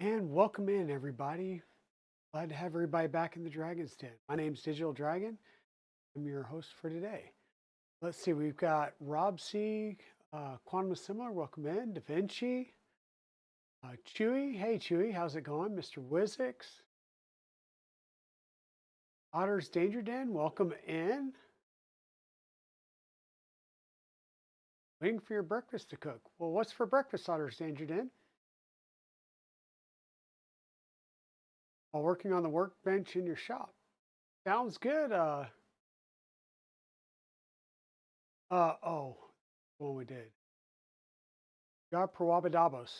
And welcome in, everybody. Glad to have everybody back in the Dragon's Den. My name's Digital Dragon. I'm your host for today. Let's see, we've got Rob C., Quantum Assembler, welcome in. Da Vinci, Chewy. Hey, Chewy, how's it going? Mr. Wizix, Otter's Danger Den, welcome in. Waiting for your breakfast to cook. Well, what's for breakfast, Otter's Danger Den? While working on the workbench in your shop. Sounds good. Oh, the one we did. God Prawabadabos.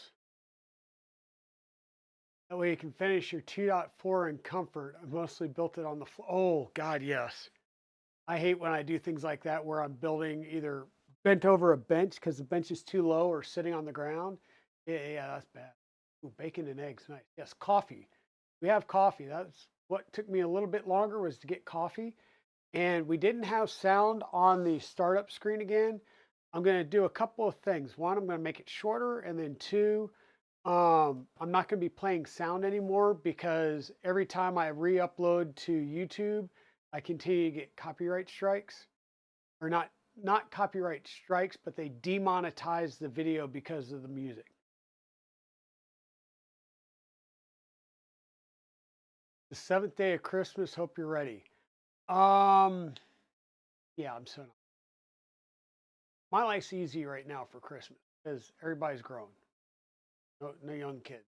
That way you can finish your 2.4 in comfort. I mostly built it on the floor. Oh, God, yes. I hate when I do things like that where I'm building either bent over a bench because the bench is too low or sitting on the ground. Yeah, that's bad. Ooh, bacon and eggs, nice. Yes, coffee. We have coffee. That's what took me a little bit longer was to get coffee. And we didn't have sound on the startup screen again. I'm going to do a couple of things. One, I'm going to make it shorter. And then two, I'm not going to be playing sound anymore because every time I re-upload to YouTube, I continue to get copyright strikes, or not copyright strikes, but they demonetize the video because of the music. The seventh day of Christmas. Hope you're ready. Um, yeah, I'm so. My life's easy right now for Christmas because everybody's grown. No young kids.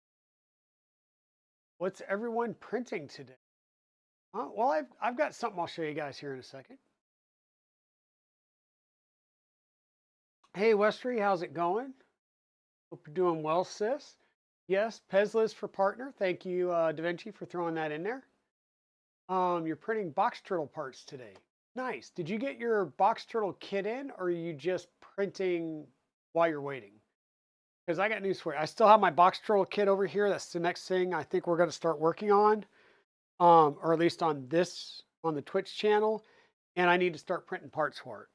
What's everyone printing today? Well, I've got something I'll show you guys here in a second. Hey, Westry, how's it going? Hope you're doing well, sis. Yes, Pezlis for partner. Thank you, Da Vinci, for throwing that in there. You're printing box turtle parts today. Nice. Did you get your box turtle kit in, or are you just printing while you're waiting? Because I got news for you. I still have my box turtle kit over here. That's the next thing I think we're going to start working on, or at least on the Twitch channel. And I need to start printing parts for it.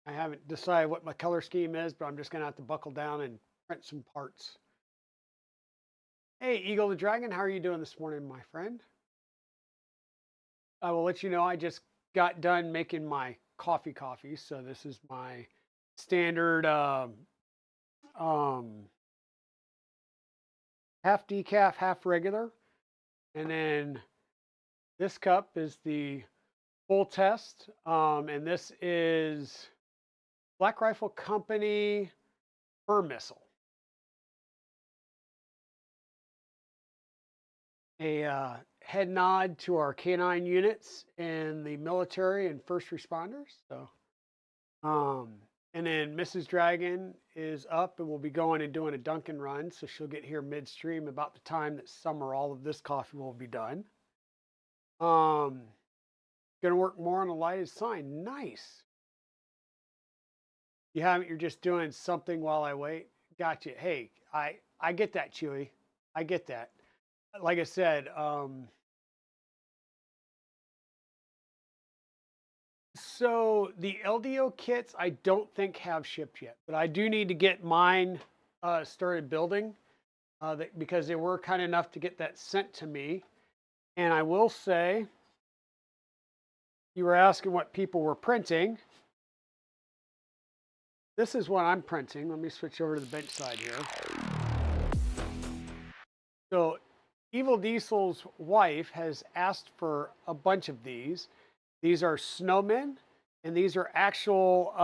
I haven't decided what my color scheme is, but I'm just going to have to buckle down and print some parts. Hey, Eagle the Dragon, how are you doing this morning, my friend? I will let you know I just got done making my coffee. So this is my standard um, half decaf, half regular. And then this cup is the full test. And this is Black Rifle Company Fur Missile. A head nod to our canine units and the military and first responders. And then Mrs. Dragon is up and we'll be going and doing a Dunkin' run. So she'll get here midstream about the time that summer, all of this coffee will be done. Um, Gonna work more on a lighted sign. Nice. You haven't, you're just doing something while I wait. Gotcha. Hey, I get that, Chewy. I get that. Like I said, so the LDO kits I don't think have shipped yet, but I do need to get mine started building because they were kind enough to get that sent to me. And I will say, you were asking what people were printing. This is what I'm printing. Let me switch over to the bench side here. So Evil Diesel's wife has asked for a bunch of these. These are snowmen, and these are actual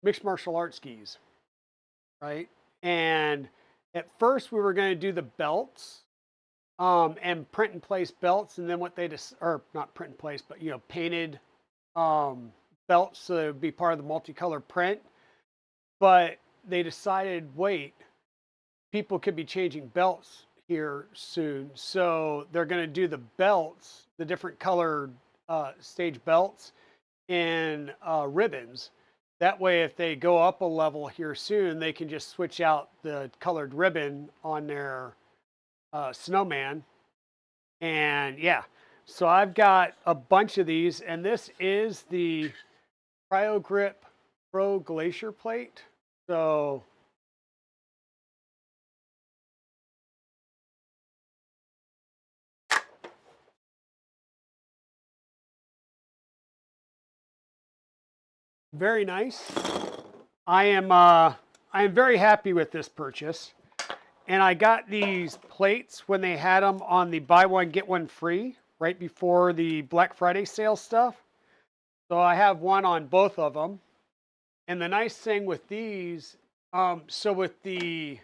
mixed martial arts skis, right? And at first we were going to do the belts and print and place belts, and then what they just, or not print and place, but painted belts so it would be part of the multicolor print. But they decided, wait, people could be changing belts here soon, so they're going to do the belts, the different colored stage belts, and ribbons. That way, if they go up a level here soon, they can just switch out the colored ribbon on their snowman. And yeah, so I've got a bunch of these, and this is the Cryo Grip Pro Glacier plate. So Very nice. I am very happy with this purchase. And I got these plates when they had them on the buy one get one free right before the Black Friday sale stuff. So I have one on both of them. And the nice thing with these, so with the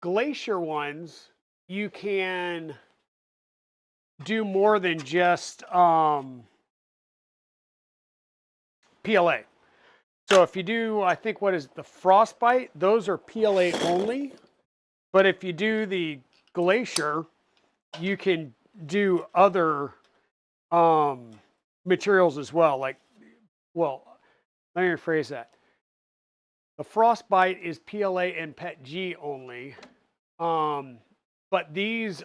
Glacier ones, you can do more than just PLA. So if you do, I think what is it, the Frostbite, those are PLA only. But if you do the Glacier, you can do other materials as well. Like, well, let me rephrase that. The Frostbite is PLA and PETG only. But these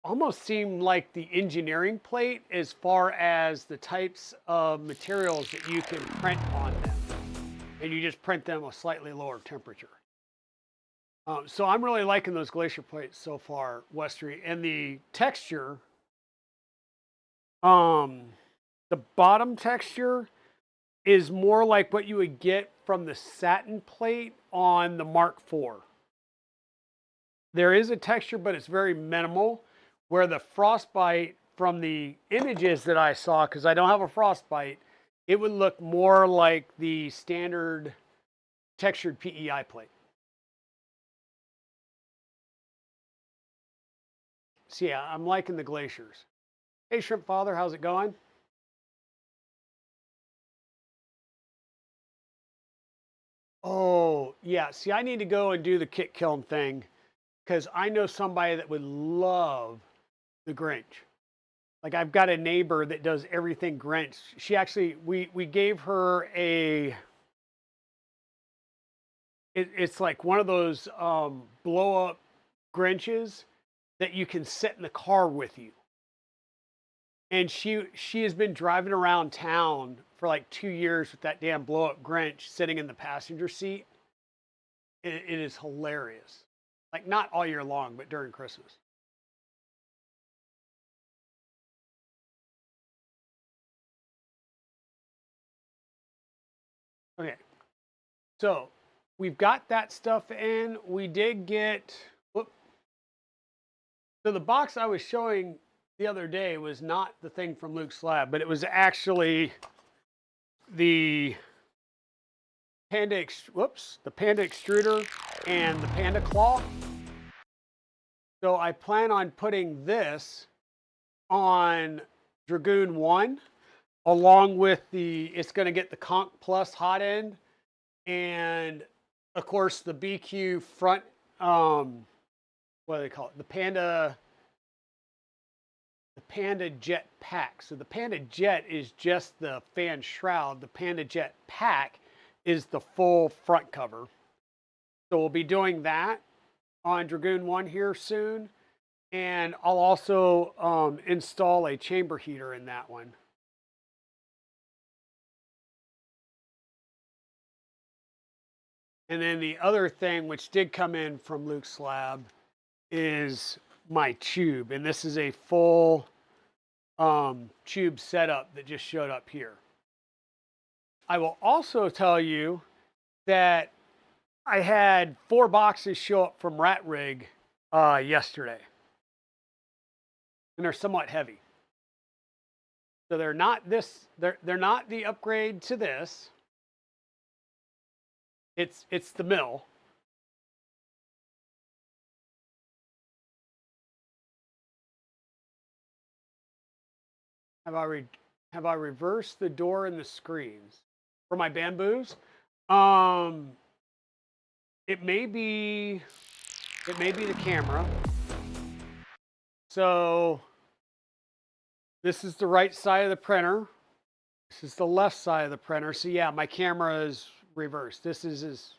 almost seem like the engineering plate as far as the types of materials that you can print on them. And you just print them a slightly lower temperature. So I'm really liking those Glacier plates so far, Westry. And the texture, the bottom texture is more like what you would get from the satin plate on the Mark IV. There is a texture, but it's very minimal, where the Frostbite from the images that I saw, because I don't have a Frostbite, it would look more like the standard textured PEI plate. So yeah, I'm liking the Glaciers. Hey, Shrimp Father, how's it going? Oh, yeah. See, I need to go and do the kit kiln thing because I know somebody that would love the Grinch. Like I've got a neighbor that does everything Grinch. She actually, we gave her a, it's like one of those blow up Grinches that you can sit in the car with you. And she has been driving around town for like 2 years with that damn blow up Grinch sitting in the passenger seat. It is hilarious. Like not all year long, but during Christmas. Okay, so we've got that stuff in. We did get, whoop. So the box I was showing the other day was not the thing from Luke's lab, but it was actually the the Panda extruder and the Panda claw. So I plan on putting this on Dragoon 1 along with it's going to get the Conch Plus hot end and of course the BQ front, what do they call it? The Panda Jet pack. So the Panda Jet is just the fan shroud. The Panda Jet pack is the full front cover. So we'll be doing that on Dragoon 1 here soon. And I'll also install a chamber heater in that one. And then the other thing which did come in from Luke's lab is my tube. And this is a full tube setup that just showed up here. I will also tell you that I had 4 boxes show up from Rat Rig yesterday. And they're somewhat heavy. So they're not they're not the upgrade to this. It's the mill. Have I reversed the door and the screens for my bamboos? Um, it may be the camera. So this is the right side of the printer. This is the left side of the printer. So yeah, my camera is reversed. This is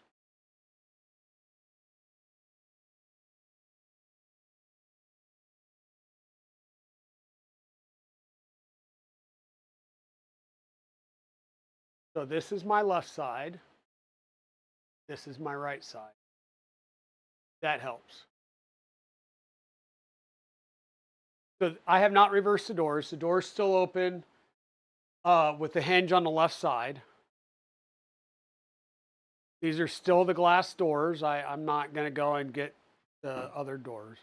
so this is my left side. This is my right side. That helps. So I have not reversed the doors. The door's still open with the hinge on the left side. These are still the glass doors. I'm not going to go and get the other doors.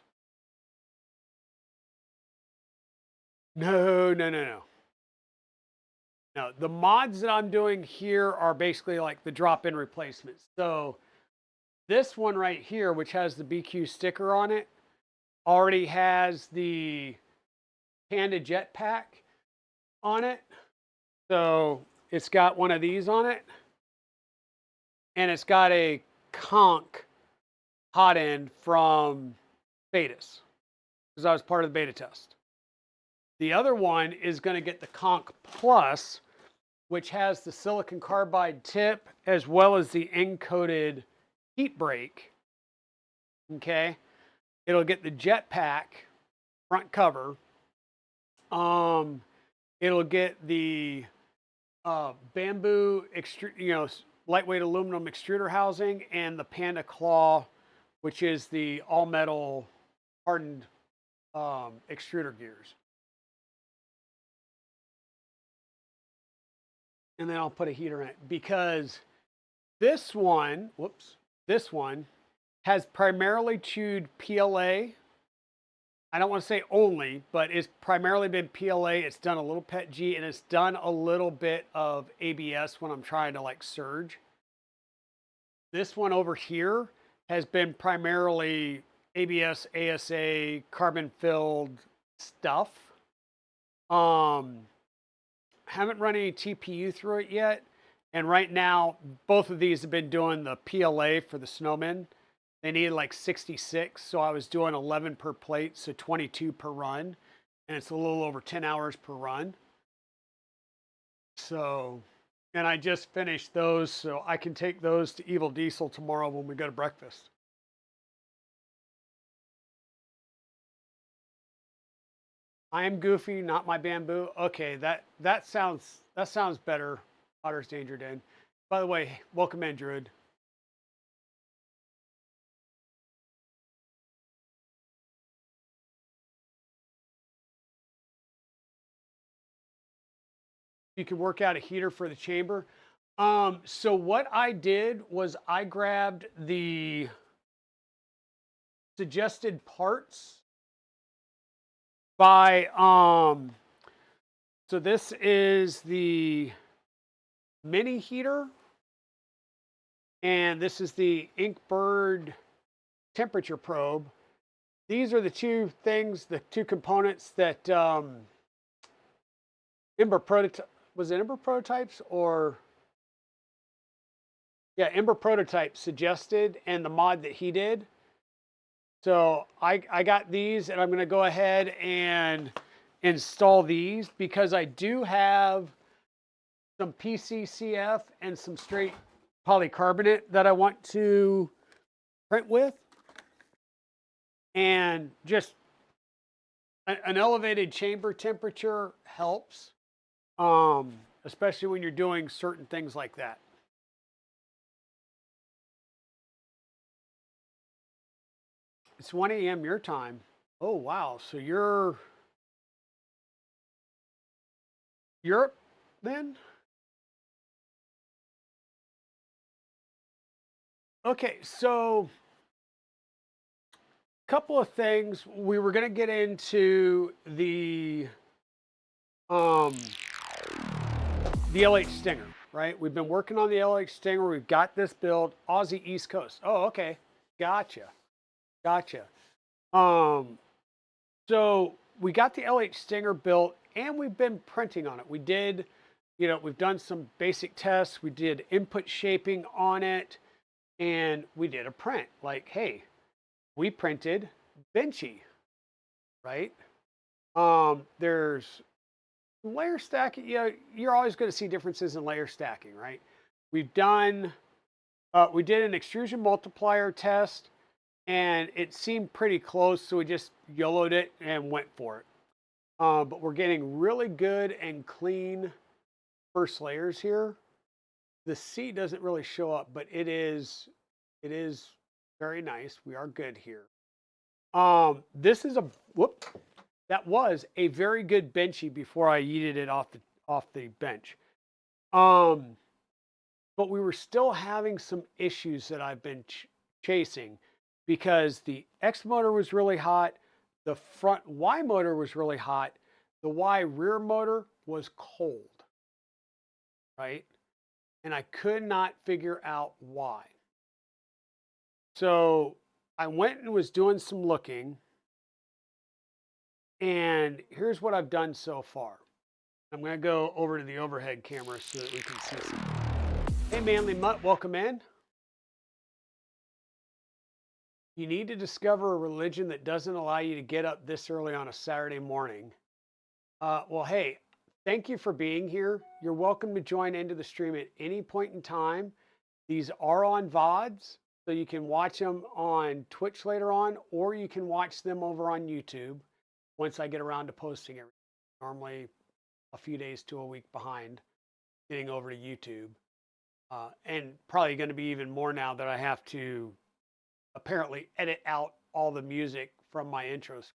No, no, no, no. No, the mods that I'm doing here are basically like the drop-in replacements. So this one right here, which has the BQ sticker on it, already has the Panda jetpack on it. So it's got one of these on it. And it's got a conch hot end from Fortuitus, because I was part of the beta test. The other one is going to get the conch plus, which has the silicon carbide tip as well as the end-coated heat break. Okay, it'll get the jetpack front cover. It'll get the bamboo lightweight aluminum extruder housing and the Panda claw, which is the all metal hardened extruder gears. And then I'll put a heater in it, because this one has primarily chewed PLA. I don't want to say only, but it's primarily been PLA. It's done a little PETG, and it's done a little bit of ABS when I'm trying to like surge. This one over here has been primarily ABS, ASA, carbon filled stuff. Haven't run any TPU through it yet. And right now, both of these have been doing the PLA for the snowmen. They needed like 66, so I was doing 11 per plate, so 22 per run. And it's a little over 10 hours per run. So, and I just finished those, so I can take those to Evil Diesel tomorrow when we go to breakfast. I am goofy, not my bamboo. Okay, that sounds better. Otter's Danger Den. By the way, welcome in, Druid. You can work out a heater for the chamber. So what I did was I grabbed the suggested parts by so this is the mini heater, and this is the Inkbird temperature probe. These are the two things, the two components that Ember Prototypes or yeah, Ember Prototype suggested, and the mod that he did. So I got these, and I'm going to go ahead and install these, because I do have some PCCF and some straight polycarbonate that I want to print with. And just an elevated chamber temperature helps, especially when you're doing certain things like that. It's 1 a.m. your time. Oh, wow. So you're Europe then? Okay, so a couple of things. We were going to get into the LH Stinger, right? We've been working on the LH Stinger. We've got this build, Aussie East Coast. Oh, okay. Gotcha. So we got the LH Stinger built, and we've been printing on it. We did, we've done some basic tests. We did input shaping on it, and we did a print. Like, hey, we printed benchy, right? There's layer stacking. You're always going to see differences in layer stacking, right? We did an extrusion multiplier test, and it seemed pretty close, so we just YOLO'd it and went for it. But we're getting really good and clean first layers here. The C doesn't really show up, but it is very nice. We are good here. This is that was a very good benchy before I yeeted it off the bench. but we were still having some issues that I've been chasing because the X motor was really hot, the front Y motor was really hot, the Y rear motor was cold, right? And I could not figure out why. So I went and was doing some looking, and here's what I've done so far. I'm going to go over to the overhead camera so that we can see something. Hey, Manly Mutt, welcome in. You need to discover a religion that doesn't allow you to get up this early on a Saturday morning. Well, hey, thank you for being here. You're welcome to join into the stream at any point in time. These are on VODs, so you can watch them on Twitch later on, or you can watch them over on YouTube once I get around to posting it. Normally a few days to a week behind getting over to YouTube. And probably going to be even more now that I have to apparently edit out all the music from my intros.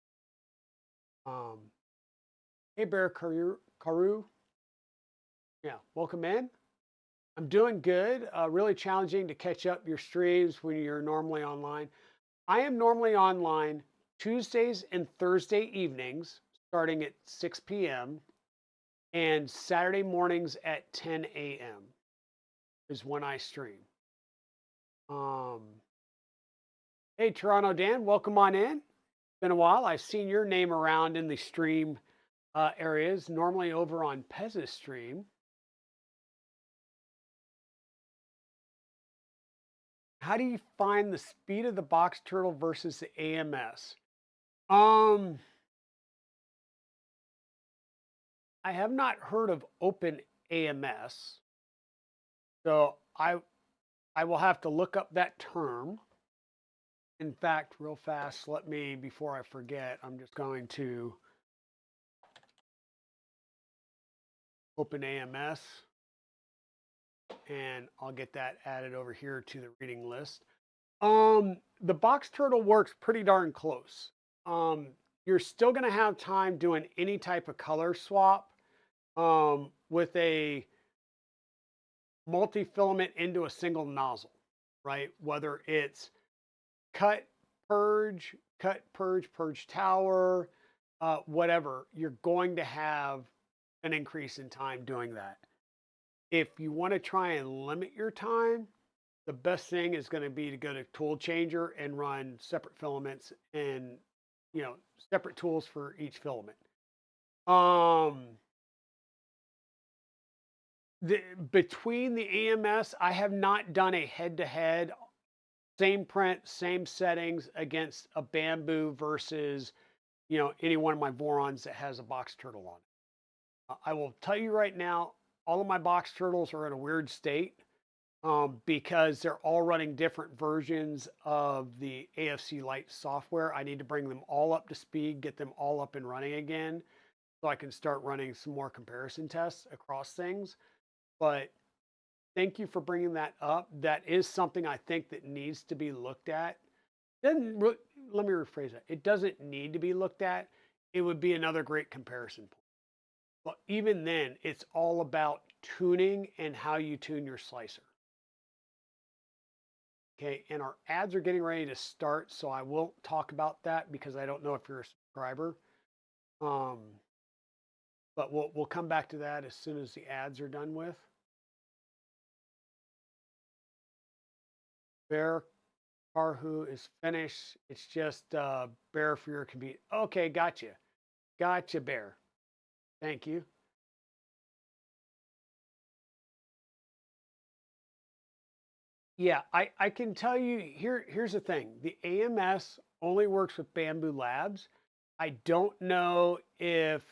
Hey, Bear Karu. Yeah, welcome in. I'm doing good. Really challenging to catch up your streams when you're normally online. I am normally online Tuesdays and Thursday evenings starting at 6 p.m. and Saturday mornings at 10 a.m. is when I stream. Um, hey, Toronto Dan, welcome on in. Been a while. I've seen your name around in the stream areas, normally over on Pez's stream. How do you find the speed of the box turtle versus the AMS? Um, I have not heard of open AMS, so I will have to look up that term. In fact, real fast, let me, before I forget, I'm just going to open AMS and I'll get that added over here to the reading list. The box turtle works pretty darn close. Um, you're still going to have time doing any type of color swap with a multi-filament into a single nozzle, right? Whether it's cut, purge tower, whatever, you're going to have an increase in time doing that. If you want to try and limit your time, the best thing is going to be to go to tool changer and run separate filaments and, separate tools for each filament. Between the AMS, I have not done a head-to-head, same print, same settings against a bamboo versus, any one of my Vorons that has a box turtle on it. I will tell you right now, all of my box turtles are in a weird state because they're all running different versions of the AFC Lite software. I need to bring them all up to speed, get them all up and running again so I can start running some more comparison tests across things. But thank you for bringing that up. That is something I think that needs to be looked at. Let me rephrase that. It doesn't need to be looked at. It would be another great comparison point. But even then, it's all about tuning and how you tune your slicer. Okay, and our ads are getting ready to start, so I won't talk about that because I don't know if you're a subscriber. Um, but we'll come back to that as soon as the ads are done with. Bear Carhu is finished. It's just Bear for your convenience. Okay, gotcha. Gotcha, Bear. Thank you. Yeah, I can tell you here's the thing. The AMS only works with Bamboo Labs. I don't know if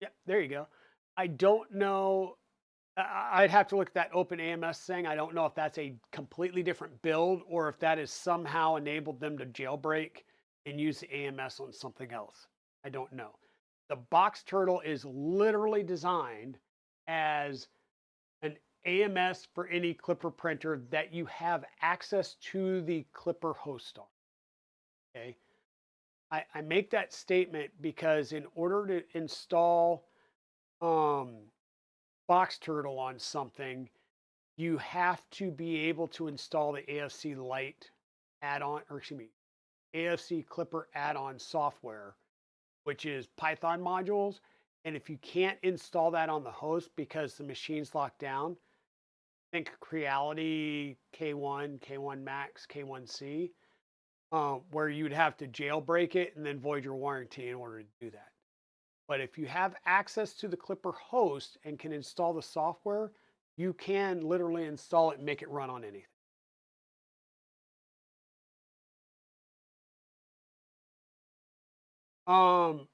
yeah, there you go. I don't know. I'd have to look at that open AMS thing. I don't know if that's a completely different build or if that has somehow enabled them to jailbreak and use the AMS on something else. I don't know. The box turtle is literally designed as an AMS for any Clipper printer that you have access to the Clipper host on. Okay. I make that statement because in order to install box turtle on something, you have to be able to install the AFC Lite add-on, or excuse me, AFC Clipper add-on software, which is Python modules. And if you can't install that on the host because the machine's locked down, think Creality K1, K1 Max, K1C, where you'd have to jailbreak it and then void your warranty in order to do that. But if you have access to the Clipper host and can install the software, you can literally install it and make it run on anything. Um,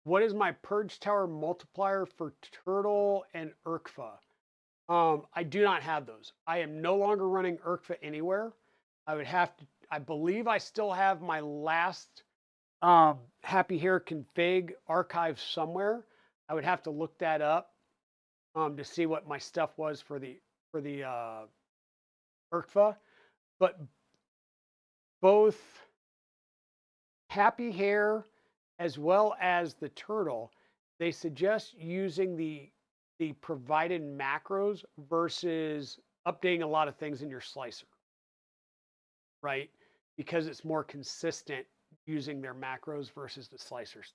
what is my purge tower multiplier for Turtle and ERCFA? I do not have those. I am no longer running ERCFA anywhere. I would have to, I believe I still have my last Happy Hair config archive somewhere. I would have to look that up to see what my stuff was for the ERCFA. But both Happy Hair as well as the Turtle, they suggest using the provided macros versus updating a lot of things in your slicer, right? Because it's more consistent using their macros versus the slicers.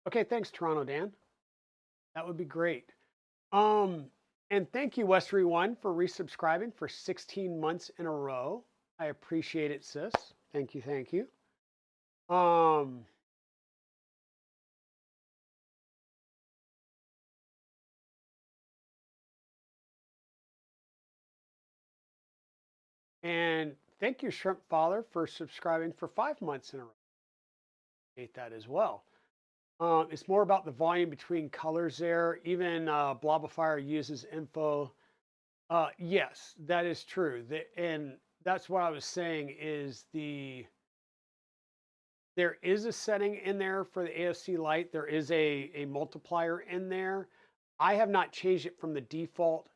Okay, thanks, Toronto Dan. That would be great. Um, and thank you, Westery One, for resubscribing for 16 months in a row. I appreciate it, sis. Thank you, thank you. Um, and thank you, Shrimp Father, for subscribing for 5 months in a row. Appreciate that as well. It's more about the volume between colors there. Even Blobifier uses info. Yes, that is true. And that's what I was saying is there is a setting in there for the AFC Lite. There is a multiplier in there. I have not changed it from the default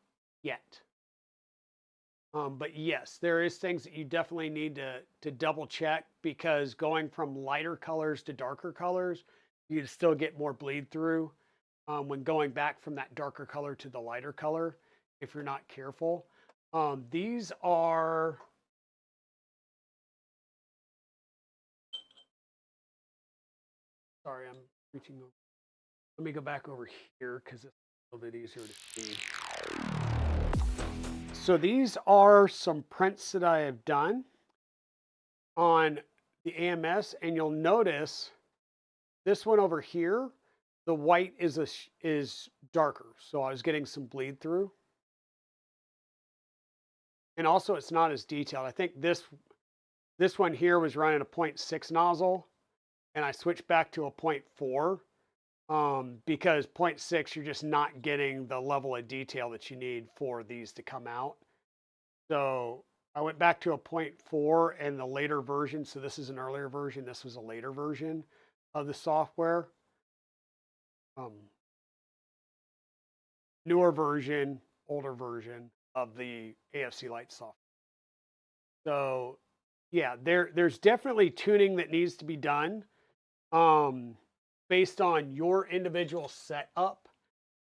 yet. But yes, there is things that you definitely need to double check because going from lighter colors to darker colors, you still get more bleed through when going back from that darker color to the lighter color if you're not careful. These are sorry, I'm reaching over. Let me go back over here because it's a little bit easier to see. So these are some prints that I have done on the AMS, and you'll notice this one over here, the white is darker, so I was getting some bleed through. And also, it's not as detailed. I think this one here was running a 0.6 nozzle, and I switched back to a 0.4 because 0.6 you're just not getting the level of detail that you need for these to come out. So I went back to a 0.4 and the later version. So this is an earlier version. This was a later version of the software. Newer version, older version of the AFC Lite software. So yeah, there's definitely tuning that needs to be done based on your individual setup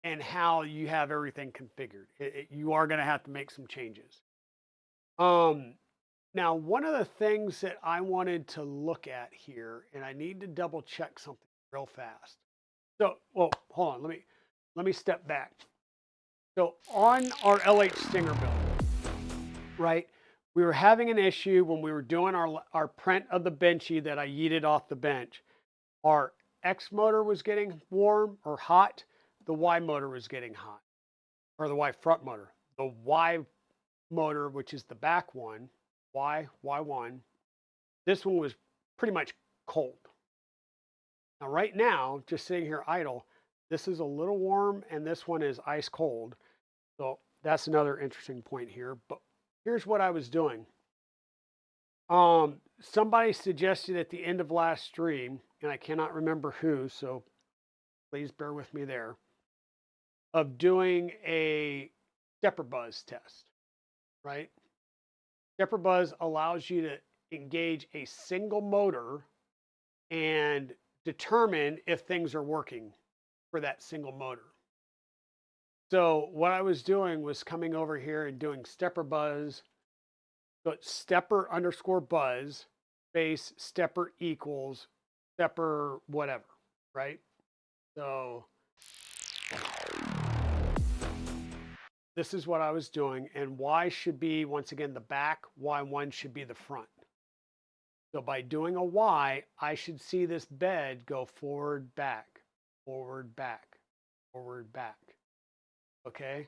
and how you have everything configured. You are going to have to make some changes. Now, one of the things that I wanted to look at here, and I need to double check something real fast. So, well, hold on. Let me step back. So on our LH Stinger build, right? We were having an issue when we were doing our print of the benchy that I yeeted off the bench. Our X motor was getting warm or hot. The Y motor was getting hot, or the Y front motor. The Y motor, which is the back one, Y1, this one was pretty much cold. Now, right now, just sitting here idle, this is a little warm and this one is ice cold. So that's another interesting point here. But here's what I was doing. Somebody suggested at the end of last stream, and I cannot remember who, so please bear with me there, of doing a stepper buzz test, right? Stepper buzz allows you to engage a single motor and determine if things are working for that single motor. So what I was doing was coming over here and doing stepper buzz. So it's stepper underscore buzz space stepper equals stepper whatever, right? So this is what I was doing, and Y should be, once again, the back, Y1 should be the front. So by doing a Y, I should see this bed go forward, back, forward, back, forward, back. Okay?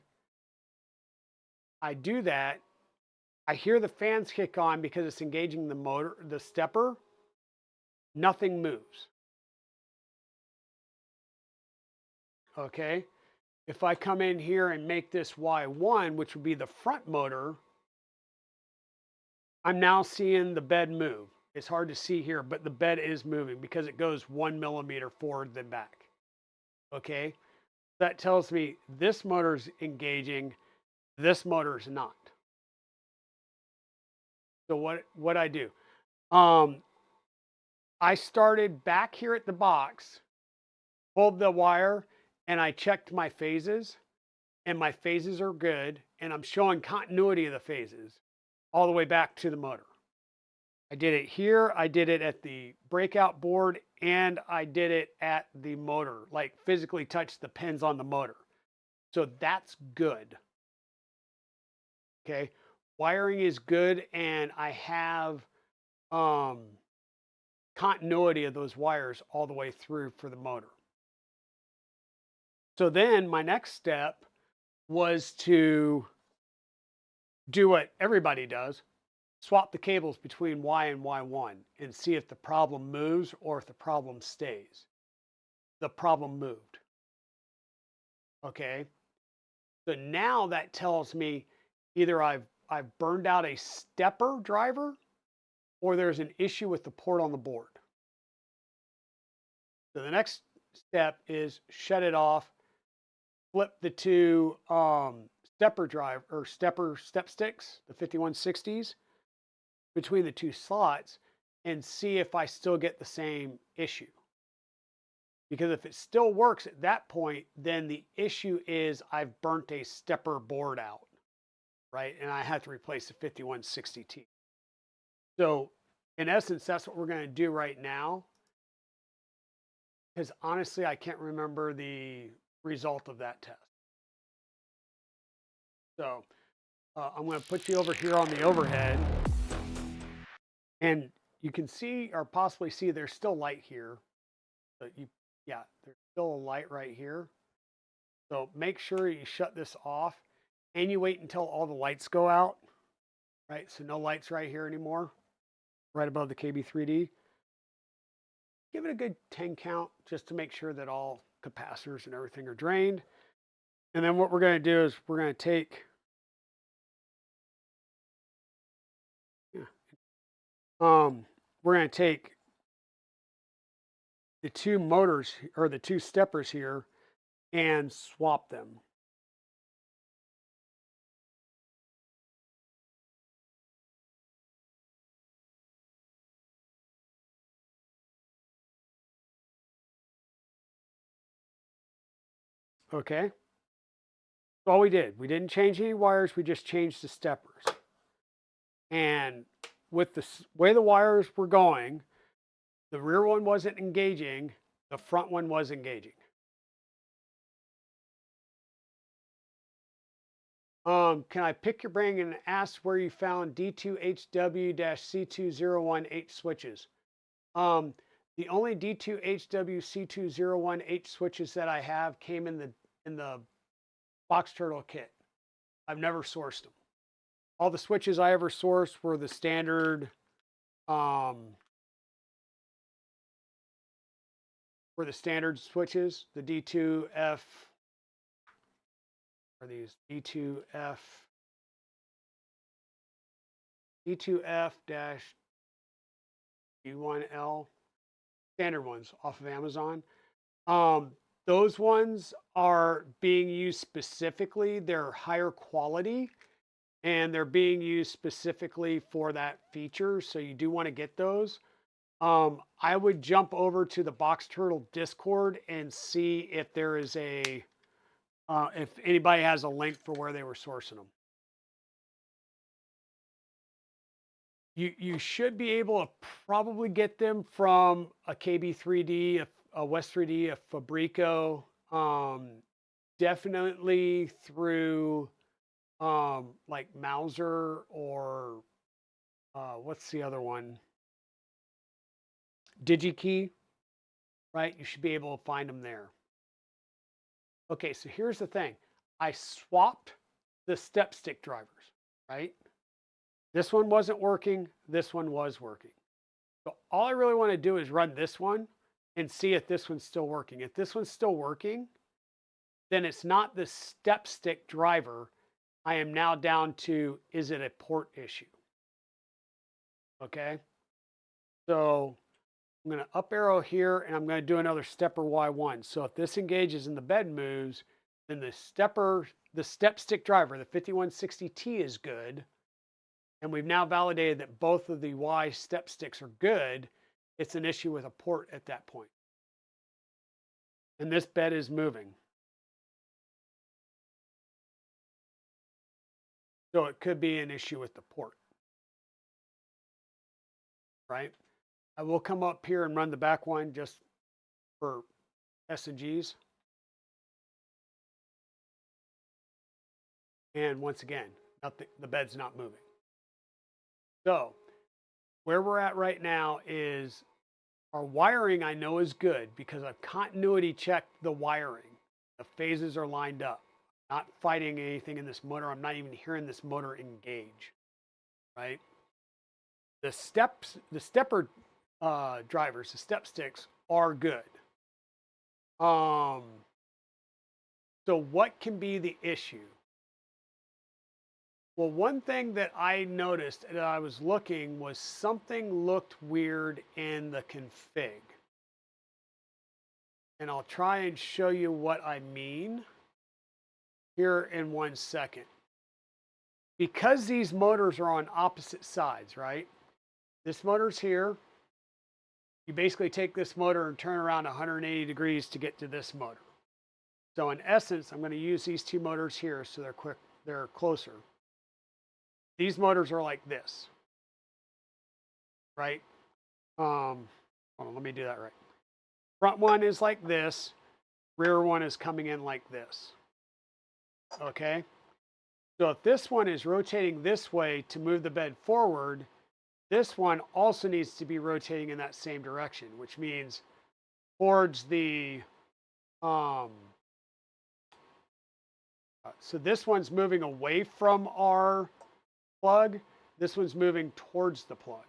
I do that. I hear the fans kick on because it's engaging the motor, the stepper. Nothing moves. Okay? If I come in here and make this Y1, which would be the front motor, I'm now seeing the bed move. It's hard to see here, but the bed is moving because it goes 1 millimeter forward then back. Okay? That tells me this motor's engaging, this motor's not. So what I do? I started back here at the box, pulled the wire, and I checked my phases, and my phases are good, and I'm showing continuity of the phases all the way back to the motor. I did it here, I did it at the breakout board, and I did it at the motor, like physically touched the pins on the motor. So that's good. Okay. Wiring is good, and I have continuity of those wires all the way through for the motor. So then my next step was to do what everybody does, swap the cables between Y and Y1 and see if the problem moves or if the problem stays. The problem moved. Okay. So now that tells me either I've burned out a stepper driver or there's an issue with the port on the board. So the next step is shut it off, flip the two stepper drive or stepper step sticks, the 5160s, between the two slots and see if I still get the same issue. Because if it still works at that point, then the issue is I've burnt a stepper board out, right? And I have to replace the 5160T. So in essence, that's what we're going to do right now. Because honestly, I can't remember the result of that test. So I'm going to put you over here on the overhead. And you can see or possibly see there's still light here. But yeah, there's still a light right here. So make sure you shut this off and you wait until all the lights go out, right? So no lights right here anymore, right above the KB3D. Give it a good 10 count just to make sure that all capacitors and everything are drained. And then what we're going to do is we're going to take, we're going to take the two motors or the two steppers here and swap them. Okay. All we did. We didn't change any wires. We just changed the steppers. And with the way the wires were going, the rear one wasn't engaging. The front one was engaging. Can I pick your brain and ask where you found D2HW-C201H switches? The only D2HW-C201H switches that I have came in the box turtle kit. I've never sourced them. All the switches I ever sourced were the standard switches, the D2F, are these D2F D2F-D1L, standard ones off of Amazon. Those ones are being used specifically. They're higher quality and they're being used specifically for that feature. So you do want to get those. I would jump over to the Box Turtle Discord and see if there is if anybody has a link for where they were sourcing them. You should be able to probably get them from a KB3D, a West 3D, a Fabrico, definitely through like Mauser or what's the other one? DigiKey, right? You should be able to find them there. Okay, so here's the thing. I swapped the step stick drivers, right? This one wasn't working. This one was working. So all I really want to do is run this one and see if this one's still working. If this one's still working, then it's not the step stick driver. I am now down to, is it a port issue? Okay. So I'm going to up arrow here and I'm going to do another stepper Y1. So if this engages and the bed moves, then the step stick driver, the 5160T is good. And we've now validated that both of the Y step sticks are good. It's an issue with a port at that point. And this bed is moving. So it could be an issue with the port, right? I will come up here and run the back one just for S&Gs. And once again, nothing, the bed's not moving. So where we're at right now is our wiring I know is good because I've continuity checked the wiring. The phases are lined up. Not fighting anything in this motor. I'm not even hearing this motor engage, right? The stepper drivers, the step sticks are good. So what can be the issue? Well, one thing that I noticed that I was looking was something looked weird in the config. And I'll try and show you what I mean here in 1 second. Because these motors are on opposite sides, right? This motor's here. You basically take this motor and turn around 180 degrees to get to this motor. So in essence, I'm going to use these two motors here so they're closer. These motors are like this, right? Hold on, let me do that right. Front one is like this. Rear one is coming in like this. Okay? So if this one is rotating this way to move the bed forward, this one also needs to be rotating in that same direction, which means towards the, so this one's moving away from our plug. This one's moving towards the plug.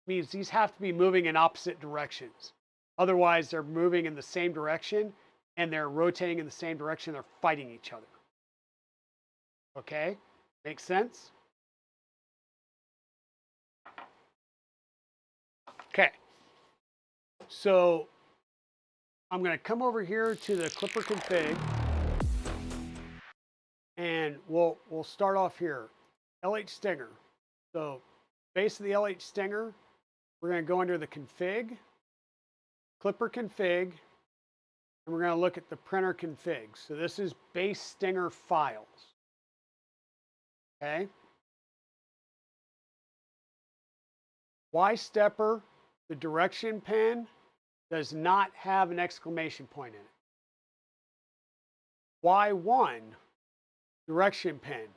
Means these have to be moving in opposite directions. Otherwise, they're moving in the same direction and they're rotating in the same direction. They're fighting each other. Okay? Makes sense? Okay. So I'm going to come over here to the clipper config and we'll start off here. LH Stinger. So base of the LH Stinger, we're going to go under the config, clipper config, and we're going to look at the printer config. So this is base Stinger files. Okay. Y stepper, the direction pin does not have an exclamation point in it. Y1 direction pin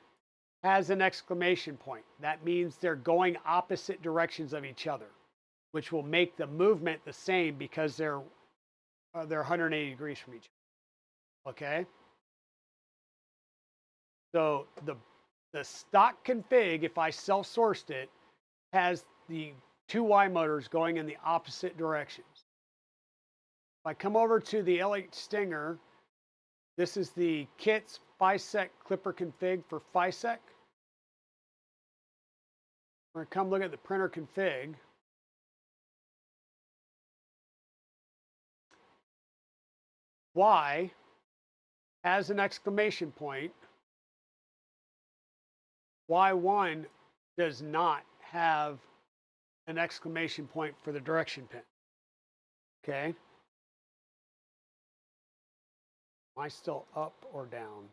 has an exclamation point. That means they're going opposite directions of each other, which will make the movement the same because they're 180 degrees from each other. Okay? So the stock config, if I self-sourced it, has the two Y motors going in the opposite directions. If I come over to the LH Stinger, this is the kit's FISEC clipper config for FISEC. We're going to come look at the printer config. Y has an exclamation point. Y1 does not have an exclamation point for the direction pin. Okay. Am I still up or down?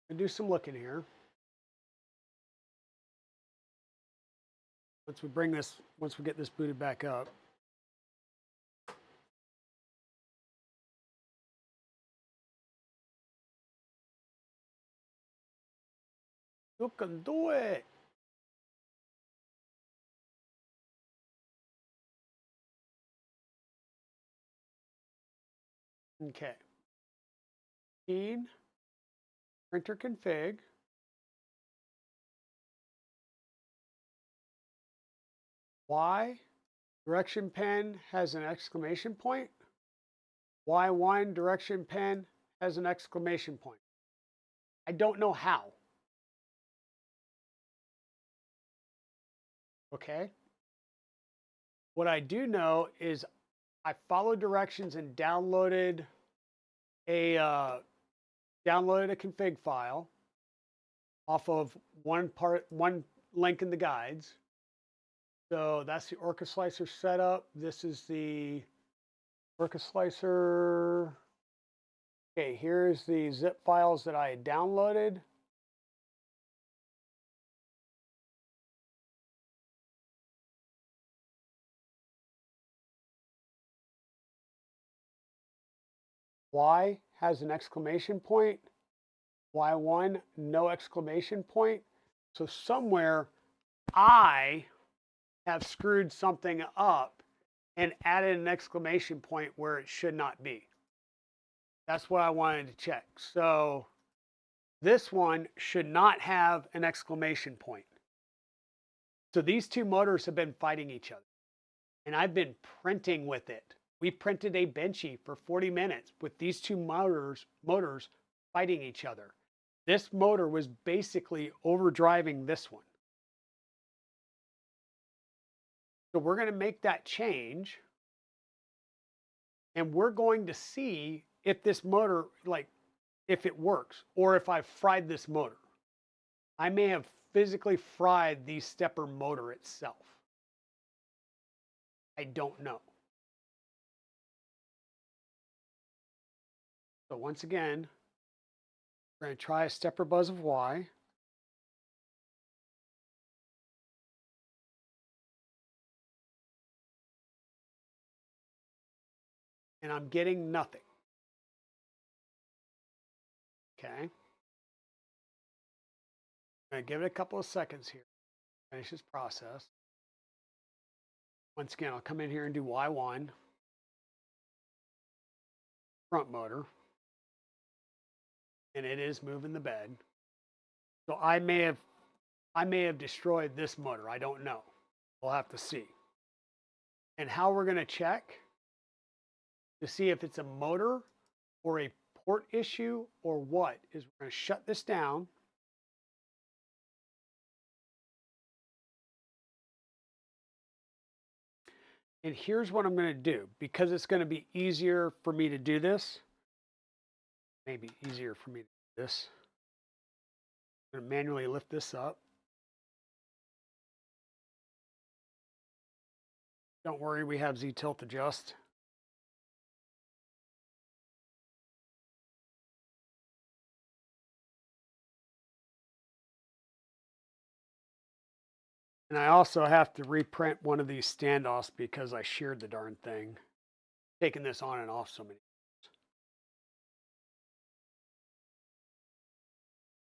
I'll do some looking here. Once we get this booted back up. You can do it. Okay. Printer config. Y direction pen has an exclamation point. Y1 direction pen has an exclamation point. I don't know how. Okay. What I do know is I followed directions and downloaded a config file off of one link in the guides. So that's the Orca Slicer setup. This is the Orca Slicer. Okay, here's the zip files that I had downloaded. Y has an exclamation point. Y1, no exclamation point. So somewhere I have screwed something up and added an exclamation point where it should not be. That's what I wanted to check. So this one should not have an exclamation point. So these two motors have been fighting each other. And I've been printing with it. We printed a Benchy for 40 minutes with these two motors fighting each other. This motor was basically overdriving this one. So we're going to make that change. And we're going to see if this motor, like, if it works or if I've fried this motor. I may have physically fried the stepper motor itself. I don't know. So once again, we're going to try a stepper buzz of Y. And I'm getting nothing. Okay. I'm going to give it a couple of seconds here. Finish this process. Once again, I'll come in here and do Y1. Front motor. And it is moving the bed. So I may have destroyed this motor. I don't know. We'll have to see. And how we're going to check to see if it's a motor or a port issue or what is we're going to shut this down. And here's what I'm going to do because it's going to be easier for me to do this. Maybe easier for me to do this. I'm going to manually lift this up. Don't worry, we have Z tilt adjust. And I also have to reprint one of these standoffs because I sheared the darn thing. Taking this on and off so many times.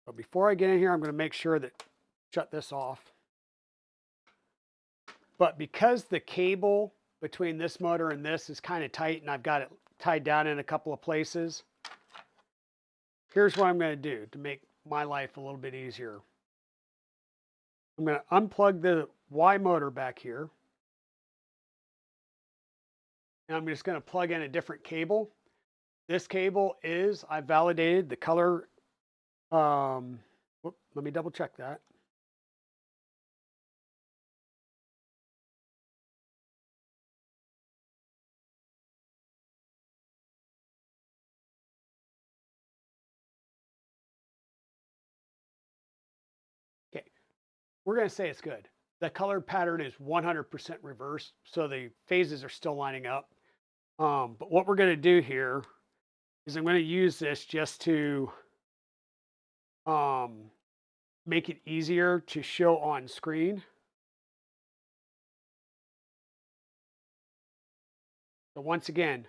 But before I get in here, I'm going to make sure that shut this off. But because the cable between this motor and this is kind of tight and I've got it tied down in a couple of places, here's what I'm going to do to make my life a little bit easier. I'm going to unplug the Y motor back here. And I'm just going to plug in a different cable. This cable is, I validated the color. Let me double check that. we're going to say it's good. The color pattern is 100% reversed, so the phases are still lining up. But what we're going to do here is I'm going to use this just to um, make it easier to show on screen. So once again,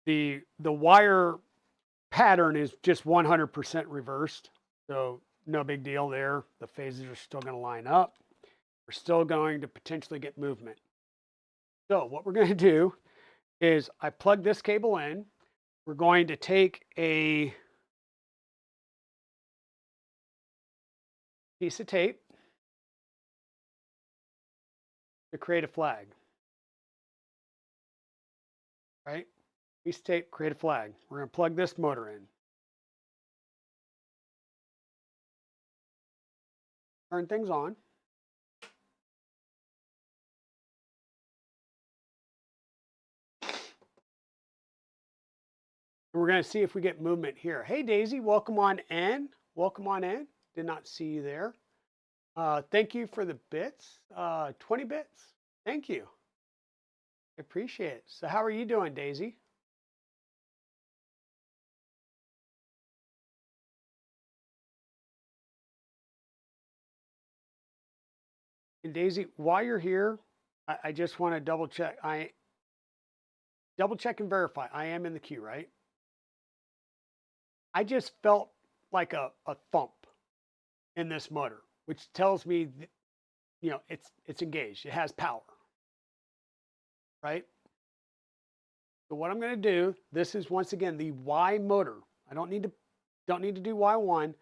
the wire pattern is just 100% reversed. So no big deal there. The phases are still going to line up. We're still going to potentially get movement. So what we're going to do is I plug this cable in. We're going to take a piece of tape to create a flag, right? Piece of tape, create a flag. We're going to plug this motor in. Turn things on. And we're going to see if we get movement here. Hey, Daisy, welcome on in. Welcome on in. Did not see you there. Thank you for the bits. 20 bits. Thank you. I appreciate it. So how are you doing, Daisy? And Daisy, while you're here, I just want to double check. Double check and verify. I am in the queue, right? I just felt like a thump in this motor, which tells me, it's engaged. It has power, right? So what I'm going to do, this is once again the Y motor. I don't need to do Y1,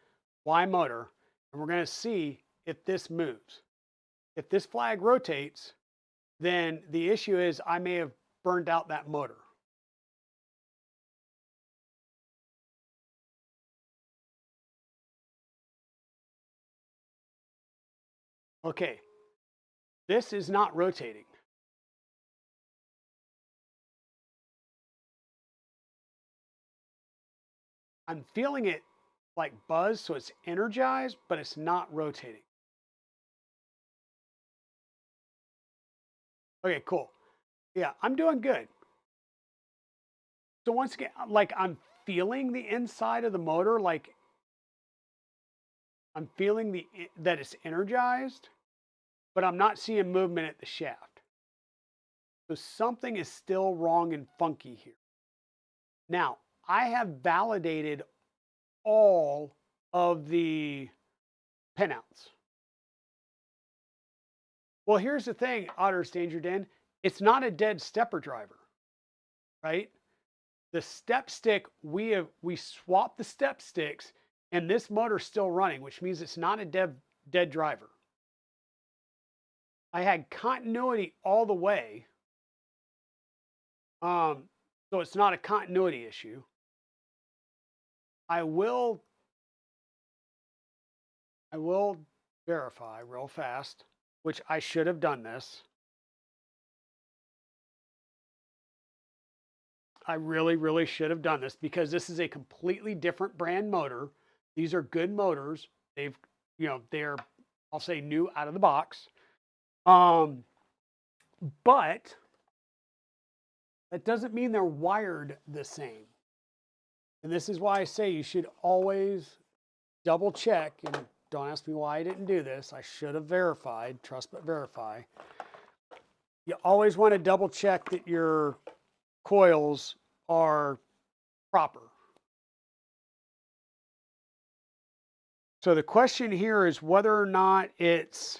Y motor, and we're going to see if this moves. If this flag rotates, then the issue is I may have burned out that motor. Okay, this is not rotating. I'm feeling it like buzz, so it's energized, but it's not rotating. Okay, cool. Yeah, I'm doing good. So once again, like I'm feeling the inside of the motor, like I'm feeling that it's energized, but I'm not seeing movement at the shaft. So something is still wrong and funky here. Now, I have validated all of the pinouts. Well, here's the thing, Otter's Danger Den. It's not a dead stepper driver, right? The step stick, we swapped the step sticks and this motor's still running, which means it's not a dead driver. I had continuity all the way. So it's not a continuity issue. I will verify real fast, which I should have done this. I really, really should have done this because this is a completely different brand motor. These are good motors. They're, I'll say, new out of the box. But that doesn't mean they're wired the same. And this is why I say you should always double check. And don't ask me why I didn't do this. I should have verified, trust but verify. You always want to double check that your coils are proper. So the question here is whether or not it's,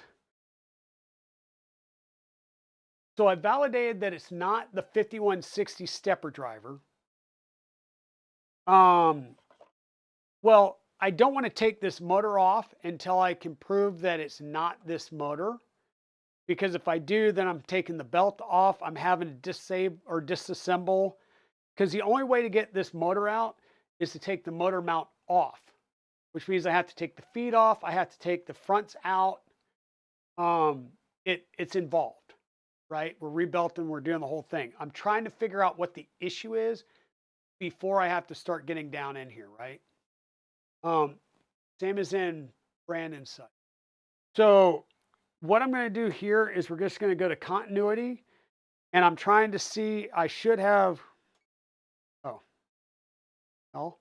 so I validated that it's not the 5160 stepper driver. Well, I don't want to take this motor off until I can prove that it's not this motor. Because if I do, then I'm taking the belt off. I'm having to disable or disassemble. Because the only way to get this motor out is to take the motor mount off, which means I have to take the feet off. I have to take the fronts out. It's involved, right? We're rebelting. We're doing the whole thing. I'm trying to figure out what the issue is before I have to start getting down in here, right? Same as in Brandon's site. So what I'm going to do here is we're just going to go to continuity, and I'm trying to see, I should have, oh, no,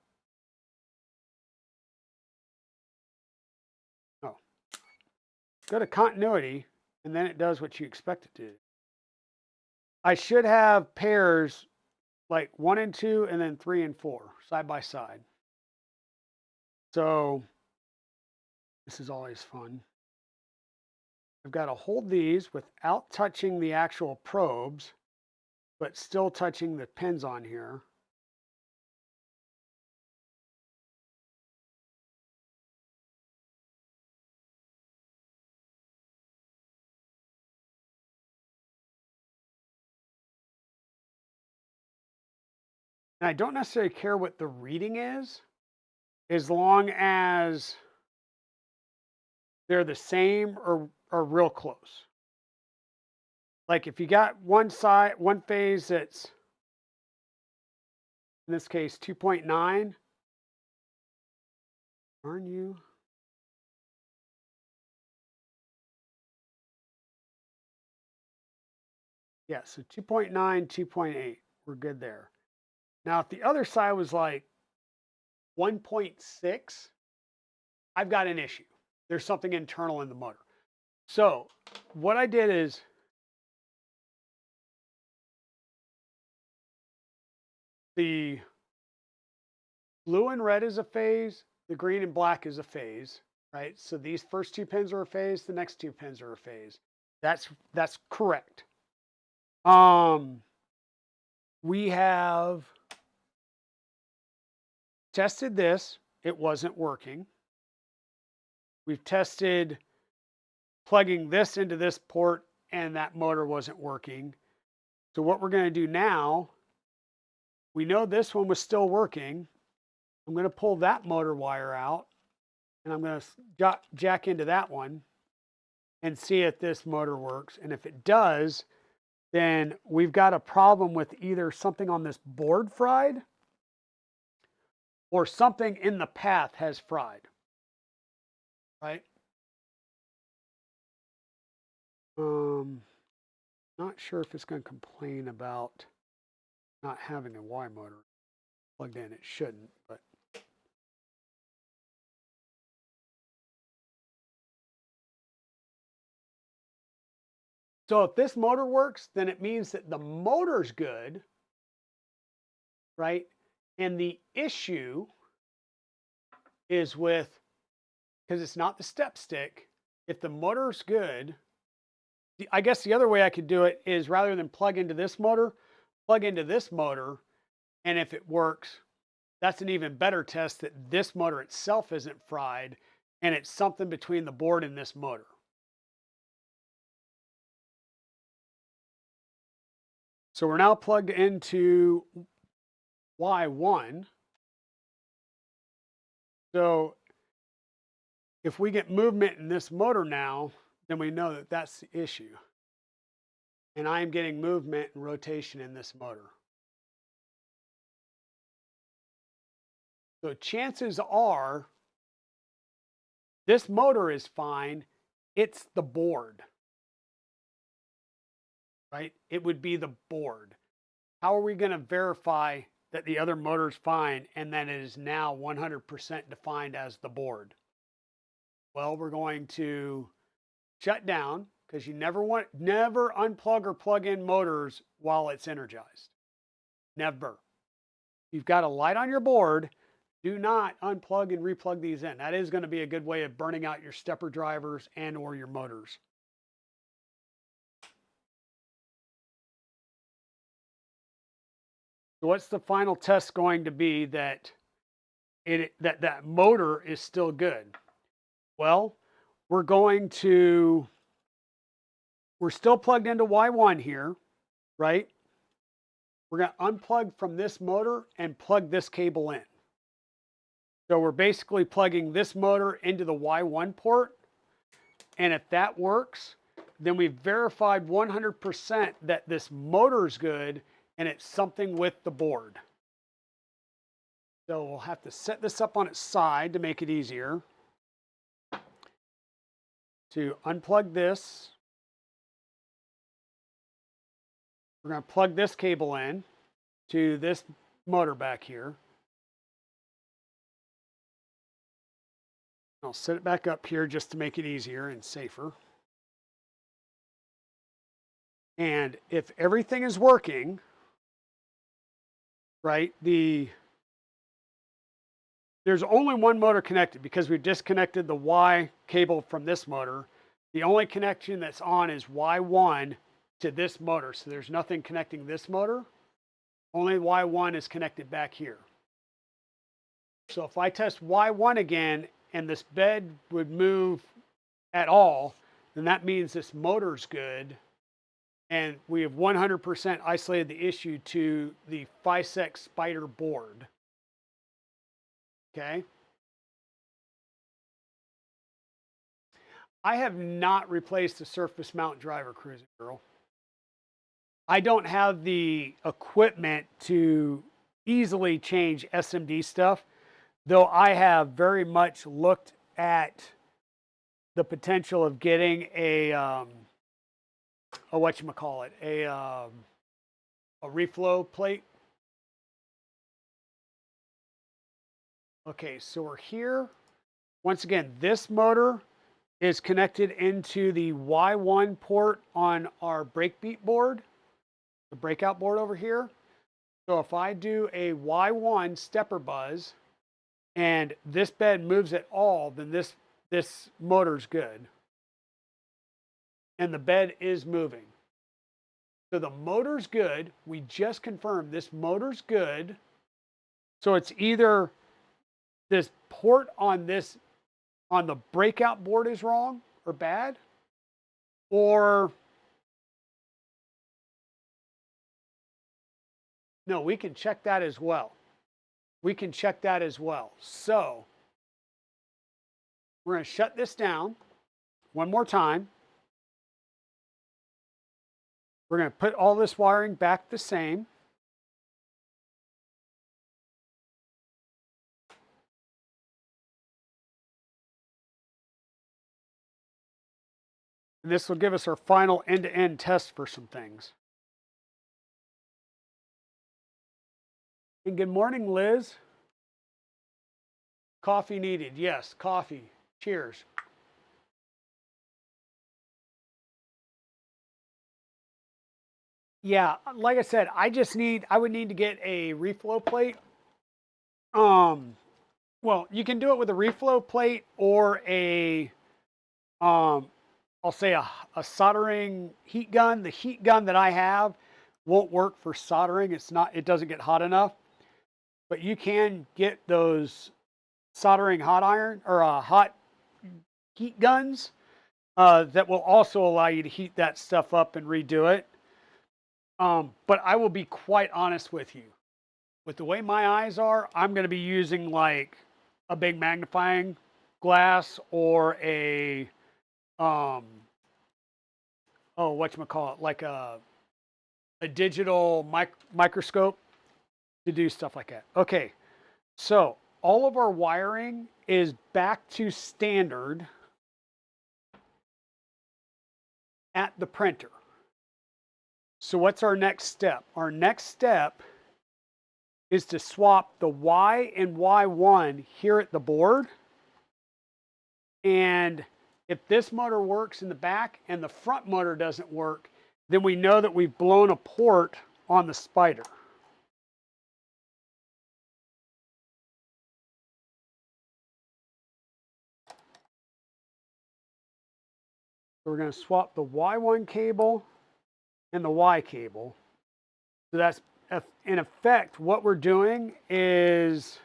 no. Go to continuity, and then it does what you expect it to do. I should have pairs like 1 and 2 and then 3 and 4 side by side. So this is always fun. I've got to hold these without touching the actual probes, but still touching the pins on here. And I don't necessarily care what the reading is, as long as they're the same or real close. Like if you got one side, one phase that's, in this case, 2.9, aren't you? Yeah, so 2.9, 2.8, we're good there. Now, if the other side was like 1.6, I've got an issue. There's something internal in the motor. So what I did is the blue and red is a phase, the green and black is a phase, right? So these first two pins are a phase, the next two pins are a phase. That's correct. We have tested this, it wasn't working. We've tested plugging this into this port and that motor wasn't working. So what we're going to do now, we know this one was still working. I'm going to pull that motor wire out and I'm going to jack into that one and see if this motor works. And if it does, then we've got a problem with either something on this board fried or something in the path has fried, right? Not sure if it's going to complain about not having a Y motor plugged in. It shouldn't, but so if this motor works, then it means that the motor's good, right? And the issue is with, because it's not the step stick, if the motor's good, I guess the other way I could do it is rather than plug into this motor, plug into this motor, and if it works, that's an even better test that this motor itself isn't fried and it's something between the board and this motor. So we're now plugged into Y1. So if we get movement in this motor now, then we know that that's the issue. And I'm getting movement and rotation in this motor. So chances are this motor is fine. It's the board, right? It would be the board. How are we going to verify that the other motor's fine and that it is now 100% defined as the board? Well, we're going to shut down because you never unplug or plug in motors while it's energized. Never. You've got a light on your board. Do not unplug and replug these in. That is going to be a good way of burning out your stepper drivers and or your motors. So what's the final test going to be that that motor is still good? Well, we're still plugged into Y1 here, right? We're going to unplug from this motor and plug this cable in. So we're basically plugging this motor into the Y1 port. And if that works, then we've verified 100% that this motor's good and it's something with the board. So we'll have to set this up on its side to make it easier. to unplug this. We're going to plug this cable in to this motor back here. I'll set it back up here just to make it easier and safer. And if everything is working, right, there's only one motor connected because we've disconnected the Y cable from this motor. The only connection that's on is Y1 to this motor. So there's nothing connecting this motor. Only Y1 is connected back here. So if I test Y1 again and this bed would move at all, then that means this motor's good. And we have 100% isolated the issue to the FISEC spider board. Okay. I have not replaced the surface mount driver, Cruising Girl. I don't have the equipment to easily change SMD stuff, though I have very much looked at the potential of getting a whatchamacallit, a reflow plate. Okay, so we're here. Once again, this motor is connected into the Y1 port on our breakbeat board, the breakout board over here. So if I do a Y1 stepper buzz and this bed moves at all, then this motor's good. And the bed is moving. So the motor's good. We just confirmed this motor's good. So it's either this port on the breakout board is wrong or bad, or no, we can check that as well. We can check that as well. So we're going to shut this down one more time. We're going to put all this wiring back the same. And this will give us our final end-to-end test for some things. And good morning, Liz. Coffee needed. Yes, coffee. Cheers. Yeah, like I said, I would need to get a reflow plate. Well, you can do it with a reflow plate or a I'll say a soldering heat gun. The heat gun that I have won't work for soldering. It doesn't get hot enough. But you can get those soldering hot iron or hot heat guns that will also allow you to heat that stuff up and redo it. But I will be quite honest with you. With the way my eyes are, I'm going to be using like a big magnifying glass or a whatchamacallit, like a digital microscope to do stuff like that. Okay, so all of our wiring is back to standard at the printer. So what's our next step? Our next step is to swap the Y and Y1 here at the board. And if this motor works in the back and the front motor doesn't work, then we know that we've blown a port on the spider. So we're going to swap the Y1 cable and the Y cable. So that's, in effect, what we're doing is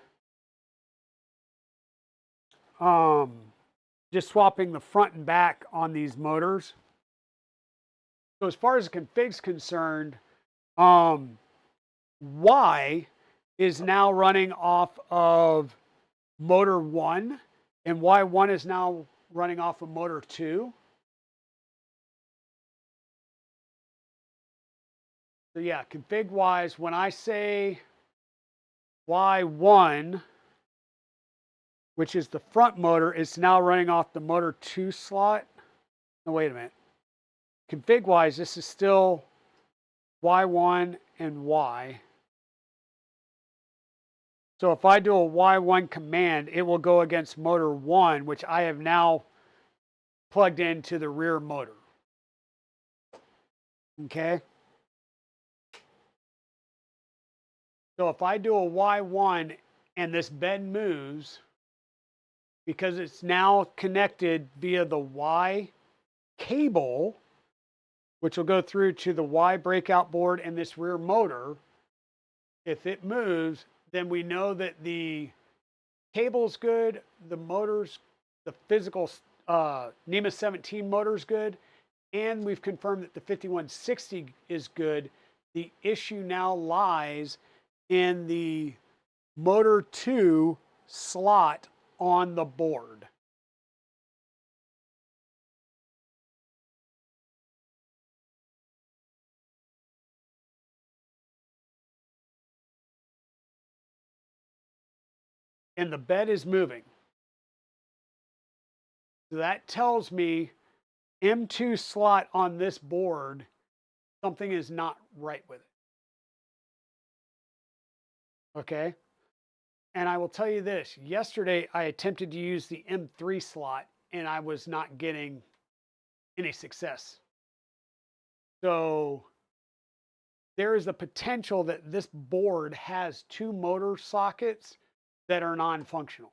just swapping the front and back on these motors. So as far as the config's concerned, Y is now running off of motor 1, and Y1 is now running off of motor 2. So yeah, config-wise, when I say Y1, which is the front motor, it's now running off the motor 2 slot. No, wait a minute. Config wise, this is still Y1 and Y. So if I do a Y1 command, it will go against motor 1, which I have now plugged into the rear motor. Okay. So if I do a Y1 and this bed moves, because it's now connected via the Y cable, which will go through to the Y breakout board and this rear motor, if it moves, then we know that the cable's good, the motor's, the physical NEMA 17 motor's good, and we've confirmed that the 5160 is good. The issue now lies in the motor 2 slot on the board. And the bed is moving. So that tells me M2 slot on this board, something is not right with it. Okay. And I will tell you this, yesterday I attempted to use the M3 slot and I was not getting any success. So there is the potential that this board has two motor sockets that are non-functional.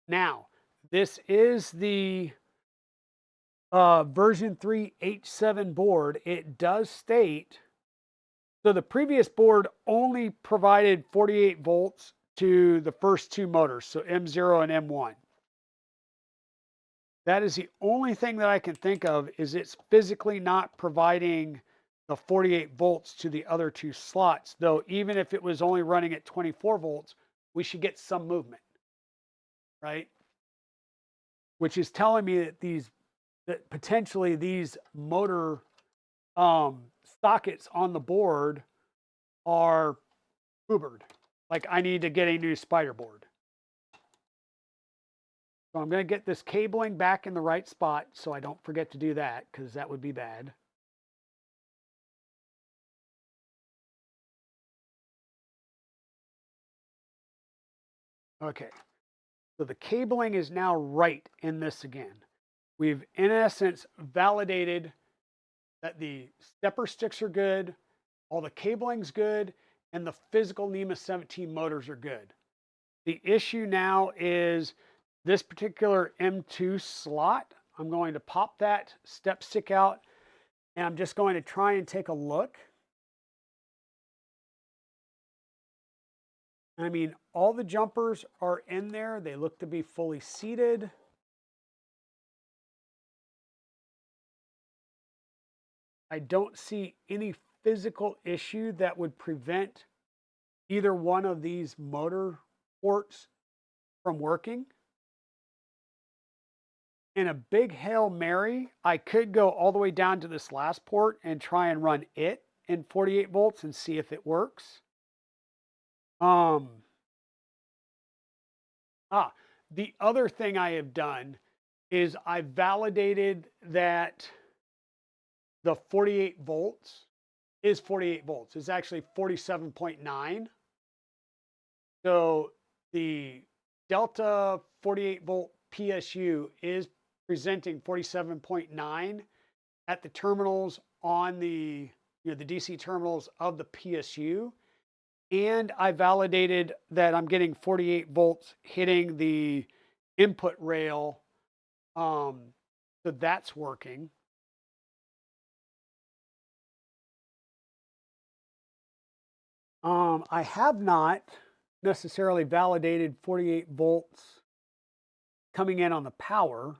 Now, this is the version 3 H7 board. It does state, so the previous board only provided 48 volts to the first two motors, so M0 and M1. That is the only thing that I can think of is it's physically not providing the 48 volts to the other two slots, though even if it was only running at 24 volts, we should get some movement, right? Which is telling me that potentially these motor sockets on the board are boobered. Like I need to get a new spider board. So I'm going to get this cabling back in the right spot so I don't forget to do that because that would be bad. Okay, so the cabling is now right in this again. We've in essence validated that the stepper sticks are good, all the cabling's good, and the physical NEMA 17 motors are good. The issue now is this particular M2 slot. I'm going to pop that step stick out and I'm just going to try and take a look. I mean, all the jumpers are in there. They look to be fully seated. I don't see any physical issue that would prevent either one of these motor ports from working. In a big Hail Mary, I could go all the way down to this last port and try and run it in 48 volts and see if it works. Um, the other thing I have done is I validated that the 48 volts is 48 volts. It's actually 47.9. So the Delta 48 volt PSU is presenting 47.9 at the terminals on the the DC terminals of the PSU. And I validated that I'm getting 48 volts hitting the input rail. So that's working. I have not necessarily validated 48 volts coming in on the power.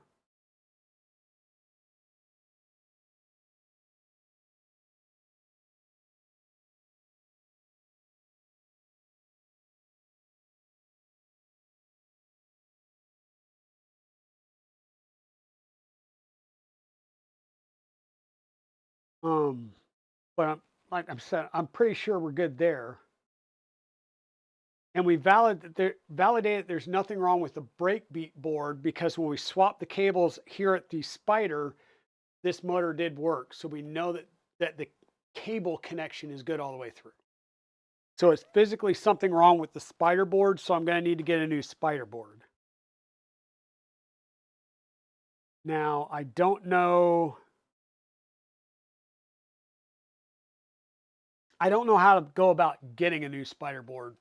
Um, but like I'm saying, I'm pretty sure we're good there. And we validated there's nothing wrong with the breakbeat board because when we swap the cables here at the spider, this motor did work. So we know that the cable connection is good all the way through. So it's physically something wrong with the spider board. So I'm going to need to get a new spider board. Now, I don't know. I don't know how to go about getting a new spider board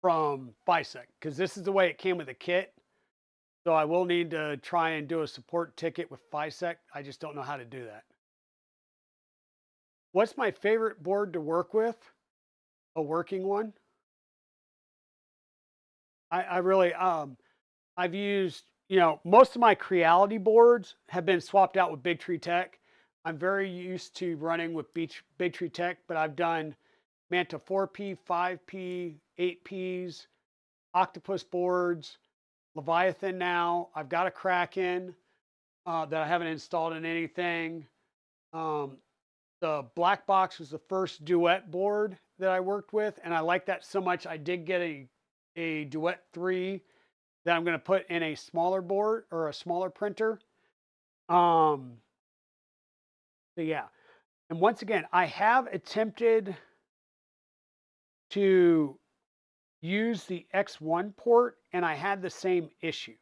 from FISEC because this is the way it came with the kit. So I will need to try and do a support ticket with FISEC. I just don't know how to do that. What's my favorite board to work with? A working one. I really I've used, most of my Creality boards have been swapped out with Big Tree Tech. I'm very used to running with Big Tree Tech, but I've done Manta 4P, 5P, 8Ps, Octopus boards, Leviathan now. I've got a Kraken that I haven't installed in anything. Um, the Black Box was the first Duet board that I worked with, and I like that so much. I did get a Duet 3 that I'm going to put in a smaller board or a smaller printer. Um, so yeah, and once again, I have attempted to use the X1 port, and I had the same issue.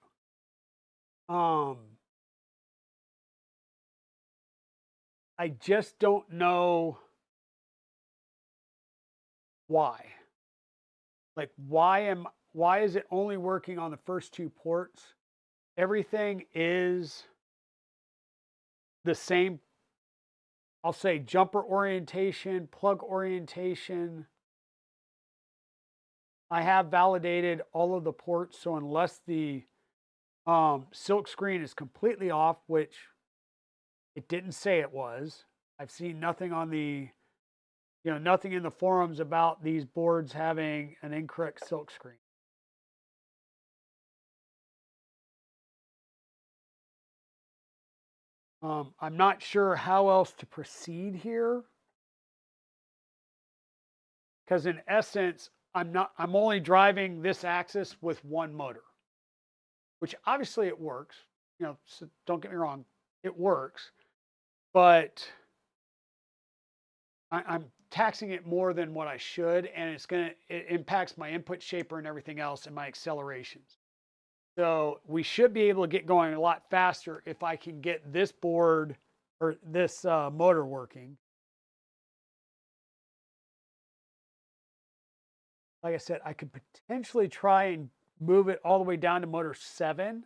Um, I just don't know why. Like, why is it only working on the first two ports? Everything is the same. I'll say jumper orientation, plug orientation. I have validated all of the ports, so unless the silk screen is completely off, which it didn't say it was, I've seen nothing on the, nothing in the forums about these boards having an incorrect silk screen. I'm not sure how else to proceed here because in essence, I'm only driving this axis with one motor, which obviously it works. So don't get me wrong, it works, but I'm taxing it more than what I should, and it impacts my input shaper and everything else and my accelerations. So we should be able to get going a lot faster if I can get this board or this motor working. Like I said, I could potentially try and move it all the way down to motor 7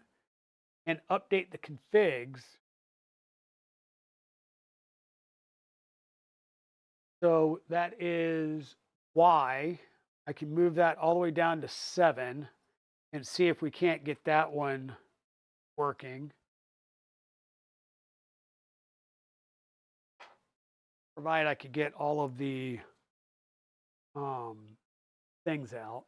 and update the configs. So that is why I can move that all the way down to 7 and see if we can't get that one working. Provided I could get all of the things out.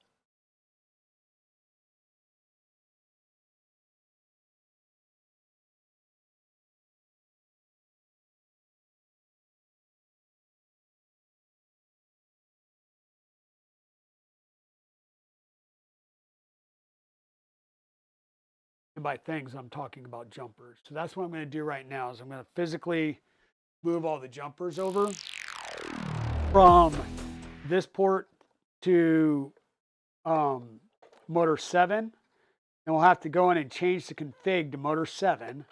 And by things, I'm talking about jumpers. So that's what I'm going to do right now is I'm going to physically move all the jumpers over from this port to motor 7. And we'll have to go in and change the config to motor 7.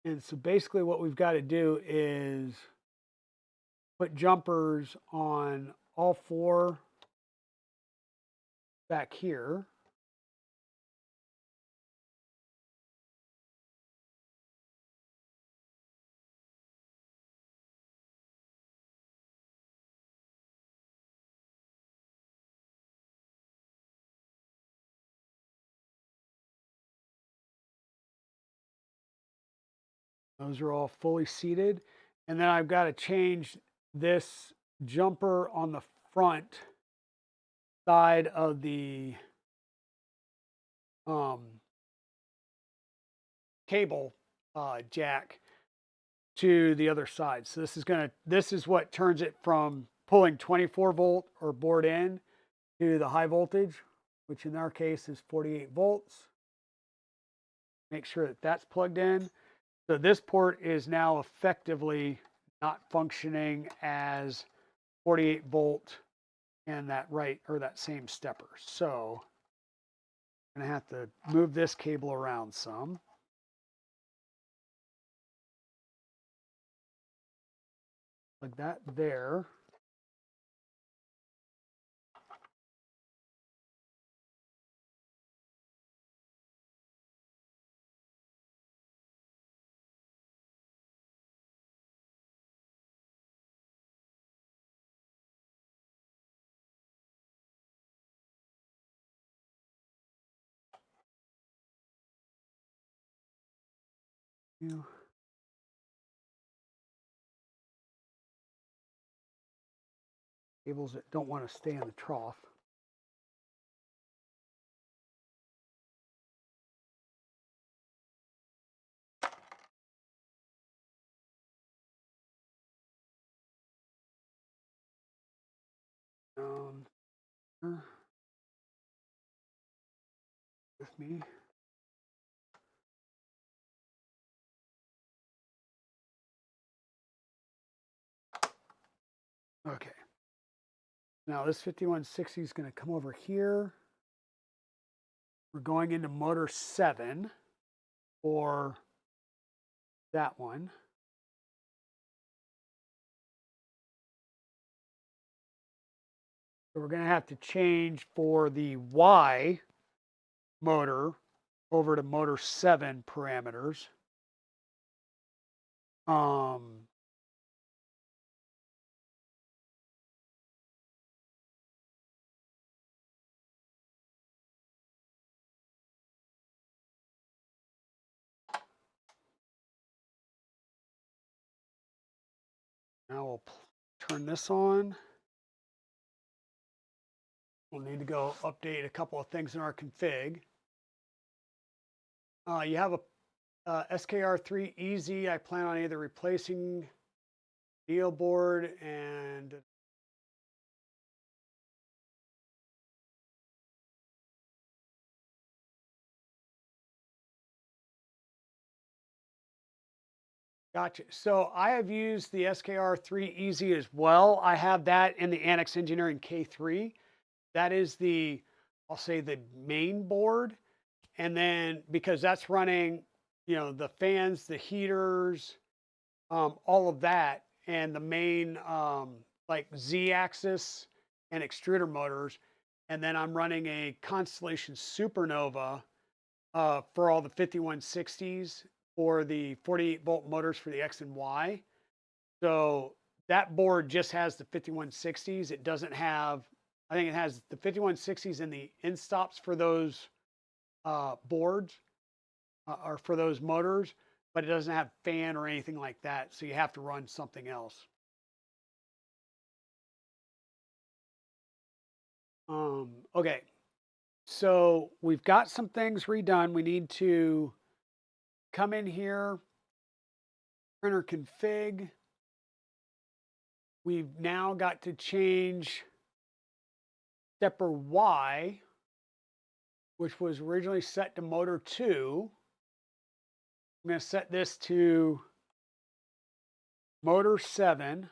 And so basically what we've got to do is put jumpers on all 4 back here. Those are all fully seated. And then I've got to change this jumper on the front side of the cable jack to the other side. So this is what turns it from pulling 24 volt or board in to the high voltage, which in our case is 48 volts. Make sure that that's plugged in. So this port is now effectively not functioning as 48 volt and that same stepper. So I'm gonna have to move this cable around some. Like that there. Cables that don't want to stay in the trough. With me. Okay. Now this 5160 is going to come over here. We're going into motor 7 for that one. So we're going to have to change for the Y motor over to motor 7 parameters. Now we'll turn this on. We'll need to go update a couple of things in our config. You have a SKR3EZ. I plan on either replacing Neo board and gotcha. So I have used the SKR3EZ as well. I have that in the Annex Engineering K3. That is the, I'll say the main board. And then because that's running, you know, the fans, the heaters, all of that, and the main like Z-axis and extruder motors. And then I'm running a Constellation Supernova for all the 5160s for the 48 volt motors for the X and Y. So that board just has the 5160s. It doesn't have, I think it has the 5160s and the end stops for those boards or for those motors, but it doesn't have fan or anything like that. So you have to run something else. Okay, so we've got some things redone. We need to come in here, printer config. We've now got to change stepper Y, which was originally set to motor 2. I'm going to set this to motor 7.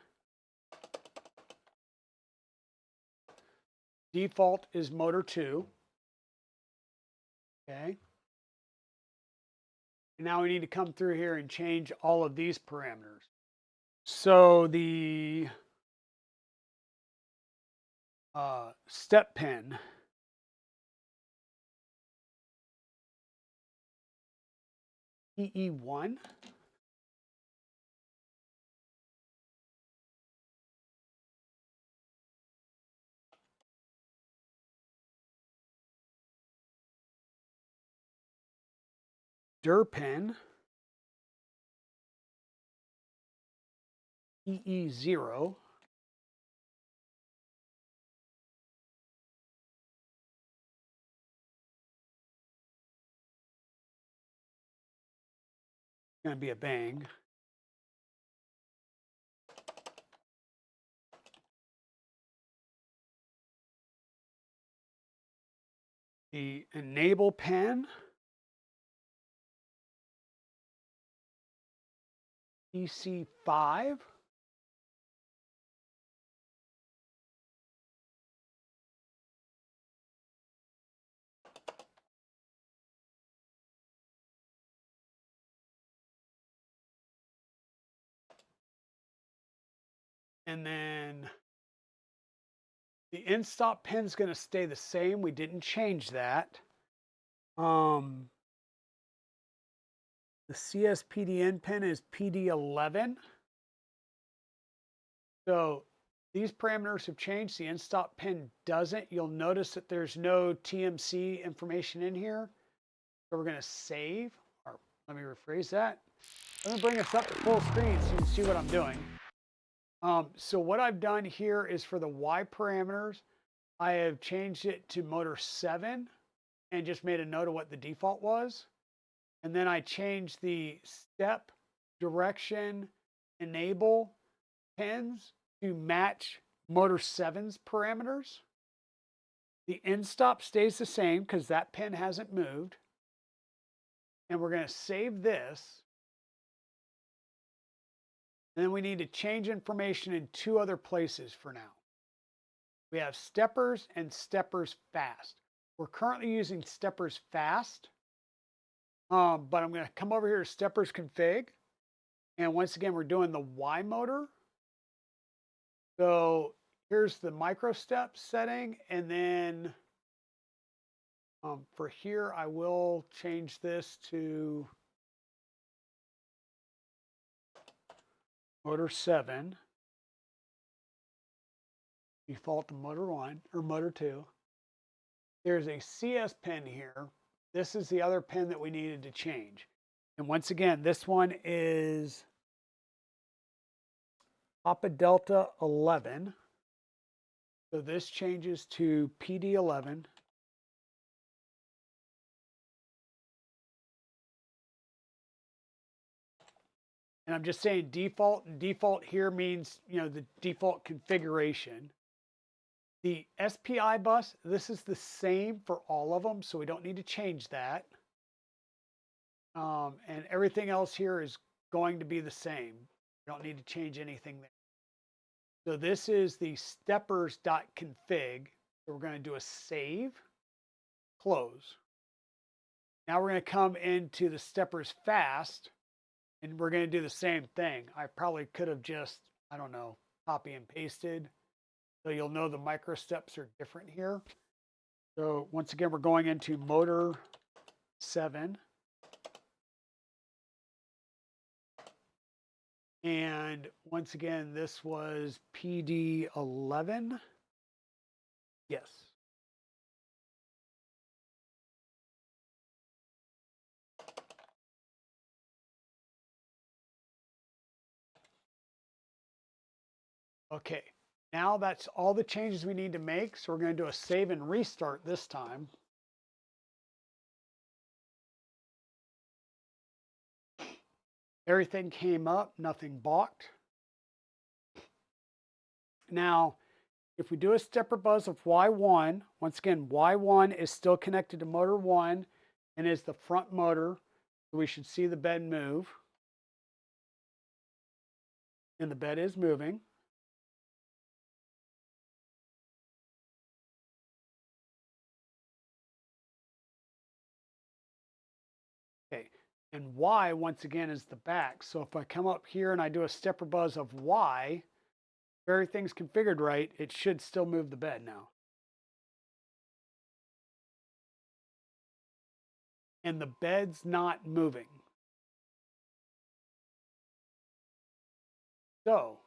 Default is motor 2. Okay. And now we need to come through here and change all of these parameters. So the step pin EE1. dir pin EE0. Gonna be a bang. The enable pen, PC5. And then the in-stop pin's going to stay the same. We didn't change that. The CSPDN pin is PD11. So these parameters have changed. The in-stop pin doesn't. You'll notice that there's no TMC information in here. So we're going to save, or let me rephrase that. Let me bring this up to full screen so you can see what I'm doing. So what I've done here is for the Y parameters, I have changed it to motor 7 and just made a note of what the default was. And then I changed the step, direction, enable pins to match motor 7's parameters. The end stop stays the same because that pin hasn't moved. And we're going to save this. And then we need to change information in 2 other places for now. We have steppers and steppers fast. We're currently using steppers fast, but I'm going to come over here to steppers config. And once again, we're doing the Y motor. So here's the micro step setting. And then for here, I will change this to motor 7. Default to motor 1 or motor 2. There's a CS pin here. This is the other pin that we needed to change. And once again, this one is Papa Delta 11. So this changes to PD11. And I'm just saying default. Default here means, the default configuration. The SPI bus, this is the same for all of them, so we don't need to change that. And everything else here is going to be the same. We don't need to change anything there. So this is the steppers.config. So we're going to do a save, close. Now we're going to come into the steppers fast, and we're going to do the same thing. I probably could have just, I don't know, copy and pasted. So you'll know the micro steps are different here. So once again, we're going into motor 7. And once again, this was PD11. Yes. Okay. Now that's all the changes we need to make. So we're going to do a save and restart this time. Everything came up, nothing balked. Now, if we do a stepper buzz of Y1, once again, Y1 is still connected to motor 1 and is the front motor. So we should see the bed move. And the bed is moving. Okay, and Y once again is the back. So if I come up here and I do a stepper buzz of Y, if everything's configured right, it should still move the bed now. And the bed's not moving. So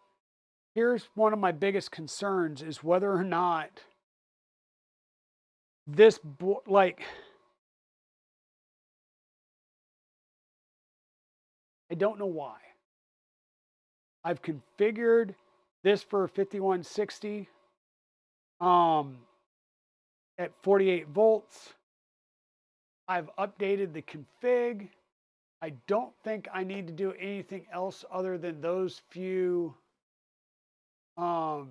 here's one of my biggest concerns is whether or not this, I don't know why. I've configured this for 5160 at 48 volts. I've updated the config. I don't think I need to do anything else other than those few, um,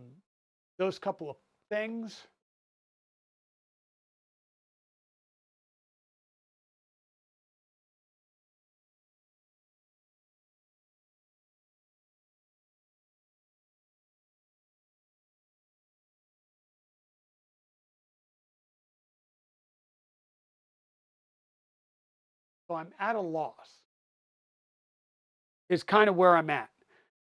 those couple of things. So I'm at a loss, is kind of where I'm at.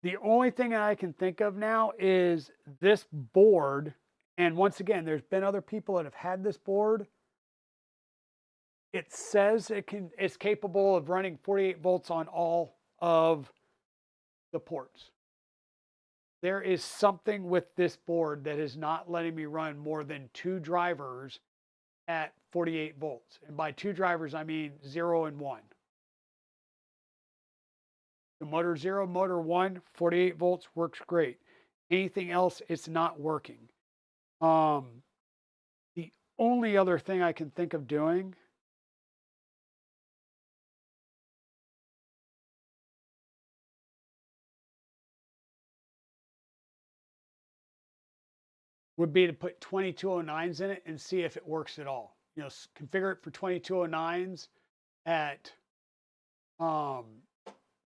The only thing that I can think of now is this board. And once again, there's been other people that have had this board. It says it's capable of running 48 volts on all of the ports. There is something with this board that is not letting me run more than 2 drivers at 48 volts. And by 2 drivers, I mean 0 and 1. The motor 0, motor 1, 48 volts works great. Anything else, it's not working. The only other thing I can think of doing would be to put 2209s in it and see if it works at all. Configure it for 2209s at um,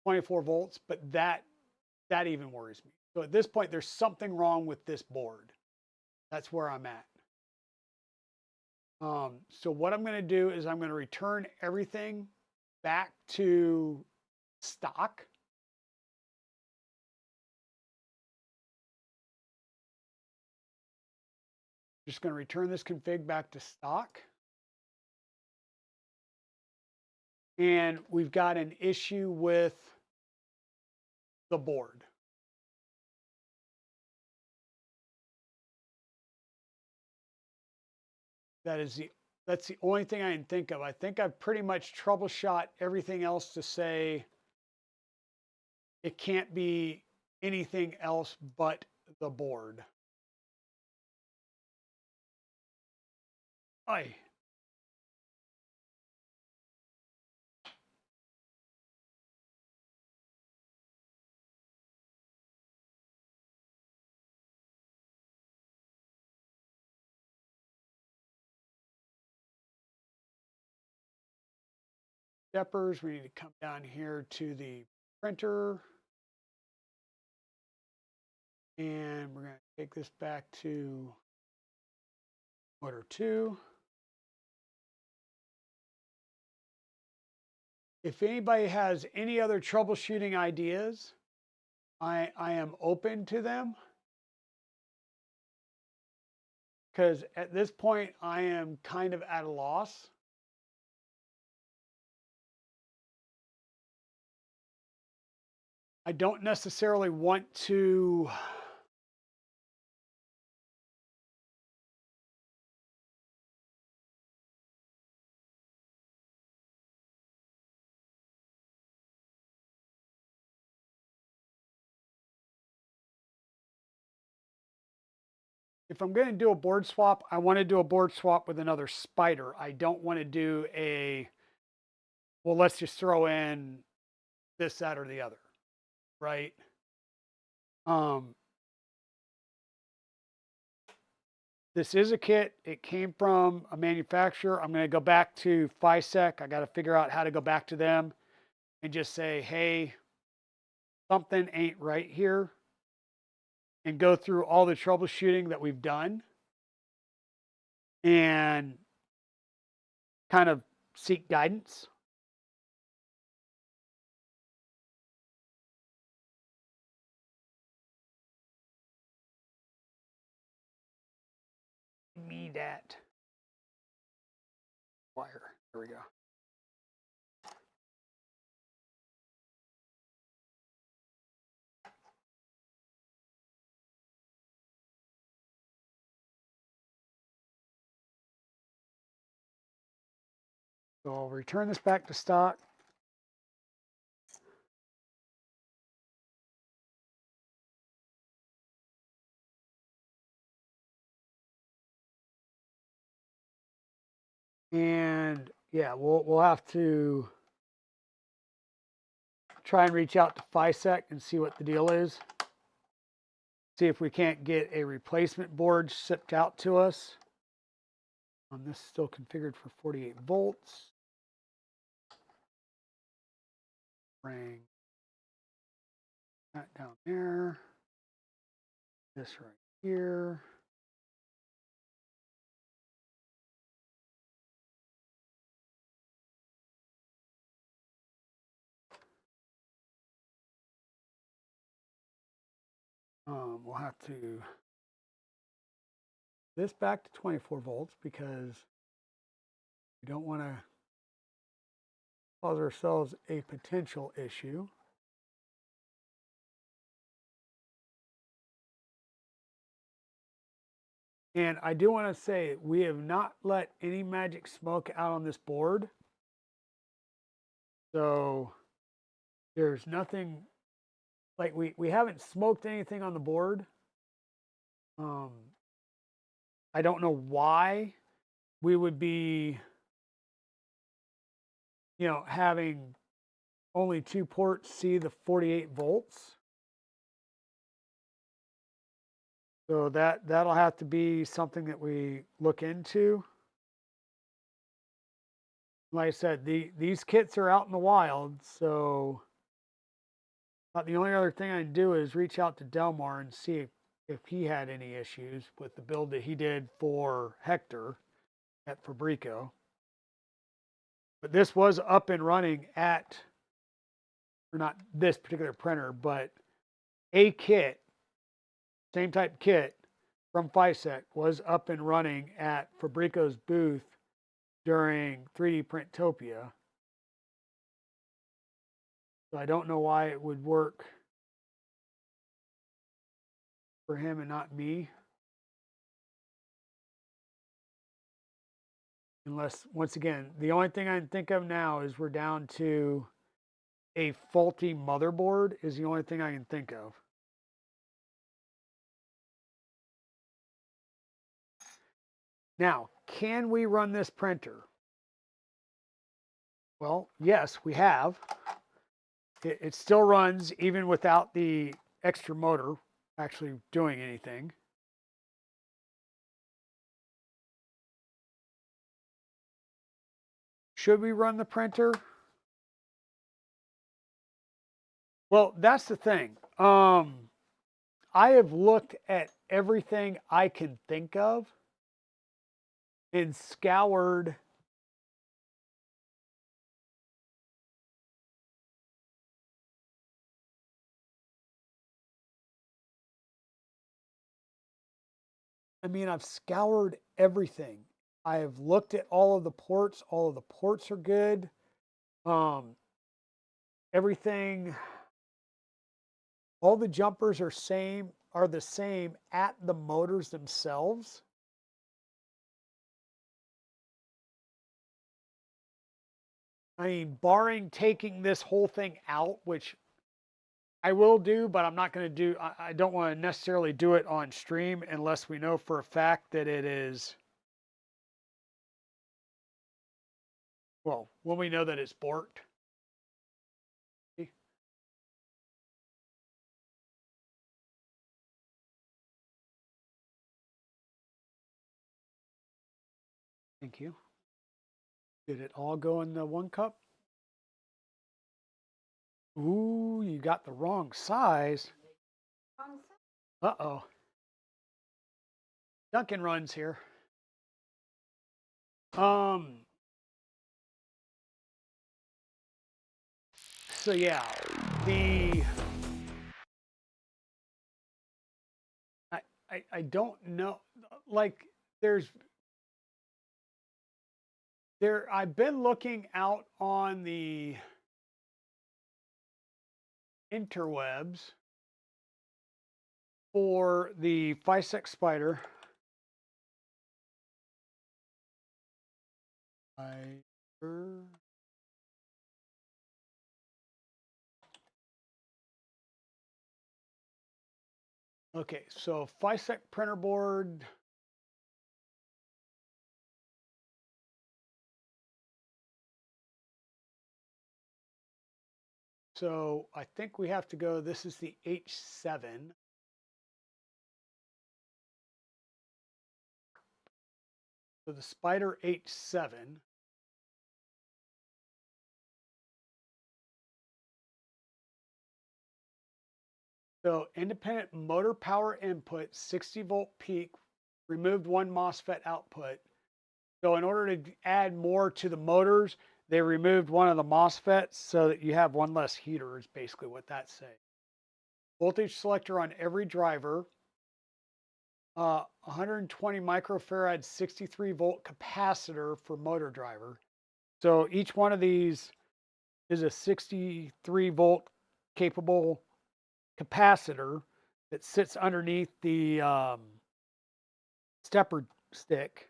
24 volts, but that even worries me. So at this point, there's something wrong with this board. That's where I'm at. So what I'm going to do is I'm going to return everything back to stock. Just going to return this config back to stock. And we've got an issue with the board. That's the only thing I can think of. I think I've pretty much troubleshot everything else to say it can't be anything else but the board. Aye. Steppers, we need to come down here to the printer. And we're going to take this back to motor 2. If anybody has any other troubleshooting ideas, I am open to them, because at this point I am kind of at a loss. I don't necessarily want to. If I'm going to do a board swap, I want to do a board swap with another spider. I don't want to do well, let's just throw in this, that, or the other, right? Um, this is a kit. It came from a manufacturer. I'm going to go back to FISEC. I got to figure out how to go back to them and just say, hey, something ain't right here, and go through all the troubleshooting that we've done and kind of seek guidance. Me that wire. There we go. So I'll return this back to stock. And yeah, we'll have to try and reach out to FISEC and see what the deal is. See if we can't get a replacement board shipped out to us. This is still configured for 48 volts. Bring that down there. This right here. We'll have to this back to 24 volts because we don't want to cause ourselves a potential issue. And I do want to say we have not let any magic smoke out on this board. So there's nothing, like we haven't smoked anything on the board. I don't know why we would be, having only 2 ports see the 48 volts. So that'll have to be something that we look into. Like I said, these kits are out in the wild, so the only other thing I can do is reach out to Delmar and see if he had any issues with the build that he did for Hector at Fabrico. But this was up and running at, or not this particular printer, but a kit, same type kit from FISEC was up and running at Fabrico's booth during 3D Printopia. So I don't know why it would work for him and not me. Unless, once again, the only thing I can think of now is we're down to a faulty motherboard is the only thing I can think of. Now, can we run this printer? Well, yes, we have. It still runs even without the extra motor actually doing anything. Should we run the printer? Well, that's the thing. I have looked at everything I can think of and scoured I've scoured everything. I have looked at all of the ports. All of the ports are good. Everything, all the jumpers are the same at the motors themselves. Barring taking this whole thing out, which I will do, but I'm not going to do, I don't want to necessarily do it on stream unless we know for a fact that it is, well, when we know that it's borked. Thank you. Did it all go in the 1 cup? Ooh, you got the wrong size. Uh-oh. Duncan runs here. So yeah, I don't know, like I've been looking out on the interwebs for the FISEC Spider. Okay, so FISEC printer board. So I think we have to go, this is the H7. So the Spider H7. So independent motor power input, 60-volt peak, removed one MOSFET output. So in order to add more to the motors, they removed one of the MOSFETs so that you have one less heater is basically what that's saying. Voltage selector on every driver. 120 microfarad 63 volt capacitor for motor driver. So each one of these is a 63 volt capable capacitor that sits underneath the stepper stick.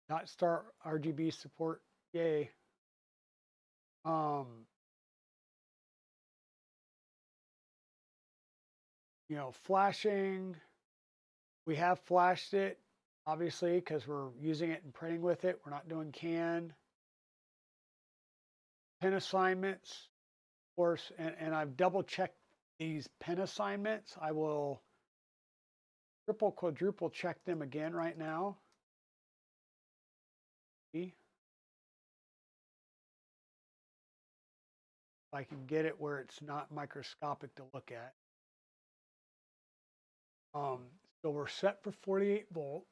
Not star RGB support, yay. Um, Flashing. We have flashed it, obviously, because we're using it and printing with it. We're not doing CAN. Pin assignments, of course, and I've double checked these pin assignments. I will triple, quadruple check them again right now. See if I can get it where it's not microscopic to look at. So we're set for 48 volt.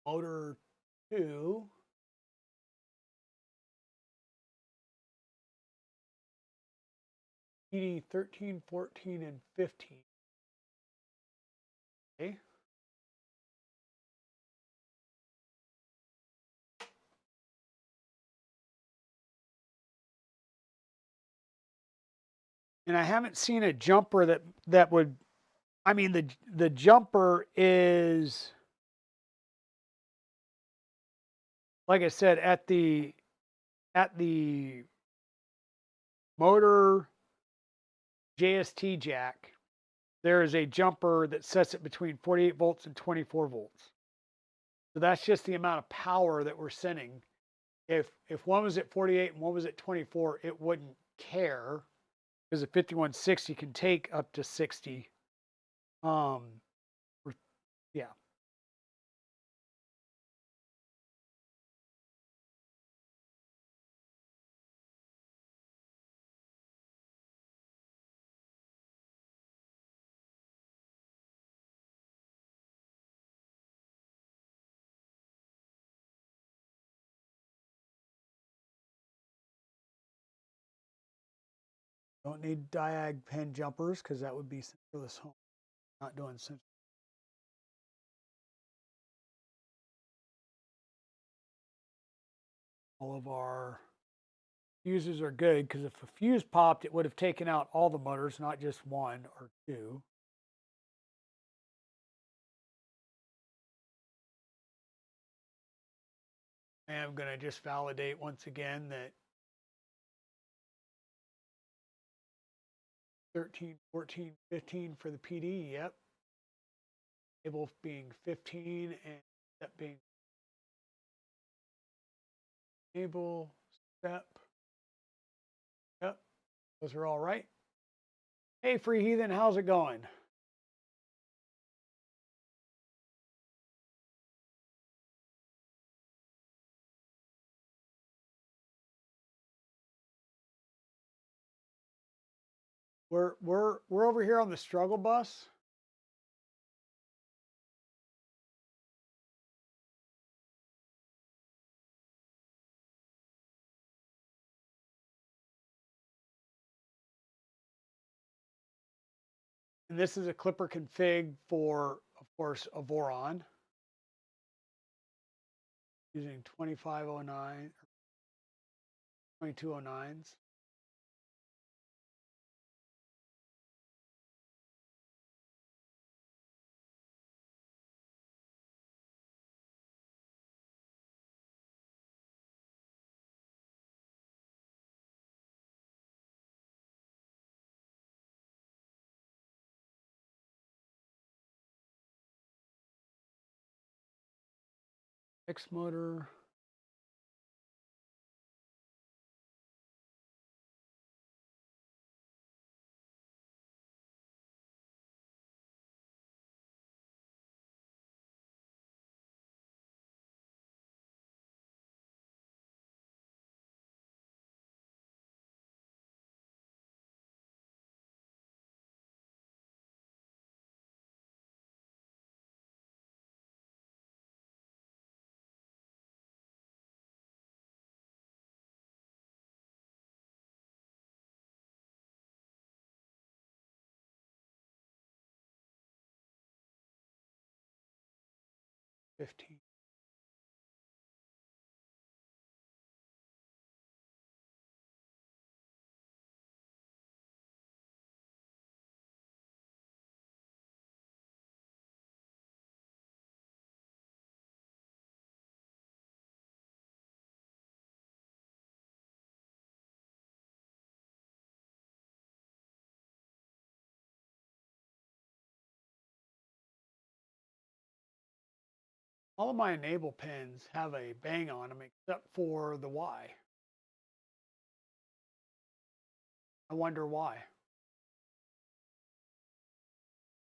Motor 2. PD 13, 14, and 15. Okay. And I haven't seen a jumper that would, I mean, the jumper is, like I said, at the motor JST jack, there is a jumper that sets it between 48 volts and 24 volts. So that's just the amount of power that we're sending. If one was at 48 and one was at 24, it wouldn't care because the 5160 can take up to 60. Yeah. Don't need diag pen jumpers because that would be centerless home. Not doing center. All of our fuses are good because if a fuse popped, it would have taken out all the motors, not just one or two. And I'm going to just validate once again that 13, 14, 15 for the PD. Yep. Table being 15 and step being table, step. Yep. Those are all right. Hey, Free Heathen, how's it going? We're over here on the struggle bus. And this is a Clipper config for, of course, a Voron using 2509, 2209s. X motor. All of my enable pins have a bang on them except for the Y. I wonder why.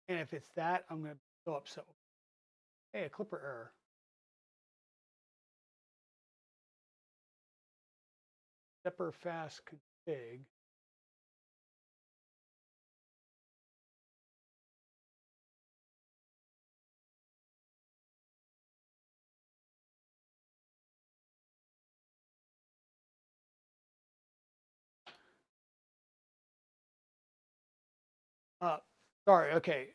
And if it's that, I'm going to be so upset. Hey, a clipper error. Stepper fast config. Sorry. Okay.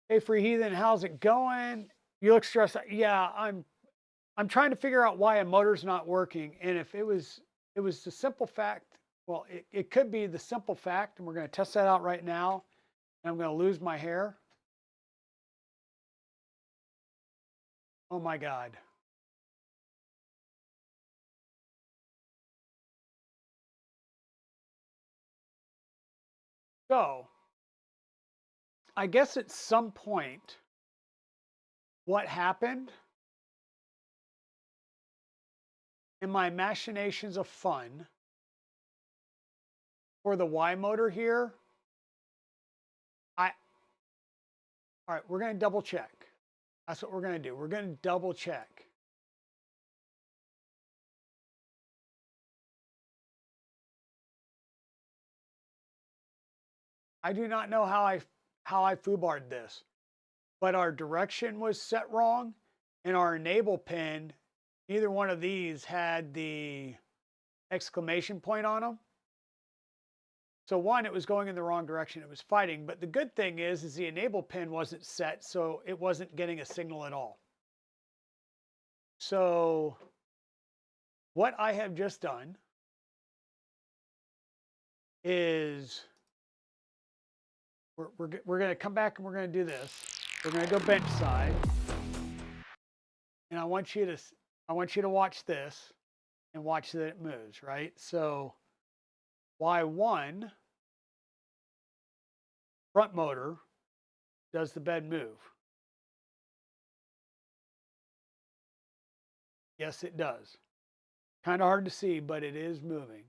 Hey, free heathen, how's it going? You look stressed out. Yeah, I'm trying to figure out why a motor's not working, and if it was the simple fact. Well, it could be the simple fact, and we're going to test that out right now. And I'm going to lose my hair. Oh my God. So, I guess at some point, what happened in my machinations of fun for the Y motor here, all right, we're going to double check. That's what we're going to do. We're going to double check. I do not know how I foobarred this, but our direction was set wrong, and our enable pin, neither one of these had the exclamation point on them. So one, it was going in the wrong direction. It was fighting. But the good thing is the enable pin wasn't set, so it wasn't getting a signal at all. So what I have just done is we're going to come back and we're going to do this. We're going to go bench side, and I want you to watch this and watch that it moves, right? So Y1 front motor does the bed move? Yes, it does. Kind of hard to see, but it is moving.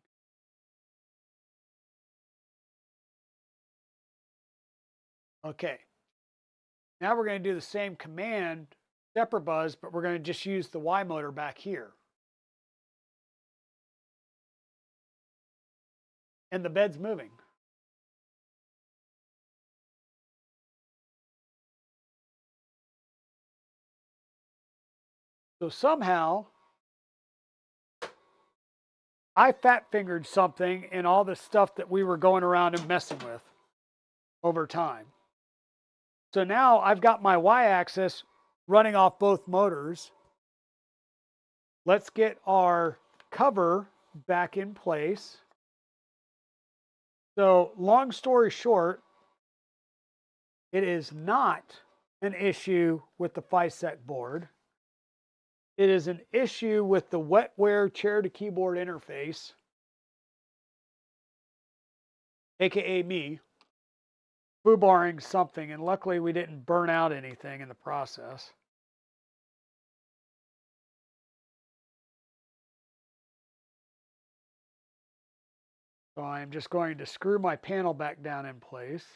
Okay. Now we're going to do the same command, stepper buzz, but we're going to just use the Y motor back here. And the bed's moving. So somehow I fat fingered something in all the stuff that we were going around and messing with over time. So now I've got my Y axis running off both motors. Let's get our cover back in place. So long story short, it is not an issue with the FISEC board. It is an issue with the wetware chair to keyboard interface, aka me, foobarring something, and luckily we didn't burn out anything in the process. So I'm just going to screw my panel back down in place.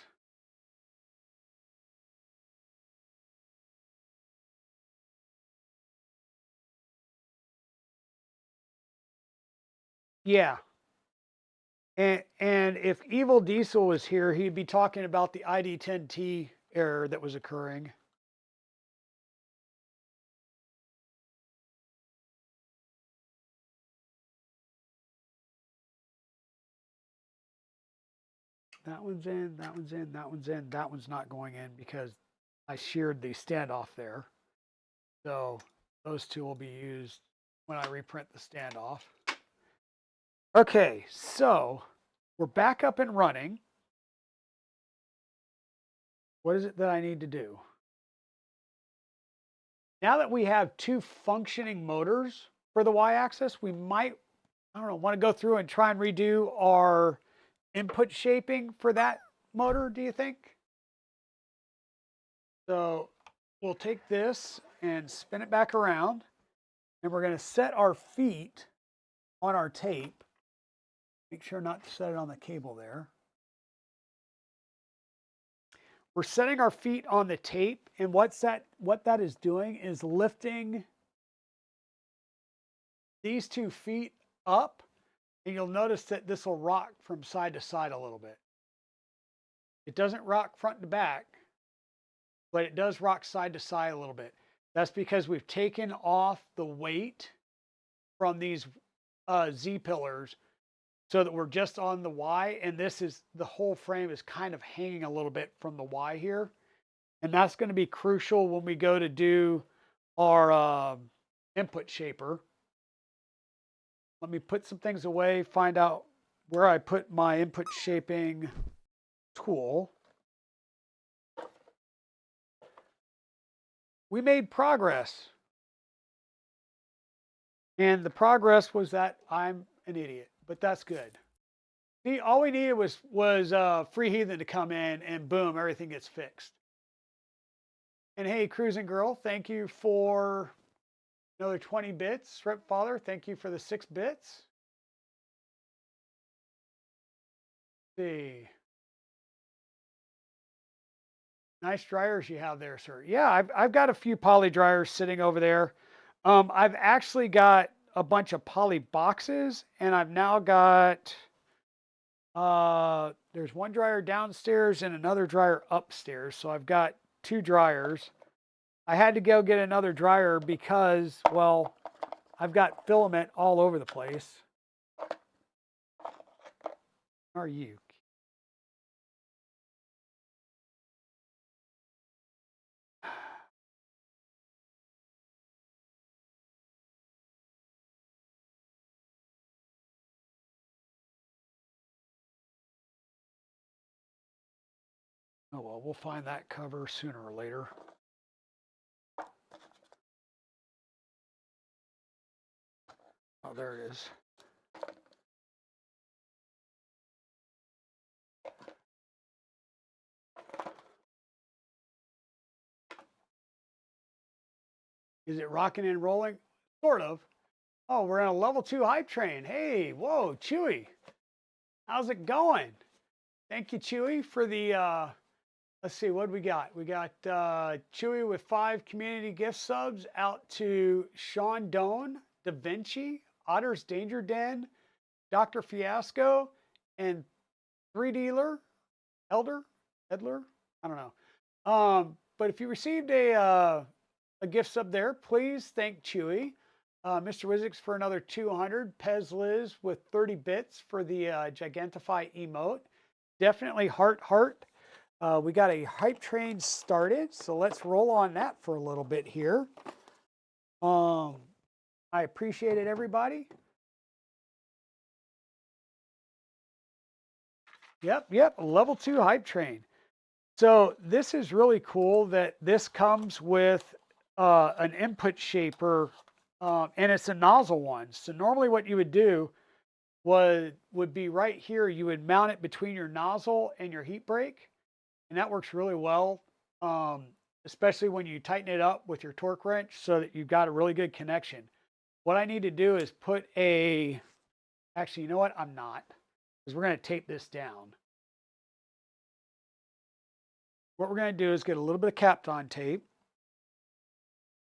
Yeah. And if Evil Diesel was here, he'd be talking about the ID10T error that was occurring. That one's in, that one's in, that one's in, that one's not going in because I sheared the standoff there. So those two will be used when I reprint the standoff. Okay, so we're back up and running. What is it that I need to do? Now that we have two functioning motors for the y-axis, we might, I don't know, want to go through and try and redo our input shaping for that motor, do you think? So we'll take this and spin it back around, and we're going to set our feet on our tape. Make sure not to set it on the cable there. We're setting our feet on the tape, and what that is doing is lifting these 2 feet up, and you'll notice that this will rock from side to side a little bit. It doesn't rock front to back, but it does rock side to side a little bit. That's because we've taken off the weight from these Z pillars so that we're just on the Y, and this is, the whole frame is kind of hanging a little bit from the Y here. And that's going to be crucial when we go to do our input shaper. Let me put some things away, find out where I put my input shaping tool. We made progress. And the progress was that I'm an idiot, but that's good. See, all we needed was Free Heathen to come in, and boom, everything gets fixed. And hey, Cruising Girl, thank you for another 20 bits. Rip Father, thank you for the 6 bits. Let's see. Nice dryers you have there, sir. Yeah, I've got a few poly dryers sitting over there. I've actually got a bunch of poly boxes, and I've now got there's one dryer downstairs and another dryer upstairs. So I've got 2 dryers. I had to go get another dryer because, well, I've got filament all over the place. Are you? Oh, well, we'll find that cover sooner or later. Oh, there it is. Is it rocking and rolling? Sort of. Oh, we're in a level 2 hype train. Hey, whoa, Chewy. How's it going? Thank you, Chewy, for the, let's see, what do we got? We got Chewy with 5 community gift subs out to Sean Doan, Da Vinci, Otter's Danger Den, Dr. Fiasco, and 3Dealer, Edler, I don't know. But if you received a gift sub there, please thank Chewy. Mr. Wizix for another 200. Pez Liz with 30 bits for the Gigantify emote. Definitely heart. We got a hype train started, so let's roll on that for a little bit here. I appreciate it, everybody. Yep, level 2 hype train. So this is really cool that this comes with an input shaper, and it's a nozzle one. So normally what you would do would be right here. You would mount it between your nozzle and your heat break, and that works really well, especially when you tighten it up with your torque wrench so that you've got a really good connection. What I need to do is put actually, you know what? I'm not. because we're going to tape this down. What we're going to do is get a little bit of Kapton tape,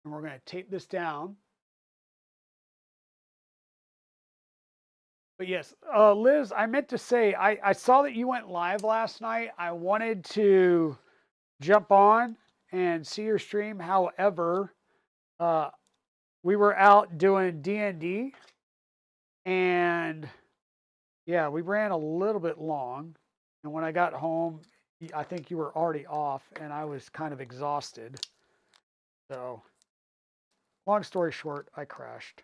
and we're going to tape this down. But yes, Liz, I meant to say, I saw that you went live last night. I wanted to jump on and see your stream. However, uh, we were out doing D&D, and yeah, we ran a little bit long. And when I got home, I think you were already off, and I was kind of exhausted. So, long story short, I crashed.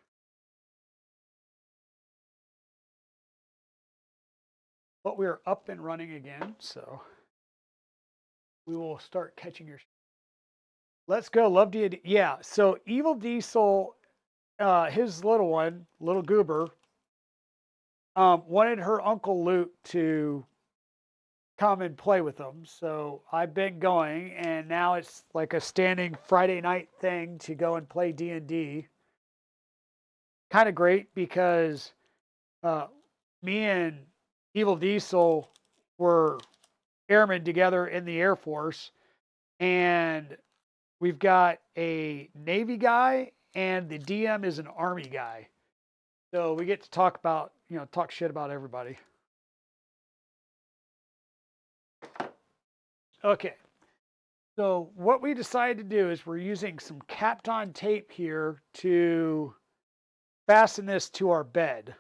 But we're up and running again, so we will start catching your. Let's go. Love D&D. Yeah. So Evil Diesel, his little one, little goober, wanted her Uncle Luke to come and play with them. So I've been going, and now it's like a standing Friday night thing to go and play D&D. Kind of great because me and Evil Diesel were airmen together in the Air Force, and we've got a Navy guy, and the DM is an Army guy. So we get to talk about, talk shit about everybody. Okay. So what we decided to do is we're using some Kapton tape here to fasten this to our bed.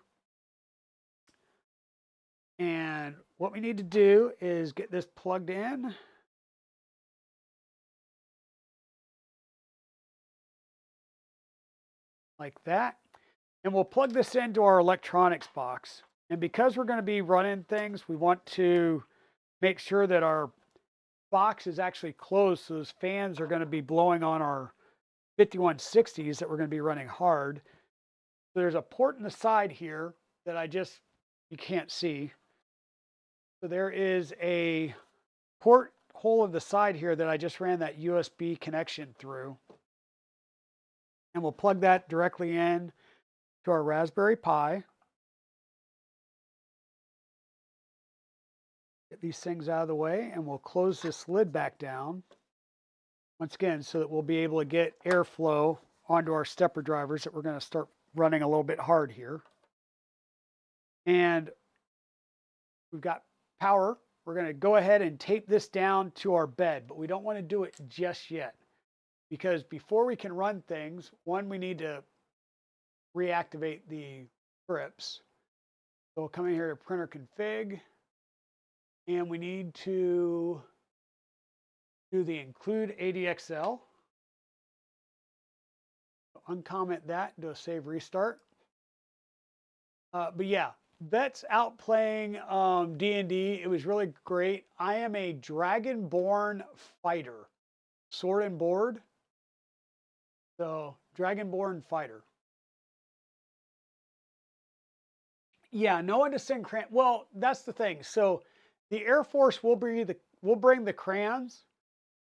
And what we need to do is get this plugged in. Like that. And we'll plug this into our electronics box. And because we're going to be running things, we want to make sure that our box is actually closed. So those fans are going to be blowing on our 5160s that we're going to be running hard. So there's a port in the side here that you can't see. So there is a port hole in the side here that I just ran that USB connection through. And we'll plug that directly in to our Raspberry Pi. Get these things out of the way, and we'll close this lid back down. Once again, so that we'll be able to get airflow onto our stepper drivers that we're going to start running a little bit hard here. And we've got power. We're going to go ahead and tape this down to our bed, but we don't want to do it just yet. Because before we can run things, one, we need to reactivate the scripts. So we'll come in here to printer config, and we need to do the include ADXL. Uncomment that, do a save restart. But yeah, that's out playing D&D. It was really great. I am a Dragonborn fighter, sword and board. So Dragonborn fighter. Yeah, no one to send crayons. Well, that's the thing. So the Air Force will bring the crayons,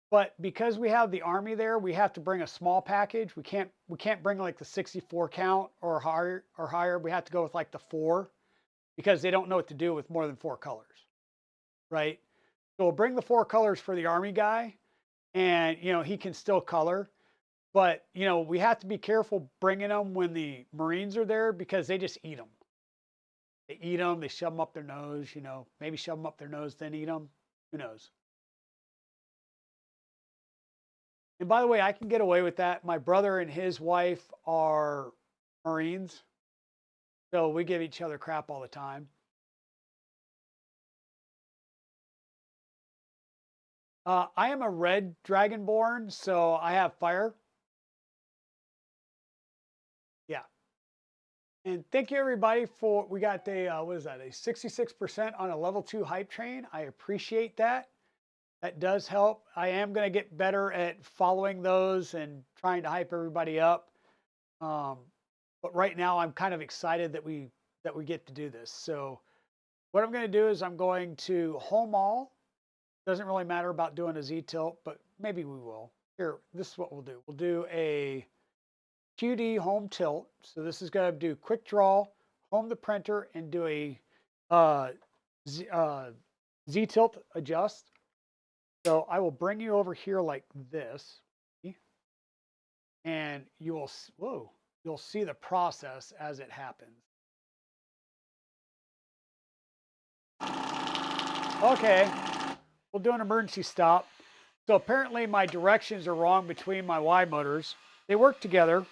but because we have the Army there, we have to bring a small package. We can't bring like the 64 count or higher. We have to go with like the 4 because they don't know what to do with more than 4 colors, right? So we'll bring the 4 colors for the Army guy, and he can still color. But we have to be careful bringing them when the Marines are there because they just eat them. They eat them, they shove them up their nose, maybe shove them up their nose, then eat them. Who knows? And by the way, I can get away with that. My brother and his wife are Marines, so we give each other crap all the time. I am a red Dragonborn, so I have fire. Yeah. And thank you everybody for, we got a, what is that, a 66% on a level 2 hype train. I appreciate that. That does help. I am going to get better at following those and trying to hype everybody up. But right now I'm kind of excited that we get to do this. So what I'm going to do is I'm going to home all. Doesn't really matter about doing a Z tilt, but maybe we will. Here, this is what we'll do. We'll do a QD home tilt. So this is going to do quick draw, home the printer, and do a Z-tilt adjust. So I will bring you over here like this, and you will, whoa, you'll see the process as it happens. Okay, we'll do an emergency stop. So apparently my directions are wrong between my Y motors. They work together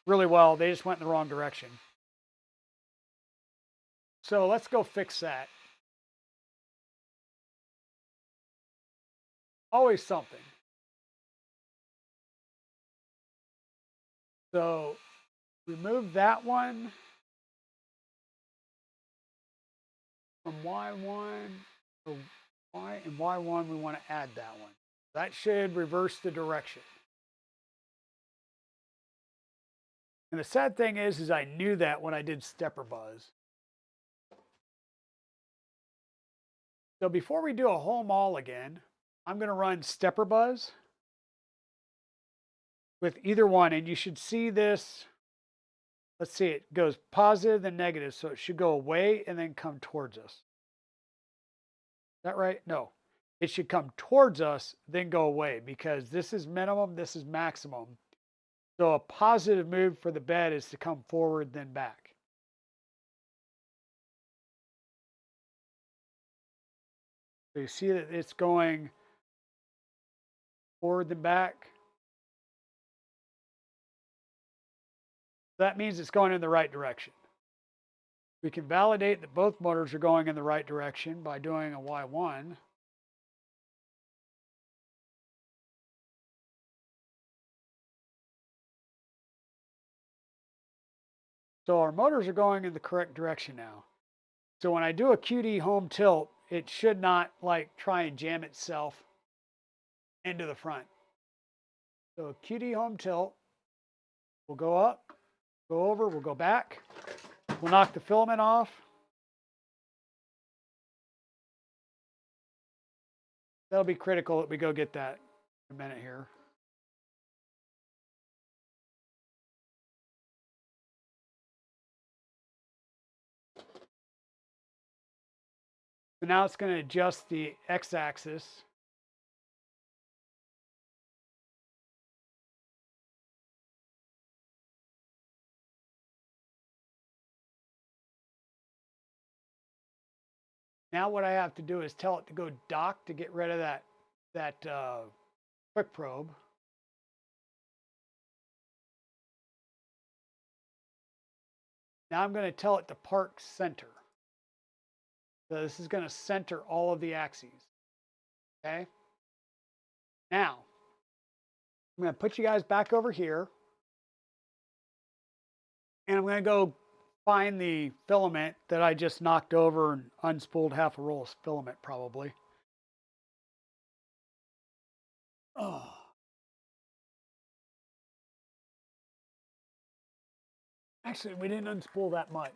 really well. They just went in the wrong direction. So let's go fix that. Always something. So remove that one from Y1. So Y and Y1, we want to add that one. That should reverse the direction. And the sad thing is I knew that when I did stepper buzz. So before we do a home all again, I'm going to run stepper buzz with either one. And you should see this. Let's see, it goes positive and negative. So it should go away and then come towards us. Is that right? No. It should come towards us, then go away, because this is minimum, this is maximum. So a positive move for the bed is to come forward, then back. So you see that it's going forward, then back. That means it's going in the right direction. We can validate that both motors are going in the right direction by doing a Y1. So our motors are going in the correct direction now. So when I do a QD home tilt, it should not like try and jam itself into the front. So QD home tilt, we'll go up, go over, we'll go back. We'll knock the filament off. That'll be critical that we go get that in a minute here. So now it's going to adjust the x-axis. Now what I have to do is tell it to go dock to get rid of that quick probe. Now I'm going to tell it to park center. So this is going to center all of the axes. Okay. Now I'm going to put you guys back over here, and I'm going to go find the filament that I just knocked over and unspooled half a roll of filament probably. Oh. Actually, we didn't unspool that much.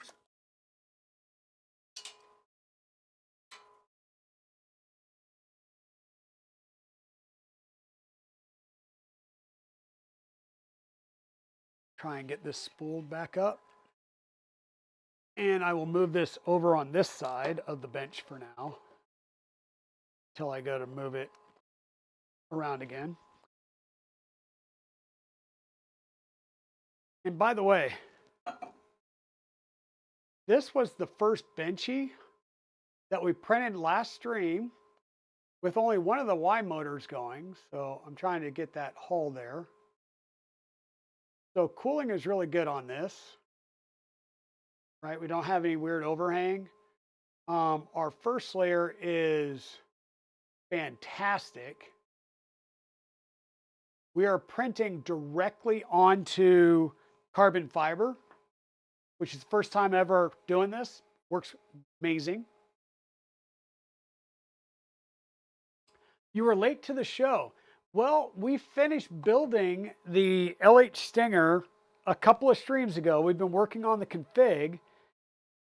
Try and get this spooled back up. And I will move this over on this side of the bench for now until I go to move it around again. And by the way, this was the first benchy that we printed last stream with only one of the Y motors going. So I'm trying to get that hull there. So cooling is really good on this, right? We don't have any weird overhang. Our first layer is fantastic. We are printing directly onto carbon fiber, which is the first time ever doing this. Works amazing. You were late to the show. Well, we finished building the LH Stinger a couple of streams ago. We've been working on the config,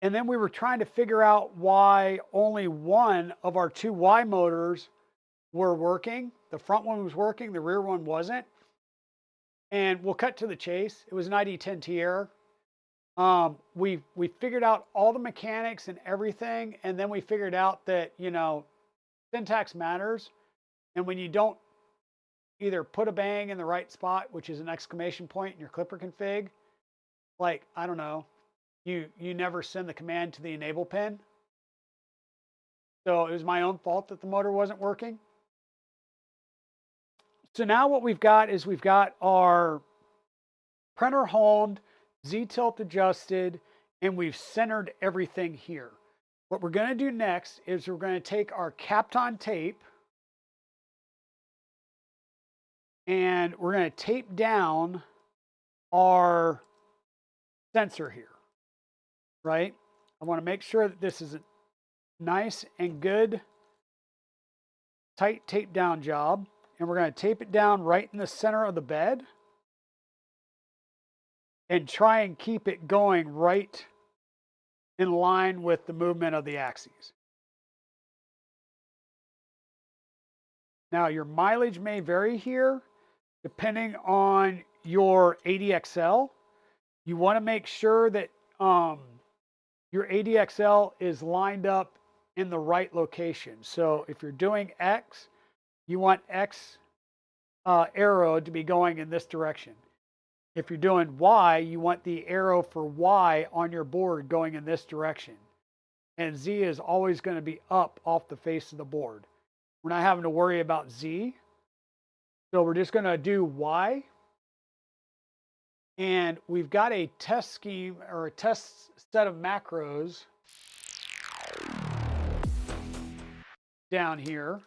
and then we were trying to figure out why only one of our two Y motors were working. The front one was working, the rear one wasn't. And we'll cut to the chase. It was an ID10T error. We figured out all the mechanics and everything, and then we figured out that, you know, syntax matters. And when you don't either put a bang in the right spot, which is an exclamation point in your Clipper config, like, I don't know, you never send the command to the enable pin. So it was my own fault that the motor wasn't working. So now what we've got is we've got our printer homed, Z-tilt adjusted, and we've centered everything here. What we're going to do next is we're going to take our Kapton tape and we're going to tape down our sensor here, right? I want to make sure that this is a nice and good tight tape down job. And we're going to tape it down right in the center of the bed and try and keep it going right in line with the movement of the axes. Now, your mileage may vary here depending on your ADXL. You want to make sure that your ADXL is lined up in the right location. So if you're doing X, you want X arrow to be going in this direction. If you're doing Y, you want the arrow for Y on your board going in this direction. And Z is always going to be up off the face of the board. We're not having to worry about Z. So we're just going to do Y. And we've got a test scheme or a test set of macros down here.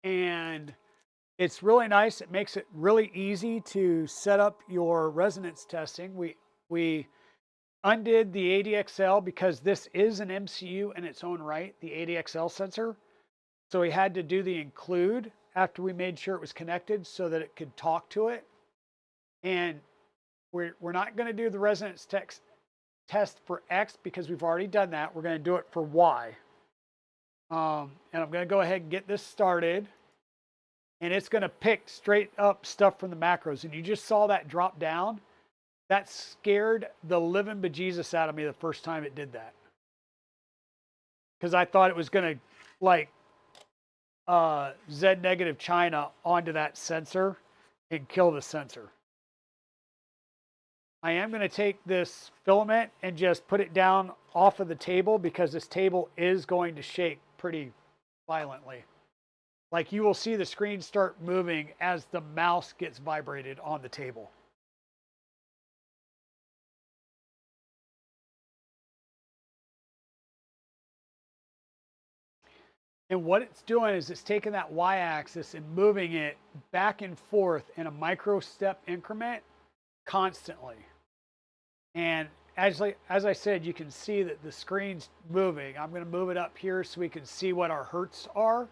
And it's really nice. It makes it really easy to set up your resonance testing. We undid the ADXL because this is an MCU in its own right, the ADXL sensor. So we had to do the include after we made sure it was connected so that it could talk to it. And we're not going to do the resonance test for X because we've already done that. We're going to do it for Y. And I'm going to go ahead and get this started. And it's going to pick straight up stuff from the macros. And you just saw that drop down. That scared the living bejesus out of me the first time it did that. Because I thought it was going to like Z negative China onto that sensor and kill the sensor. I am going to take this filament and just put it down off of the table because this table is going to shake pretty violently. Like you will see the screen start moving as the mouse gets vibrated on the table. And what it's doing is it's taking that y-axis and moving it back and forth in a micro step increment constantly. And as I said, you can see that the screen's moving. I'm going to move it up here so we can see what our hertz are.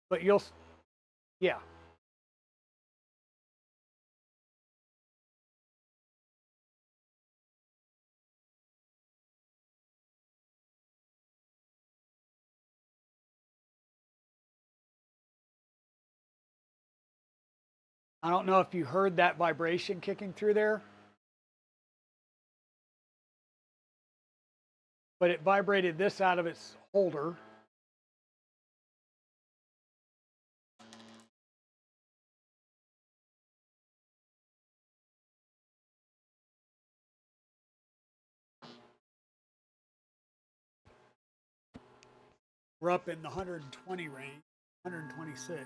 But you'll, yeah. I don't know if you heard that vibration kicking through there, but it vibrated this out of its holder. We're up in the 120 range, 126.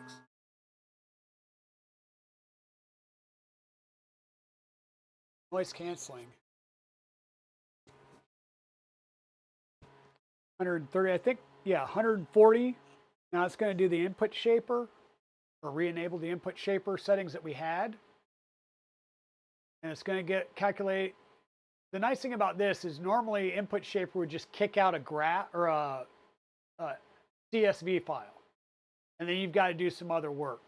Noise canceling. 130, I think, yeah, 140. Now it's going to do the input shaper or re-enable the input shaper settings that we had. And it's going to calculate. The nice thing about this is normally input shaper would just kick out a graph or a CSV file. And then you've got to do some other work.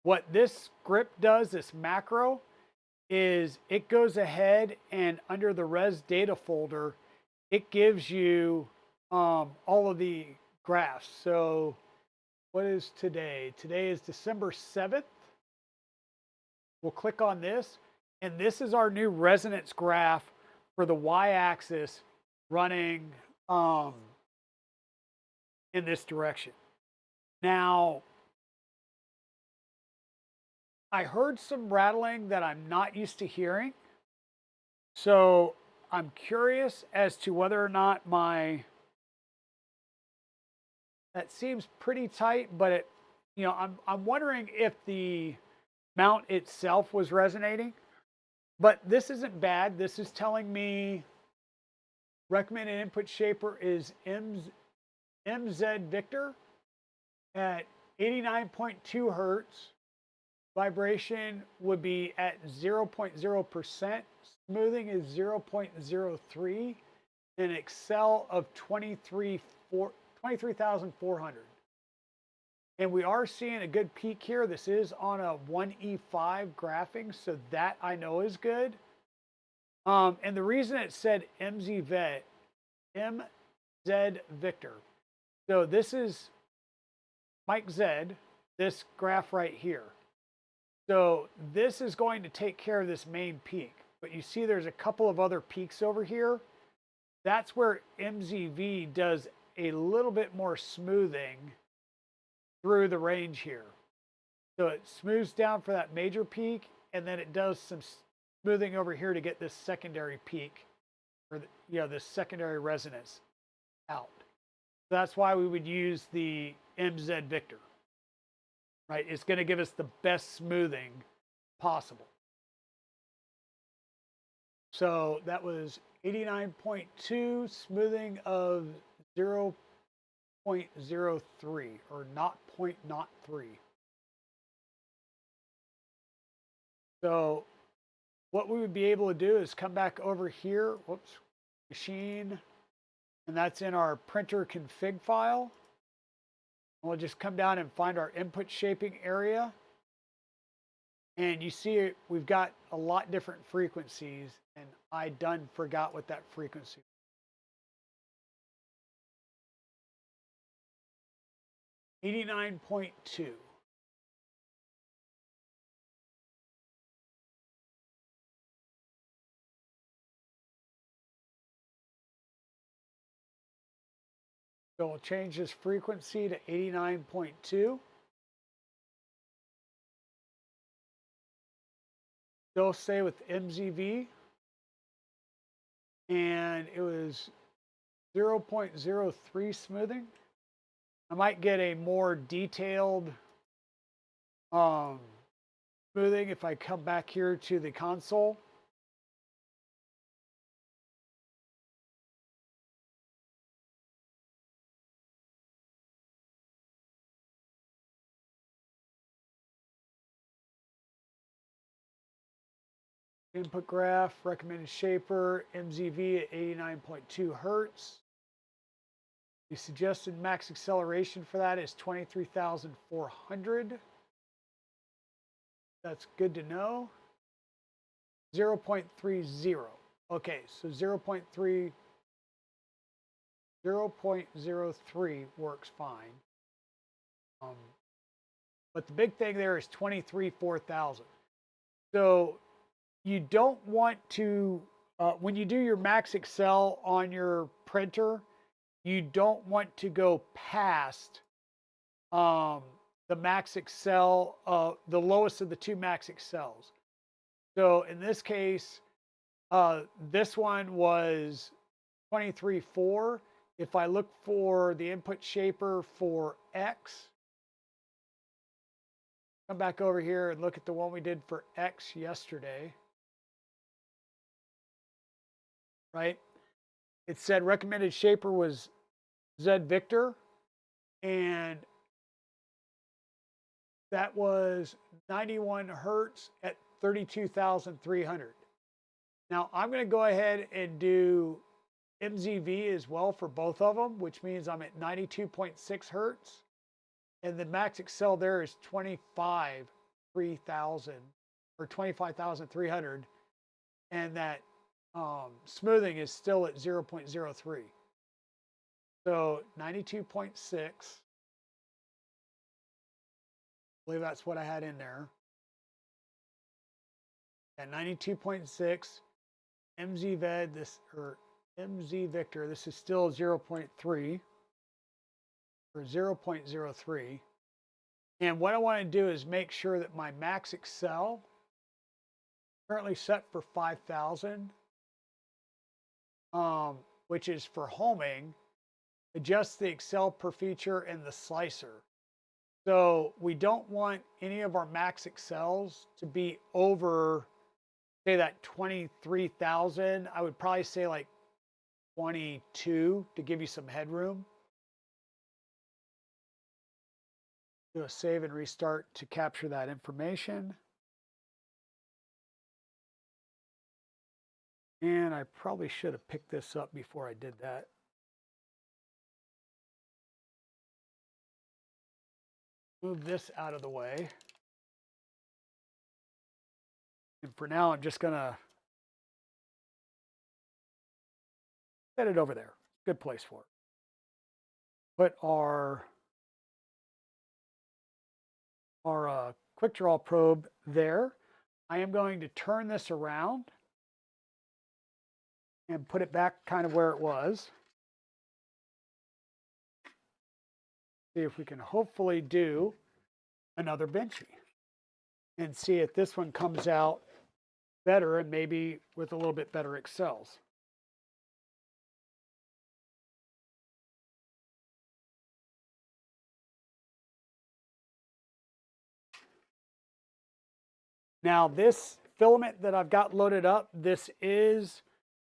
What this script does, this macro, is it goes ahead and under the res data folder, it gives you all of the graphs. So what is today? Today is December 7th. we'll click on this, and this is our new resonance graph for the y-axis running in this direction. Now, I heard some rattling that I'm not used to hearing. So I'm curious as to whether or not that seems pretty tight, but I'm wondering if the mount itself was resonating. But this isn't bad. This is telling me recommended input shaper is MZ Victor at 89.2 hertz. Vibration would be at 0.0%. Smoothing is 0.03. And Excel of 23,400. And we are seeing a good peak here. This is on a 1E5 graphing, so that I know is good. And the reason it said MZ Victor. So this is Mike Z, this graph right here. So this is going to take care of this main peak. But you see there's a couple of other peaks over here. That's where MZV does a little bit more smoothing through the range here. So it smooths down for that major peak, and then it does some smoothing over here to get this secondary peak, or this secondary resonance out. So that's why we would use the MZ Victor, right? It's going to give us the best smoothing possible. So that was 89.2, smoothing of 0.03 or 0.03. So what we would be able to do is come back over here, machine, and that's in our printer config file. And we'll just come down and find our input shaping area. And you see we've got a lot different frequencies, and I done forgot what that frequency was. 89.2. So we'll change this frequency to 89.2. Still stay with MZV. And it was 0.03 smoothing. I might get a more detailed smoothing if I come back here to the console. Input graph, recommended shaper, MZV at 89.2 hertz. The suggested max acceleration for that is 23,400. That's good to know. 0.30. Okay, so 0.03 works fine. But the big thing there is 23,400. So you don't want to, when you do your max Excel on your printer, you don't want to go past the max Excel, the lowest of the two max Excels. So in this case, this one was 23.4. If I look for the input shaper for X, come back over here and look at the one we did for X yesterday. Right? It said recommended shaper was Z Victor, and that was 91 hertz at 32,300. Now I'm going to go ahead and do MZV as well for both of them, which means I'm at 92.6 hertz. And the max Excel there is 25,300 or 25,300. And that smoothing is still at 0.03. So 92.6. I believe that's what I had in there. at 92.6, MZ this, or MZ Victor, this is still 0.3 or 0.03. And what I want to do is make sure that my max Excel, currently set for 5,000, which is for homing, adjust the Excel per feature and the slicer. So we don't want any of our max Excels to be over, say, that 23,000. I would probably say like 22 to give you some headroom. Do a save and restart to capture that information. And I probably should have picked this up before I did that. Move this out of the way. And for now, I'm just going to set it over there. Good place for it. Put our quick draw probe there. I am going to turn this around and put it back kind of where it was. See if we can hopefully do another benchy and see if this one comes out better and maybe with a little bit better Excels. Now this filament that I've got loaded up, this is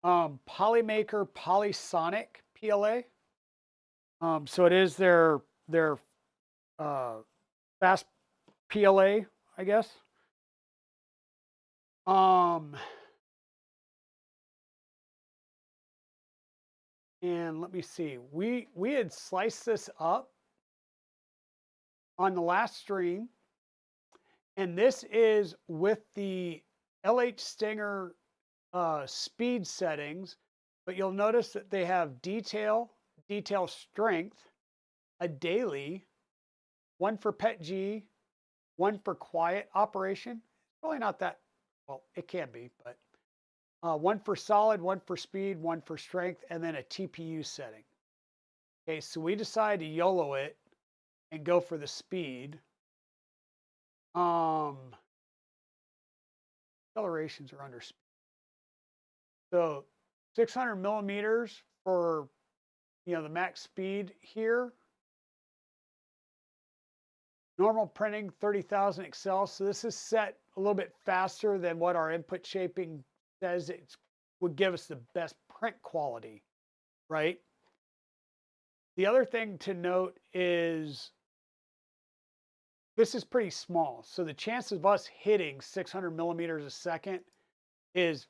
Polymaker Polysonic PLA. So it is their fast PLA, I guess. And let me see. We had sliced this up on the last stream, and this is with the LH Stinger speed settings, but you'll notice that they have detail strength, a daily, one for PETG, one for quiet operation. Probably not that, well, it can be, but one for solid, one for speed, one for strength, and then a TPU setting. Okay, so we decided to YOLO it and go for the speed. Accelerations are under speed. So 600 millimeters for, the max speed here. Normal printing, 30,000 Excel. So this is set a little bit faster than what our input shaping says it would give us the best print quality, right? The other thing to note is this is pretty small. So the chance of us hitting 600 millimeters a second is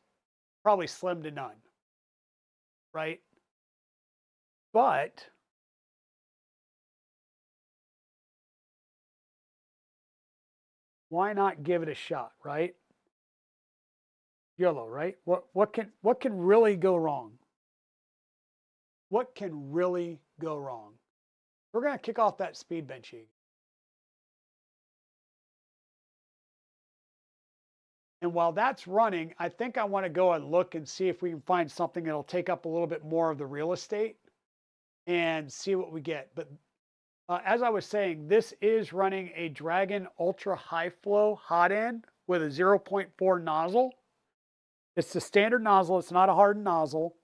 probably slim to none, right? But why not give it a shot, right? YOLO, right? What can really go wrong? What can really go wrong? We're going to kick off that speed benching. And while that's running, I think I want to go and look and see if we can find something that'll take up a little bit more of the real estate and see what we get. But as I was saying, this is running a Dragon Ultra High Flow hot end with a 0.4 nozzle. It's the standard nozzle. It's not a hardened nozzle.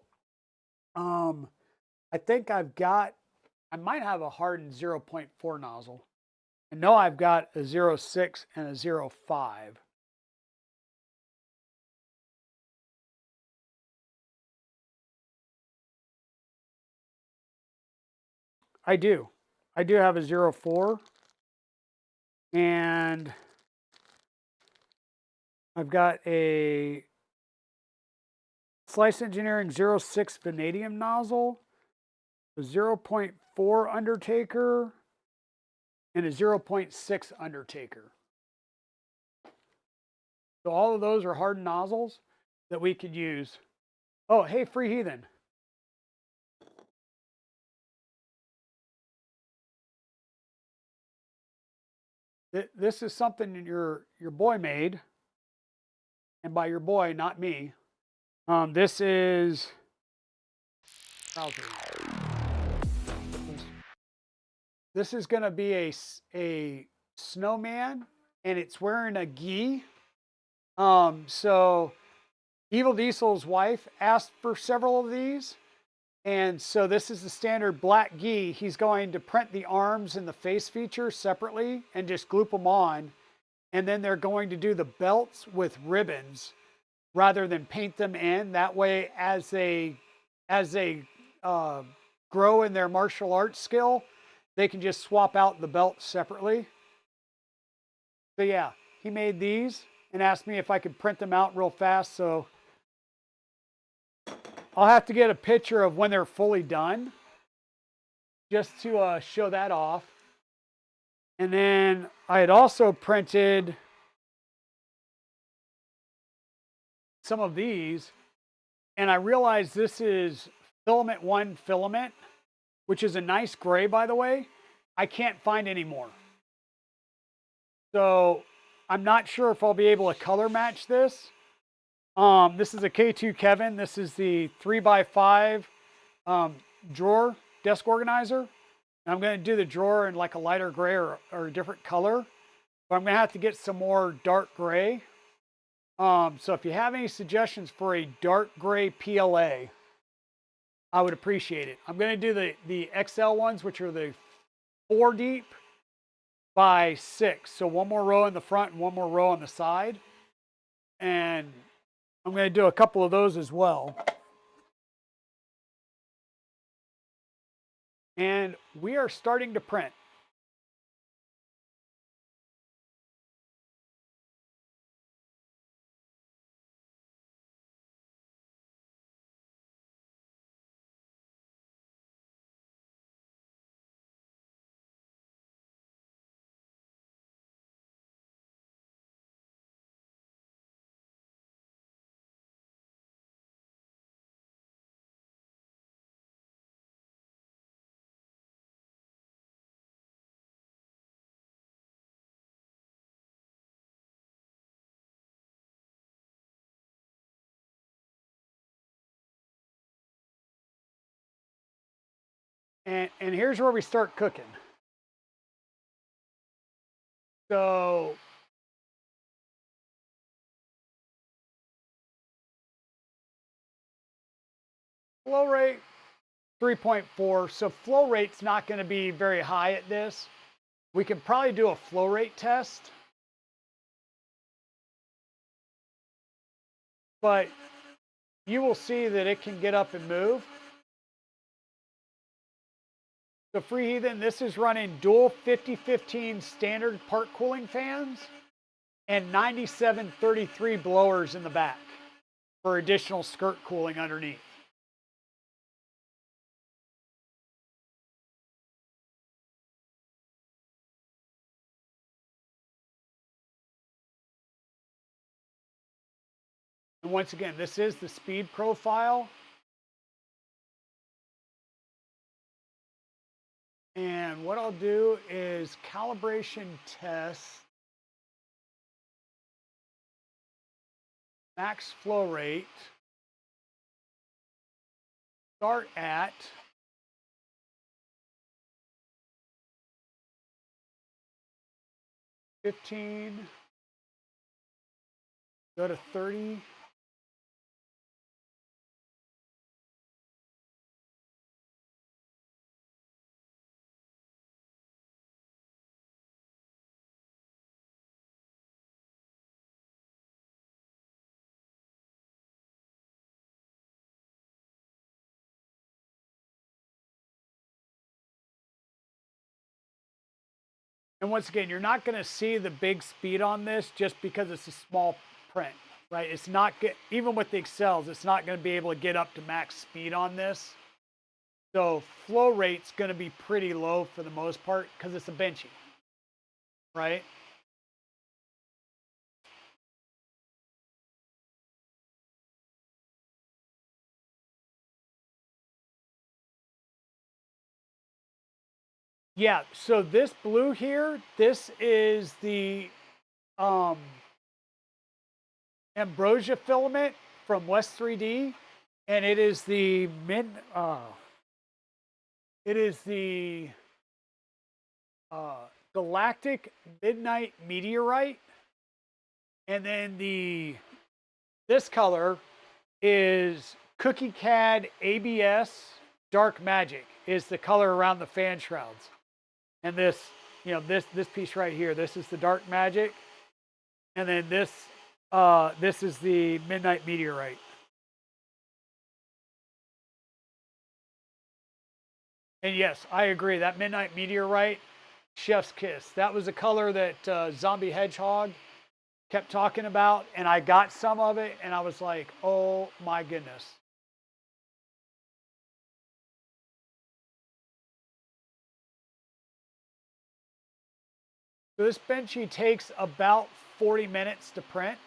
I think I might have a hardened 0.4 nozzle. I know I've got a 0.6 and a 0.5. I do. I do have a 0.4. And I've got a Slice Engineering 0.6 vanadium nozzle, a 0.4 Undertaker, and a 0.6 Undertaker. So all of those are hardened nozzles that we could use. Oh, hey, Free Heathen. This is something your boy made. and by your boy, not me. This is browser. This is going to be a snowman, and it's wearing a gi. So Evil Diesel's wife asked for several of these. And so this is the standard black gi. He's going to print the arms and the face features separately and just gloop them on. And then they're going to do the belts with ribbons rather than paint them in. That way, as they grow in their martial arts skill, they can just swap out the belts separately. So yeah, he made these and asked me if I could print them out real fast. So I'll have to get a picture of when they're fully done just to show that off. And then I had also printed some of these, and I realized this is filament 1 filament, which is a nice gray, by the way. I can't find any more. So I'm not sure if I'll be able to color match this. This is a K2 Kevin. This is the 3x5 drawer desk organizer. And I'm going to do the drawer in like a lighter gray or a different color. But I'm going to have to get some more dark gray. So if you have any suggestions for a dark gray PLA, I would appreciate it. I'm going to do the XL ones, which are the 4 deep by 6. So one more row in the front and one more row on the side. And I'm going to do a couple of those as well. And we are starting to print. And here's where we start cooking. So flow rate 3.4. So flow rate's not going to be very high at this. We can probably do a flow rate test. But you will see that it can get up and move. So Free Heathen, this is running dual 5015 standard part cooling fans and 9733 blowers in the back for additional skirt cooling underneath. And once again, this is the speed profile. And what I'll do is calibration test max flow rate. Start at 15, go to 30. And once again, you're not going to see the big speed on this just because it's a small print, right? It's not good, even with the Excels, it's not going to be able to get up to max speed on this. So flow rate's going to be pretty low for the most part because it's a benchy, right? Yeah, so this blue here, this is the ambrosia filament from West 3D, and it is the galactic midnight meteorite, and then this color is cookie cad ABS dark magic is the color around the fan shrouds, and this this piece right here, this is the dark magic, and then this is the midnight meteorite. And yes, I agree. That midnight meteorite, chef's kiss. That was the color that Zombie Hedgehog kept talking about, and I got some of it, and I was like, oh my goodness. So this benchy takes about 40 minutes to print.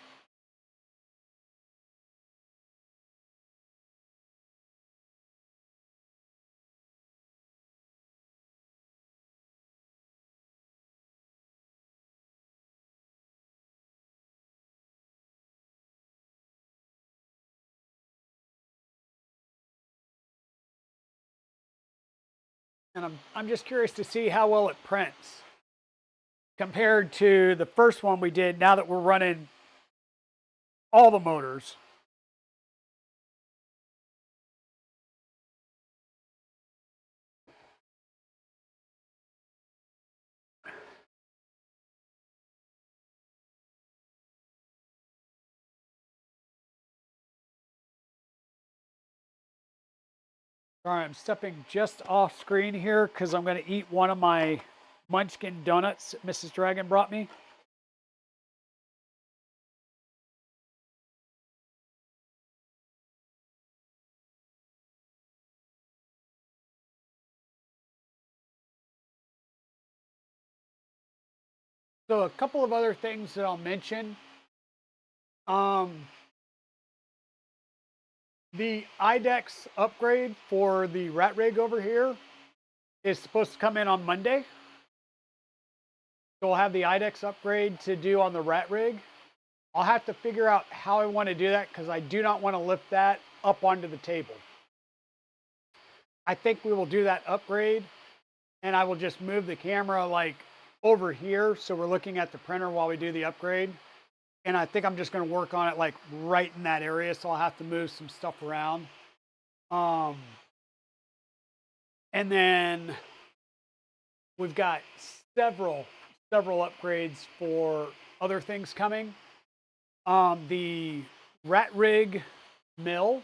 And I'm just curious to see how well it prints compared to the first one we did, now that we're running all the motors. All right, I'm stepping just off screen here because I'm going to eat one of my Munchkin donuts Mrs. Dragon brought me. So a couple of other things that I'll mention. The IDEX upgrade for the rat rig over here is supposed to come in on Monday. So we'll have the IDEX upgrade to do on the rat rig. I'll have to figure out how I want to do that because I do not want to lift that up onto the table. I think we will do that upgrade, and I will just move the camera like over here so we're looking at the printer while we do the upgrade. And I think I'm just going to work on it like right in that area, so I'll have to move some stuff around. And then we've got several upgrades for other things coming. The rat rig mill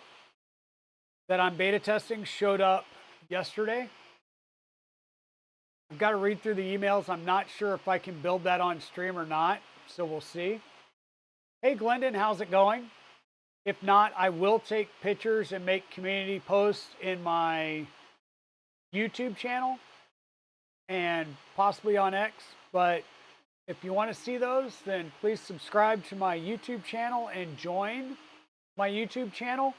that I'm beta testing showed up yesterday. I've got to read through the emails. I'm not sure if I can build that on stream or not, so we'll see. Hey Glendon, how's it going? If not, I will take pictures and make community posts in my YouTube channel and possibly on X. But if you want to see those, then please subscribe to my YouTube channel and join my YouTube channel.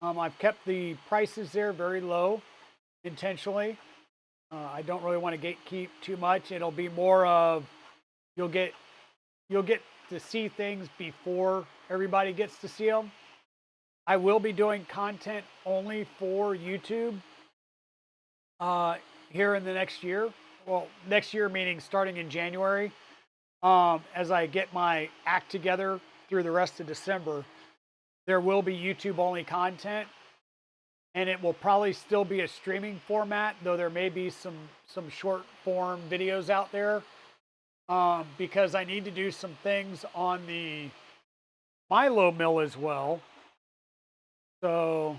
I've kept the prices there very low intentionally. I don't really want to gatekeep too much. It'll be more of you'll get to see things before everybody gets to see them. I will be doing content only for YouTube here in the next year. Well, next year meaning starting in January. As I get my act together through the rest of December, there will be YouTube only content, and it will probably still be a streaming format, though there may be some short form videos out there, because I need to do some things on the Milo mill as well. So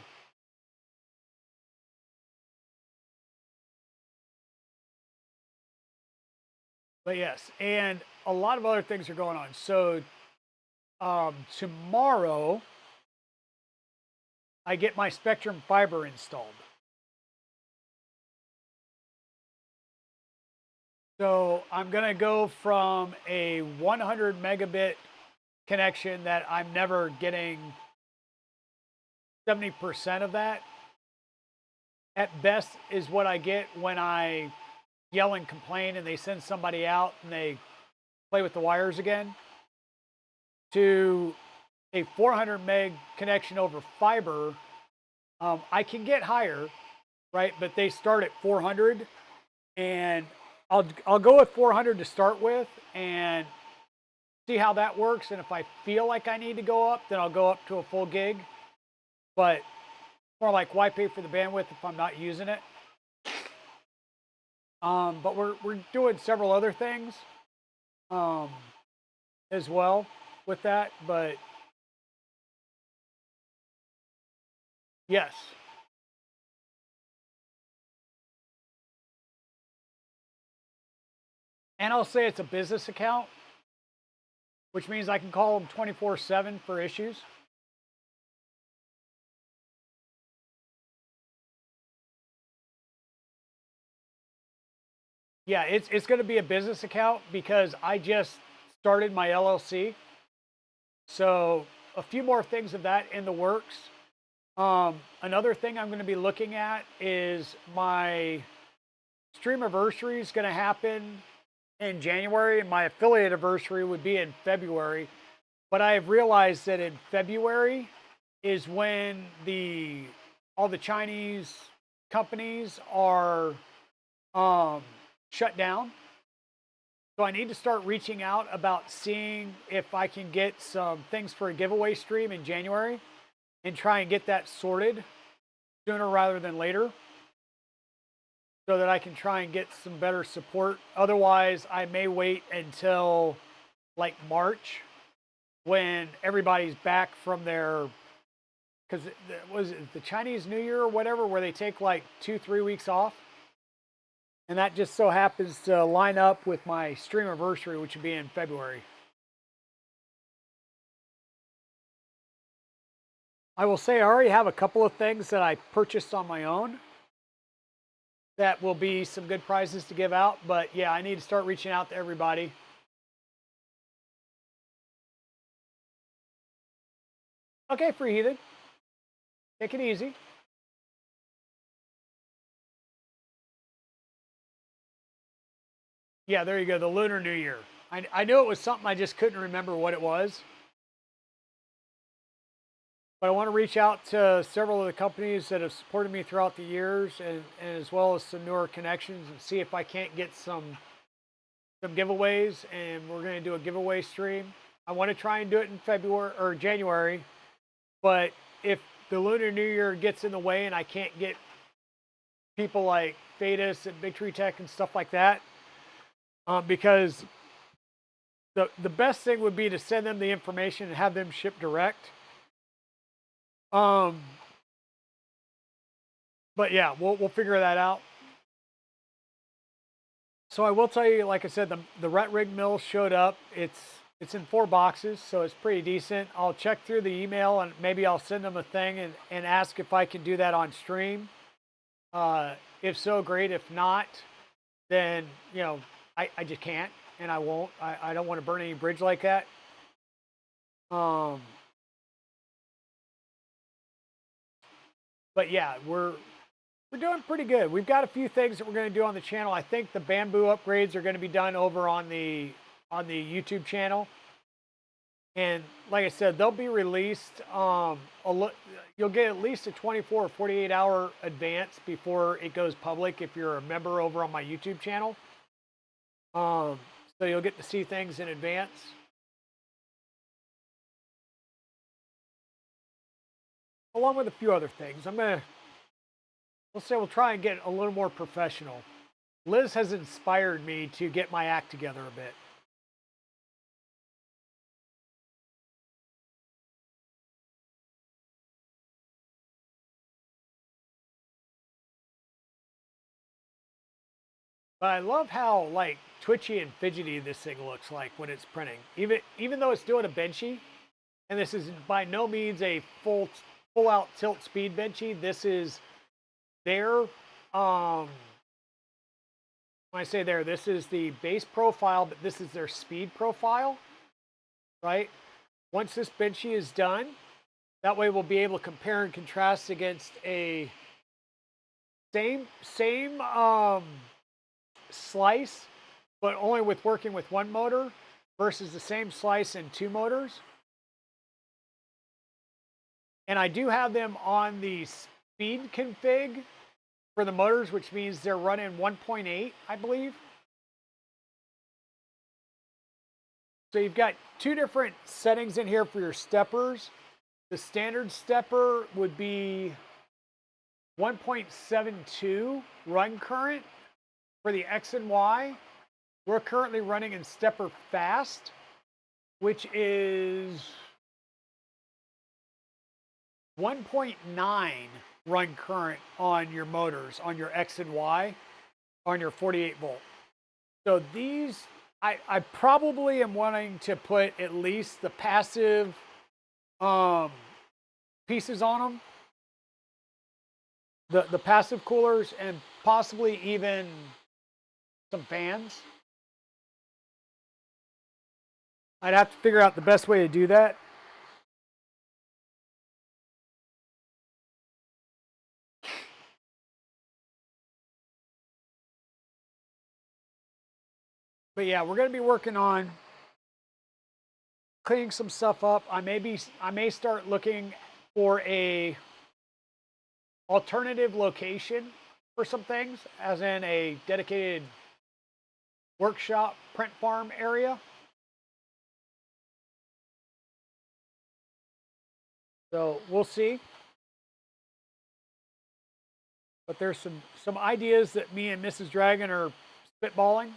but yes, and a lot of other things are going on. So tomorrow I get my Spectrum fiber installed. So I'm going to go from a 100 megabit connection that I'm never getting 70% of that. At best is what I get when I yell and complain and they send somebody out and they play with the wires again, to a 400 meg connection over fiber. I can get higher, right? But they start at 400, and I'll go with 400 to start with, and see how that works. And if I feel like I need to go up, then I'll go up to a full gig. But more like, why pay for the bandwidth if I'm not using it? But we're doing several other things um, as well with that. But yes, and I'll say it's a business account, which means I can call them 24/7 for issues. Yeah, it's going to be a business account because I just started my LLC. So a few more things of that in the works. Another thing I'm going to be looking at is my stream anniversary is going to happen in January, and my affiliate anniversary would be in February. But I have realized that in February is when all the Chinese companies are shut down. So I need to start reaching out about seeing if I can get some things for a giveaway stream in January and try and get that sorted sooner rather than later so that I can try and get some better support. Otherwise, I may wait until like March when everybody's back from their, because was it the Chinese New Year or whatever, where they take like 2-3 weeks off. And that just so happens to line up with my stream anniversary, which would be in February. I will say I already have a couple of things that I purchased on my own that will be some good prizes to give out. But yeah, I need to start reaching out to everybody. Okay, free heathen. Take it easy. Yeah, there you go. The Lunar New Year. I knew it was something, I just couldn't remember what it was. But I want to reach out to several of the companies that have supported me throughout the years, and as well as some newer connections, and see if I can't get some giveaways. And we're going to do a giveaway stream. I want to try and do it in February or January. But if the Lunar New Year gets in the way and I can't get people like Fatus and Big Tree Tech and stuff like that, because the best thing would be to send them the information and have them ship direct. Um, but yeah, we'll figure that out. So I will tell you, like I said, the rat rig mill showed up. It's in 4 boxes, so it's pretty decent. I'll check through the email and maybe I'll send them a thing and ask if I can do that on stream. If so, great. If not, then I just can't, and I won't. I don't want to burn any bridge like that. But yeah, we're doing pretty good. We've got a few things that we're going to do on the channel. I think the bamboo upgrades are going to be done over on the YouTube channel. And like I said, they'll be released. You'll get at least a 24 or 48 hour advance before it goes public if you're a member over on my YouTube channel. So you'll get to see things in advance. Along with a few other things. We'll try and get a little more professional. Liz has inspired me to get my act together a bit. But I love how like twitchy and fidgety this thing looks like when it's printing. Even though it's doing a benchy, and this is by no means a full out tilt speed benchy. This is their when I say there, this is the base profile, but this is their speed profile, right? Once this benchy is done, that way we'll be able to compare and contrast against a same slice, but only with working with 1 motor versus the same slice and 2 motors. And I do have them on the speed config for the motors, which means they're running 1.8, I believe. So you've got two different settings in here for your steppers. The standard stepper would be 1.72 run current for the X and Y. We're currently running in stepper fast, which is 1.9 run current on your motors, on your X and Y, on your 48 volt. So these, I probably am wanting to put at least the passive pieces on them, the passive coolers, and possibly even some fans. I'd have to figure out the best way to do that. But yeah, we're going to be working on cleaning some stuff up. I may start looking for a alternative location for some things, as in a dedicated workshop print farm area. So we'll see. But there's some ideas that me and Mrs. Dragon are spitballing.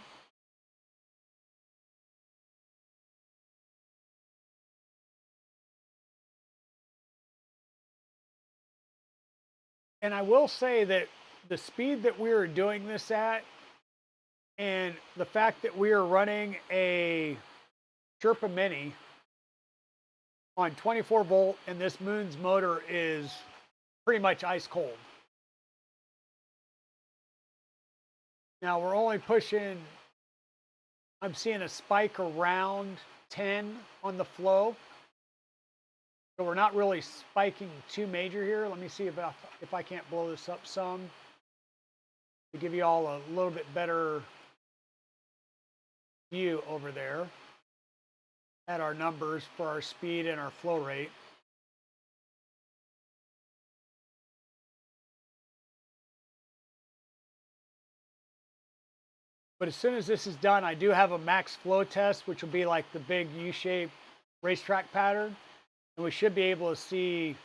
And I will say that the speed that we are doing this at, and the fact that we are running a Sherpa Mini on 24 volt, and this Moon's motor is pretty much ice cold. Now we're only pushing, I'm seeing a spike around 10 on the flow. So we're not really spiking too major here. Let me see if I can't blow this up some to give you all a little bit better view over there at our numbers for our speed and our flow rate. But as soon as this is done, I do have a max flow test, which will be like the big U-shaped racetrack pattern. And we should be able to see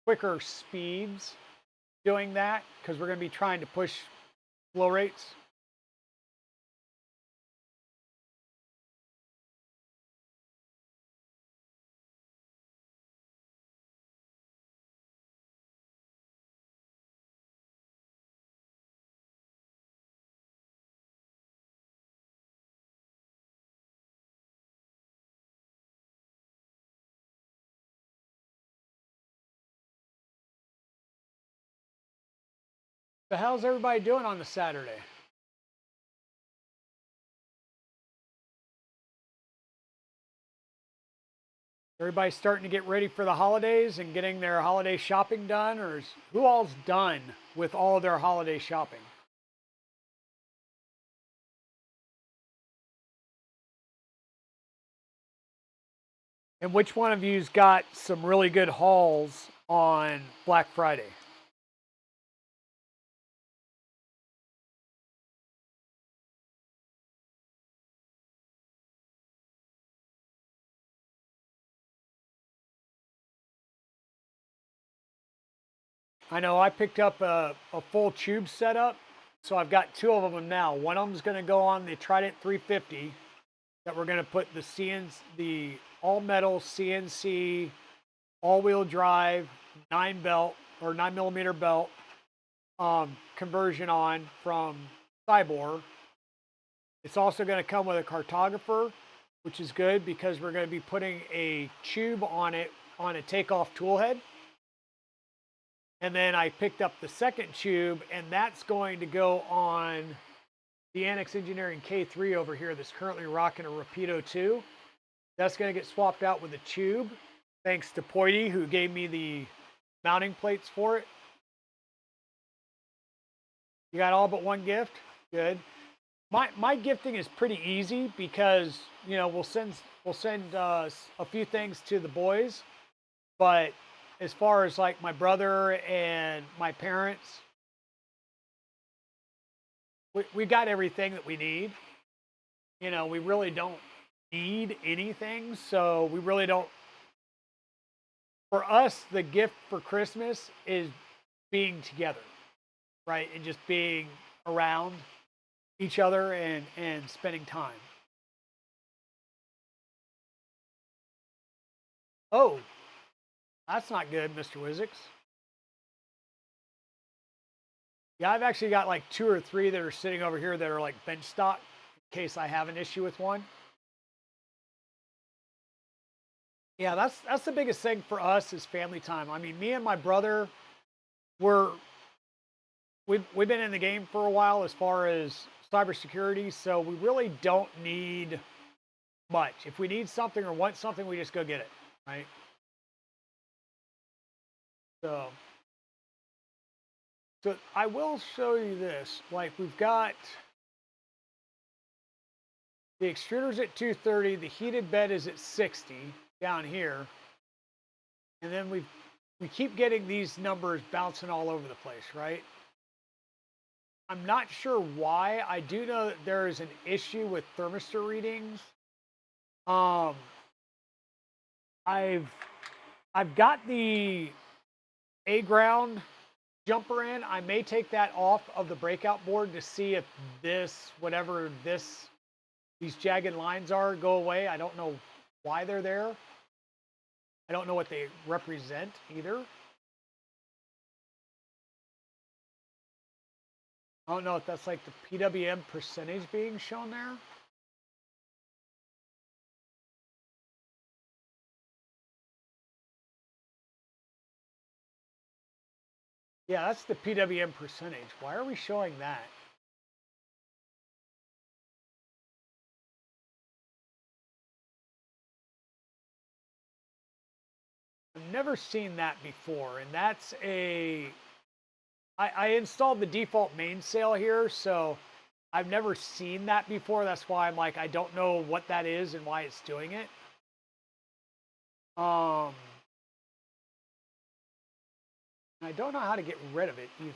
quicker speeds doing that, because we're going to be trying to push flow rates. So how's everybody doing on the Saturday? Everybody starting to get ready for the holidays and getting their holiday shopping done, or who all's done with all their holiday shopping? And which one of you's got some really good hauls on Black Friday? I know I picked up a full tube setup, so I've got two of them now. One of them's going to go on the Trident 350 that we're going to put the all metal CNC all wheel drive 9 millimeter belt conversion on from Cybor. It's also going to come with a cartographer, which is good because we're going to be putting a tube on it on a takeoff tool head. And then I picked up the second tube, and that's going to go on the Annex Engineering K3 over here that's currently rocking a Rapido 2. That's going to get swapped out with a tube, thanks to Poity, who gave me the mounting plates for it. You got all but one gift? Good. My gifting is pretty easy because, you know, we'll send a few things to the boys, but as far as like my brother and my parents, we got everything that we need. You know, we really don't need anything. So we really don't, for us, the gift for Christmas is being together, right? And just being around each other and spending time. Oh, that's not good, Mr. Wizix. Yeah, I've actually got like 2 or 3 that are sitting over here that are like bench stock in case I have an issue with one. Yeah, that's the biggest thing for us is family time. I mean, me and my brother, we're we've been in the game for a while as far as cybersecurity, so we really don't need much. If we need something or want something, we just go get it, right? So, so I will show you this. Like we've got the extruder's at 230, the heated bed is at 60 down here, and then we keep getting these numbers bouncing all over the place, right? I'm not sure why. I do know that there is an issue with thermistor readings. Um, I've I've got the A ground jumper in. I may take that off of the breakout board to see if this, whatever this, these jagged lines are, go away. I don't know why they're there. I don't know what they represent either. I don't know if that's like the PWM percentage being shown there. Yeah, that's the PWM percentage. Why are we showing that? I've never seen that before, and that's a I installed the default mainsail here, so I've never seen that before. That's why I'm like, I don't know what that is and why it's doing it. Um, I don't know how to get rid of it either.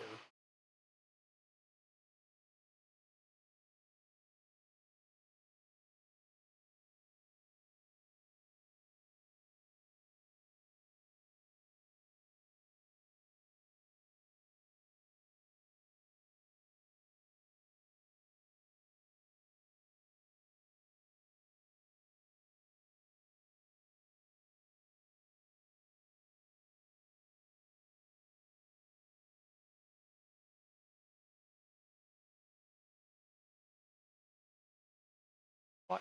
What?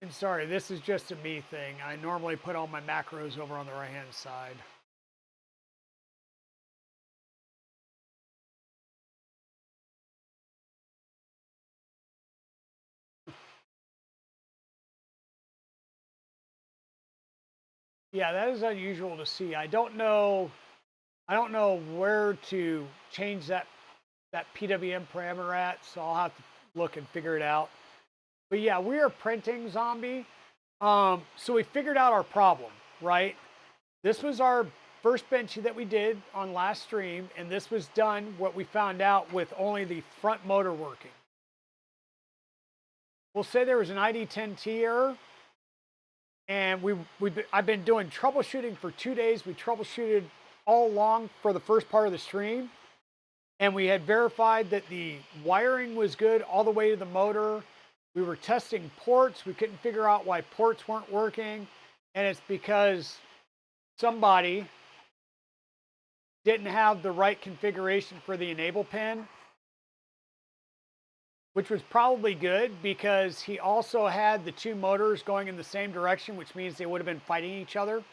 And sorry, this is just a me thing. I normally put all my macros over on the right-hand side. Yeah, that is unusual to see. I don't know where to change that PWM parameter at, so I'll have to look and figure it out. But yeah, we are printing zombie. So we figured out our problem, right? This was our first benchy that we did on last stream, and this was done what we found out with only the front motor working. We'll say there was an ID10T error, and I've been doing troubleshooting for 2 days. We troubleshooted all along for the first part of the stream, and we had verified that the wiring was good all the way to the motor. We were testing ports. We couldn't figure out why ports weren't working, and it's because somebody didn't have the right configuration for the enable pin, which was probably good because he also had the 2 motors going in the same direction, which means they would have been fighting each other.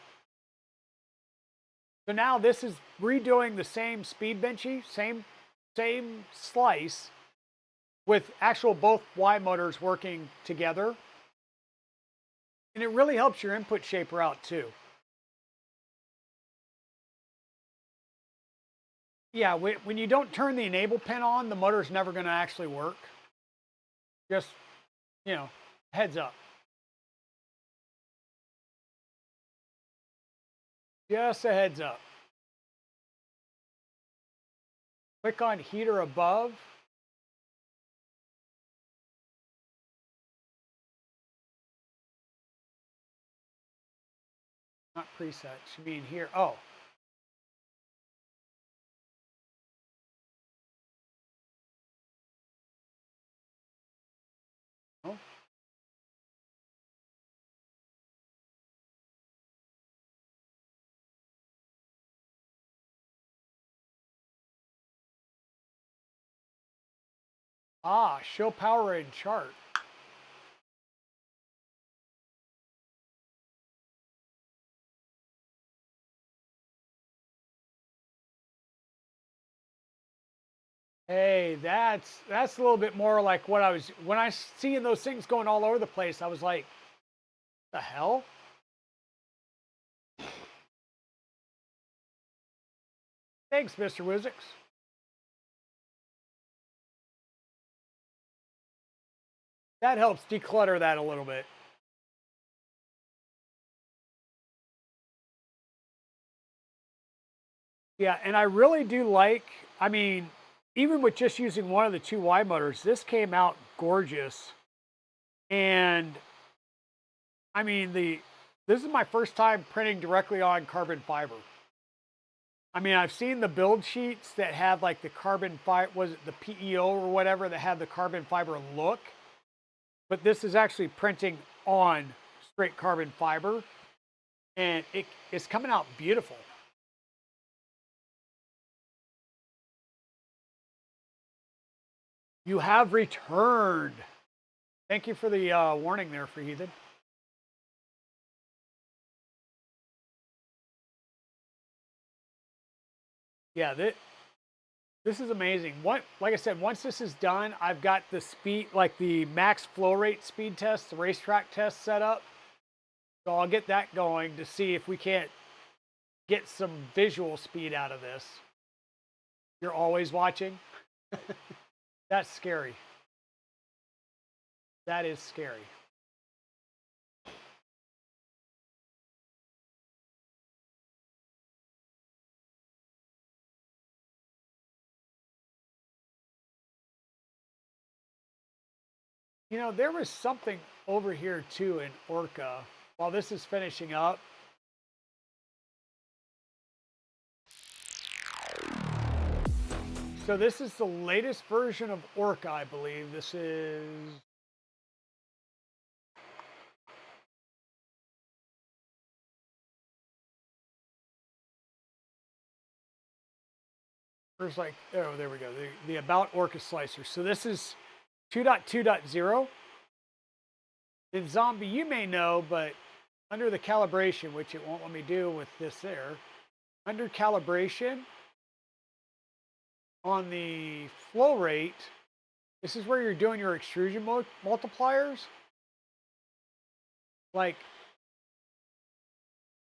So now this is redoing the same speed benchy, same slice, with actual both Y motors working together. And it really helps your input shaper out too. Yeah, when you don't turn the enable pin on, the motor's never going to actually work. Just, you know, heads up. Just a heads up. Click on heater above. Not preset, should be in here. Oh. Oh. Ah, show power in chart. Hey, that's a little bit more like what I was when I seeing those things going all over the place. I was like, the hell? Thanks, Mr. Wizix. That helps declutter that a little bit. Yeah, and I really do like, I mean, even with just using one of the two Y motors, this came out gorgeous. And I mean, this is my first time printing directly on carbon fiber. I mean, I've seen the build sheets that had like the carbon fiber, was it the PEO or whatever, that had the carbon fiber look, but this is actually printing on straight carbon fiber, and it's coming out beautiful. You have returned. Thank you for the warning there for Heathen. Yeah, this is amazing. What, like I said, once this is done, I've got the speed, like the max flow rate speed test, the racetrack test set up. So I'll get that going to see if we can't get some visual speed out of this. You're always watching. That's scary. That is scary. You know, there was something over here too in Orca while this is finishing up. So this is the latest version of Orca, I believe. This is there's like, oh, there we go. The About Orca Slicer. So this is 2.2.0. In Zombie, you may know, but under the calibration, which it won't let me do with this there, under calibration on the flow rate, this is where you're doing your extrusion multipliers. Like,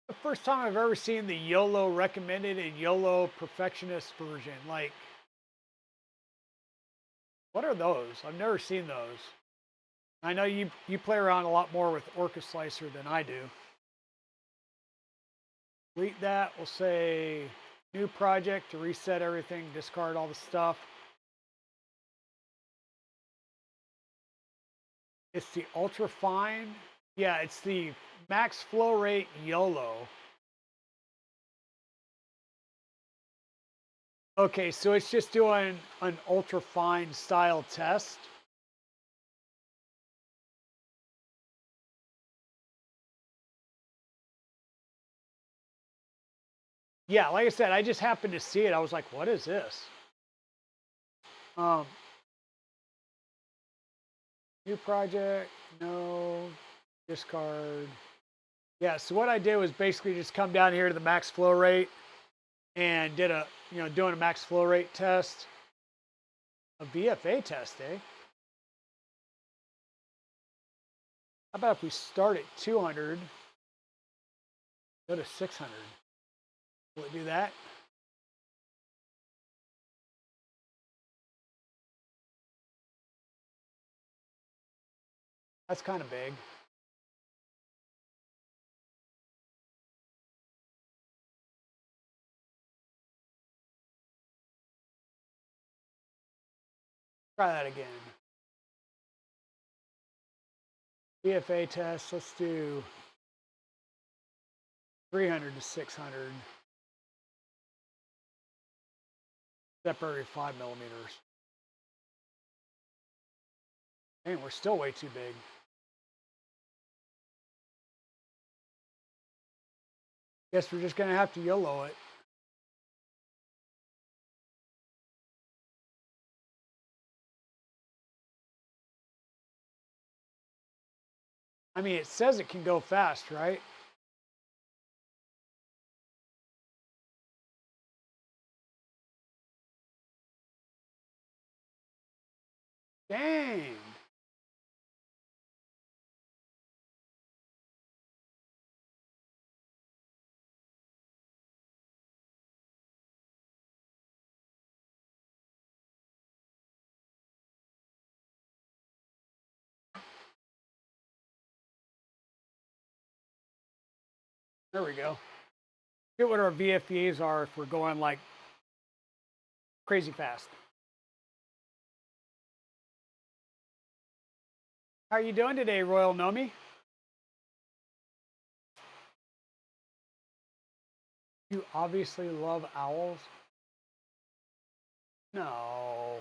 the first time I've ever seen the YOLO recommended and YOLO perfectionist version. Like, what are those? I've never seen those. I know you play around a lot more with Orca Slicer than I do. Delete that. We'll say new project to reset everything, discard all the stuff. It's the ultra fine. Yeah, it's the max flow rate YOLO. Okay, so it's just doing an ultra fine style test. Yeah, like I said, I just happened to see it. I was like, what is this? New project, no, discard. Yeah, so what I did was basically just come down here to the max flow rate and did a, doing a max flow rate test. A VFA test, eh? about if we start at 200, go to 600? Will it do that? That's kind of big. Try that again. BFA test, let's do 300 to 600. Separate 5 millimeters. Dang, we're still way too big. Guess we're just gonna have to YOLO it. I mean, it says it can go fast, right? Dang. There we go. Get what our VFEs are if we're going like crazy fast. How are you doing today, Royal Nomi? You obviously love owls. No.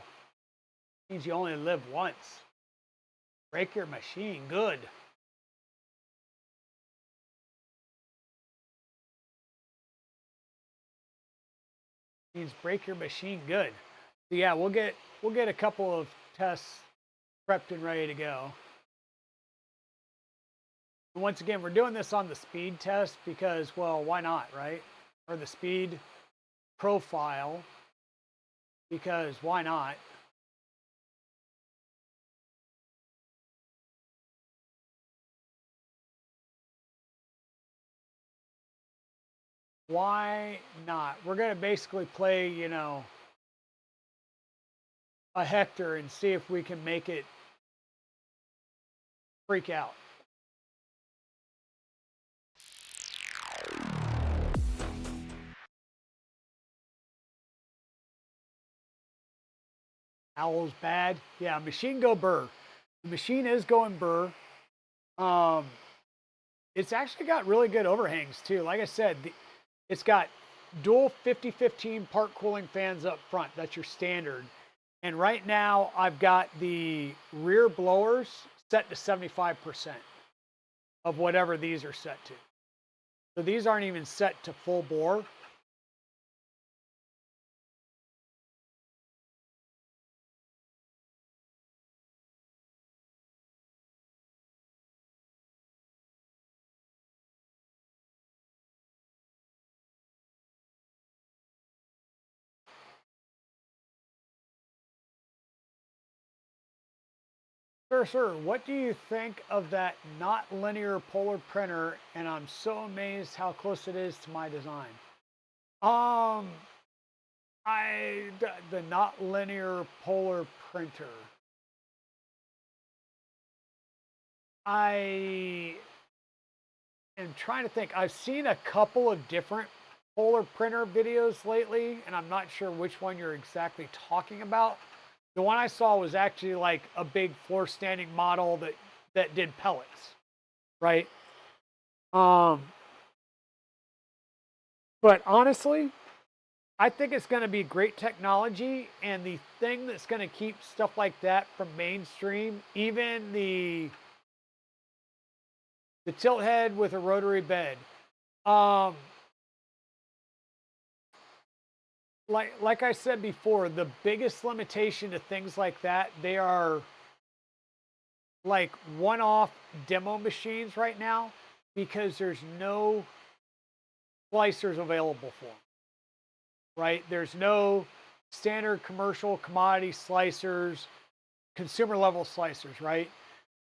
Means you only live once. Break your machine. Good. Means break your machine. Good. So yeah, we'll get a couple of tests prepped and ready to go. And once again, we're doing this on the speed test because, well, why not, right? Or the speed profile because why not? Why not? We're going to basically play, you know, a Hector and see if we can make it freak out. Owl's bad. Yeah, machine go burr. The machine is going burr. It's actually got really good overhangs too. Like I said, it's got dual 50-15 part cooling fans up front. That's your standard. And right now I've got the rear blowers set to 75% of whatever these are set to. So these aren't even set to full bore. Sir, what do you think of that not linear polar printer? And I'm so amazed how close it is to my design. Um, the not linear polar printer. I am trying to think. I've seen a couple of different polar printer videos lately, and I'm not sure which one you're exactly talking about. The one I saw was actually like a big floor standing model that did pellets, right? Um, but honestly, I think it's going to be great technology, and the thing that's going to keep stuff like that from mainstream, even the tilt head with a rotary bed, um, like I said before, the biggest limitation to things like that, they are like one-off demo machines right now because there's no slicers available for them, right? There's no standard commercial commodity slicers, consumer level slicers, right?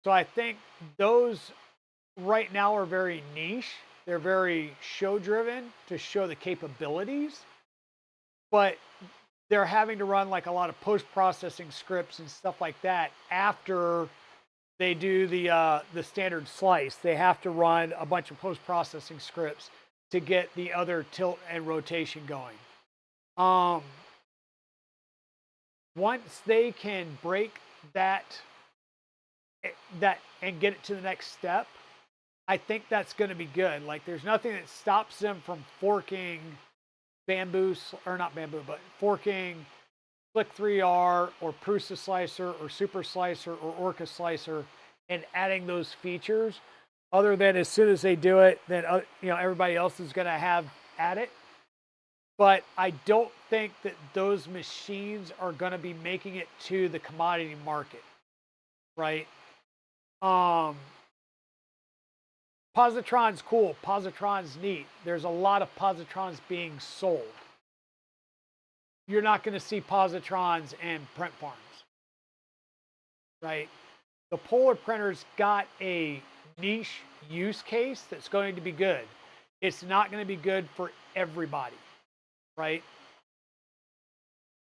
So I think those right now are very niche. They're very show driven to show the capabilities, but they're having to run like a lot of post processing scripts and stuff like that after they do the standard slice. They have to run a bunch of post processing scripts to get the other tilt and rotation going. Um, Once they can break that and get it to the next step, I think that's going to be good. Like, there's nothing that stops them from forking or not bamboo, but forking Flick 3R or Prusa Slicer or Super Slicer or Orca Slicer and adding those features. Other than as soon as they do it, then everybody else is going to have at it. But I don't think that those machines are going to be making it to the commodity market, right? Positron's cool. Positron's neat. There's a lot of positrons being sold. You're not going to see positrons in print farms, right? The Polar printer's got a niche use case that's going to be good. It's not going to be good for everybody, right?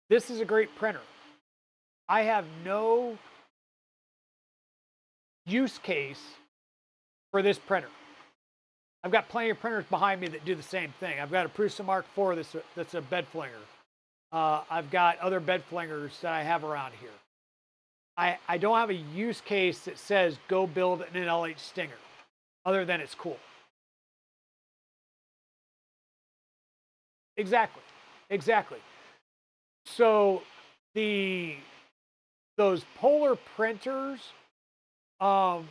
This is a great printer. I have no use case for this printer. I've got plenty of printers behind me that do the same thing. I've got a Prusa Mark IV that's a bed flinger. I've got other bed flingers that I have around here. I don't have a use case that says go build an LH Stinger, other than it's cool. Exactly. So those Polar printers are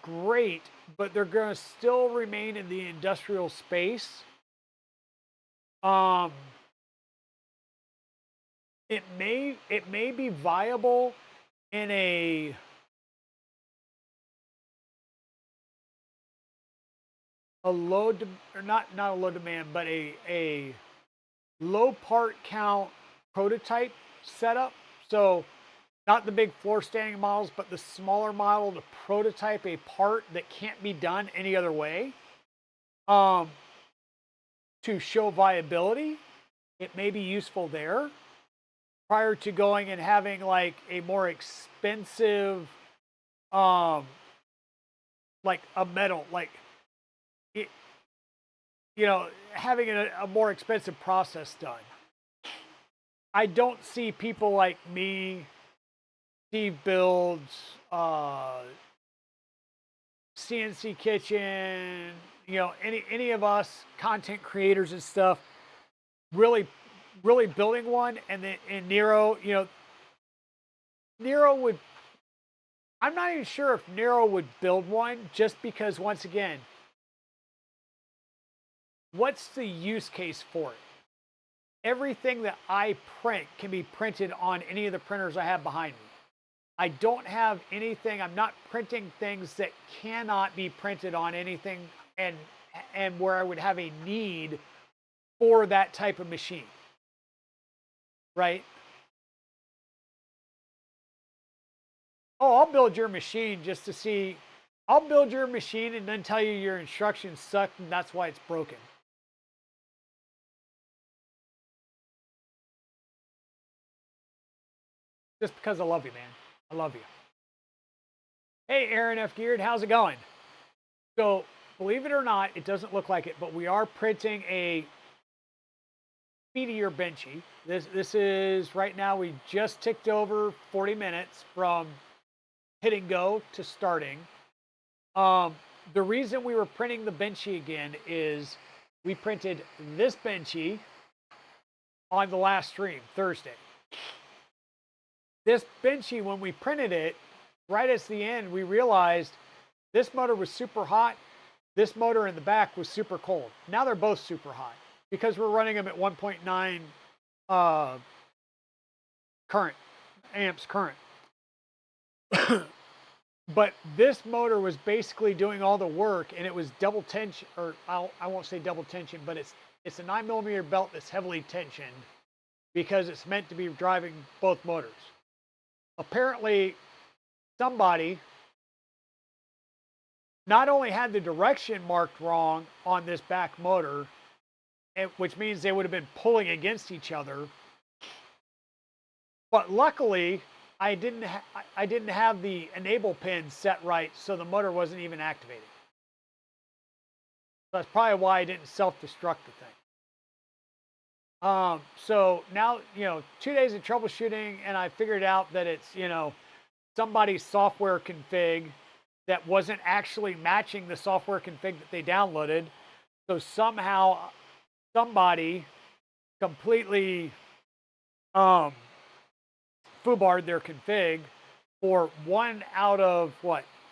great, but they're going to still remain in the industrial space. It may be viable in a low or not a low demand, but a low part count prototype setup. So not the big floor standing models, but the smaller model to prototype a part that can't be done any other way. To show viability, it may be useful there prior to going and having like a more expensive, like a metal, like it, having a more expensive process done. I don't see people like me, Steve Builds, CNC Kitchen, any of us content creators and stuff, really building one. And then Nero, Nero would. I'm not even sure if Nero would build one, just because, once again, what's the use case for it? Everything that I print can be printed on any of the printers I have behind me. I don't have anything. I'm not printing things that cannot be printed on anything, and where I would have a need for that type of machine, right? Oh, I'll build your machine just to see. I'll build your machine and then tell you your instructions suck and that's why it's broken. Just because I love you, man. I love you. Hey, Aaron F. Geared, how's it going? So, believe it or not, it doesn't look like it, but we are printing a speedier benchy. This is, right now, we just ticked over 40 minutes from hitting go to starting. The reason we were printing the benchy again is we printed this benchy on the last stream, Thursday. This benchy, when we printed it, right at the end, we realized this motor was super hot. This motor in the back was super cold. Now they're both super hot because we're running them at 1.9 amps current. But this motor was basically doing all the work, and it was double tension, or I won't say double tension, but it's a 9mm belt that's heavily tensioned because it's meant to be driving both motors. Apparently, somebody not only had the direction marked wrong on this back motor, which means they would have been pulling against each other, but luckily I didn't have the enable pin set right, so the motor wasn't even activated. That's probably why I didn't self-destruct the thing. So now, 2 days of troubleshooting, and I figured out that it's, somebody's software config that wasn't actually matching the software config that they downloaded. So somehow somebody completely foobarred their config for 1 out of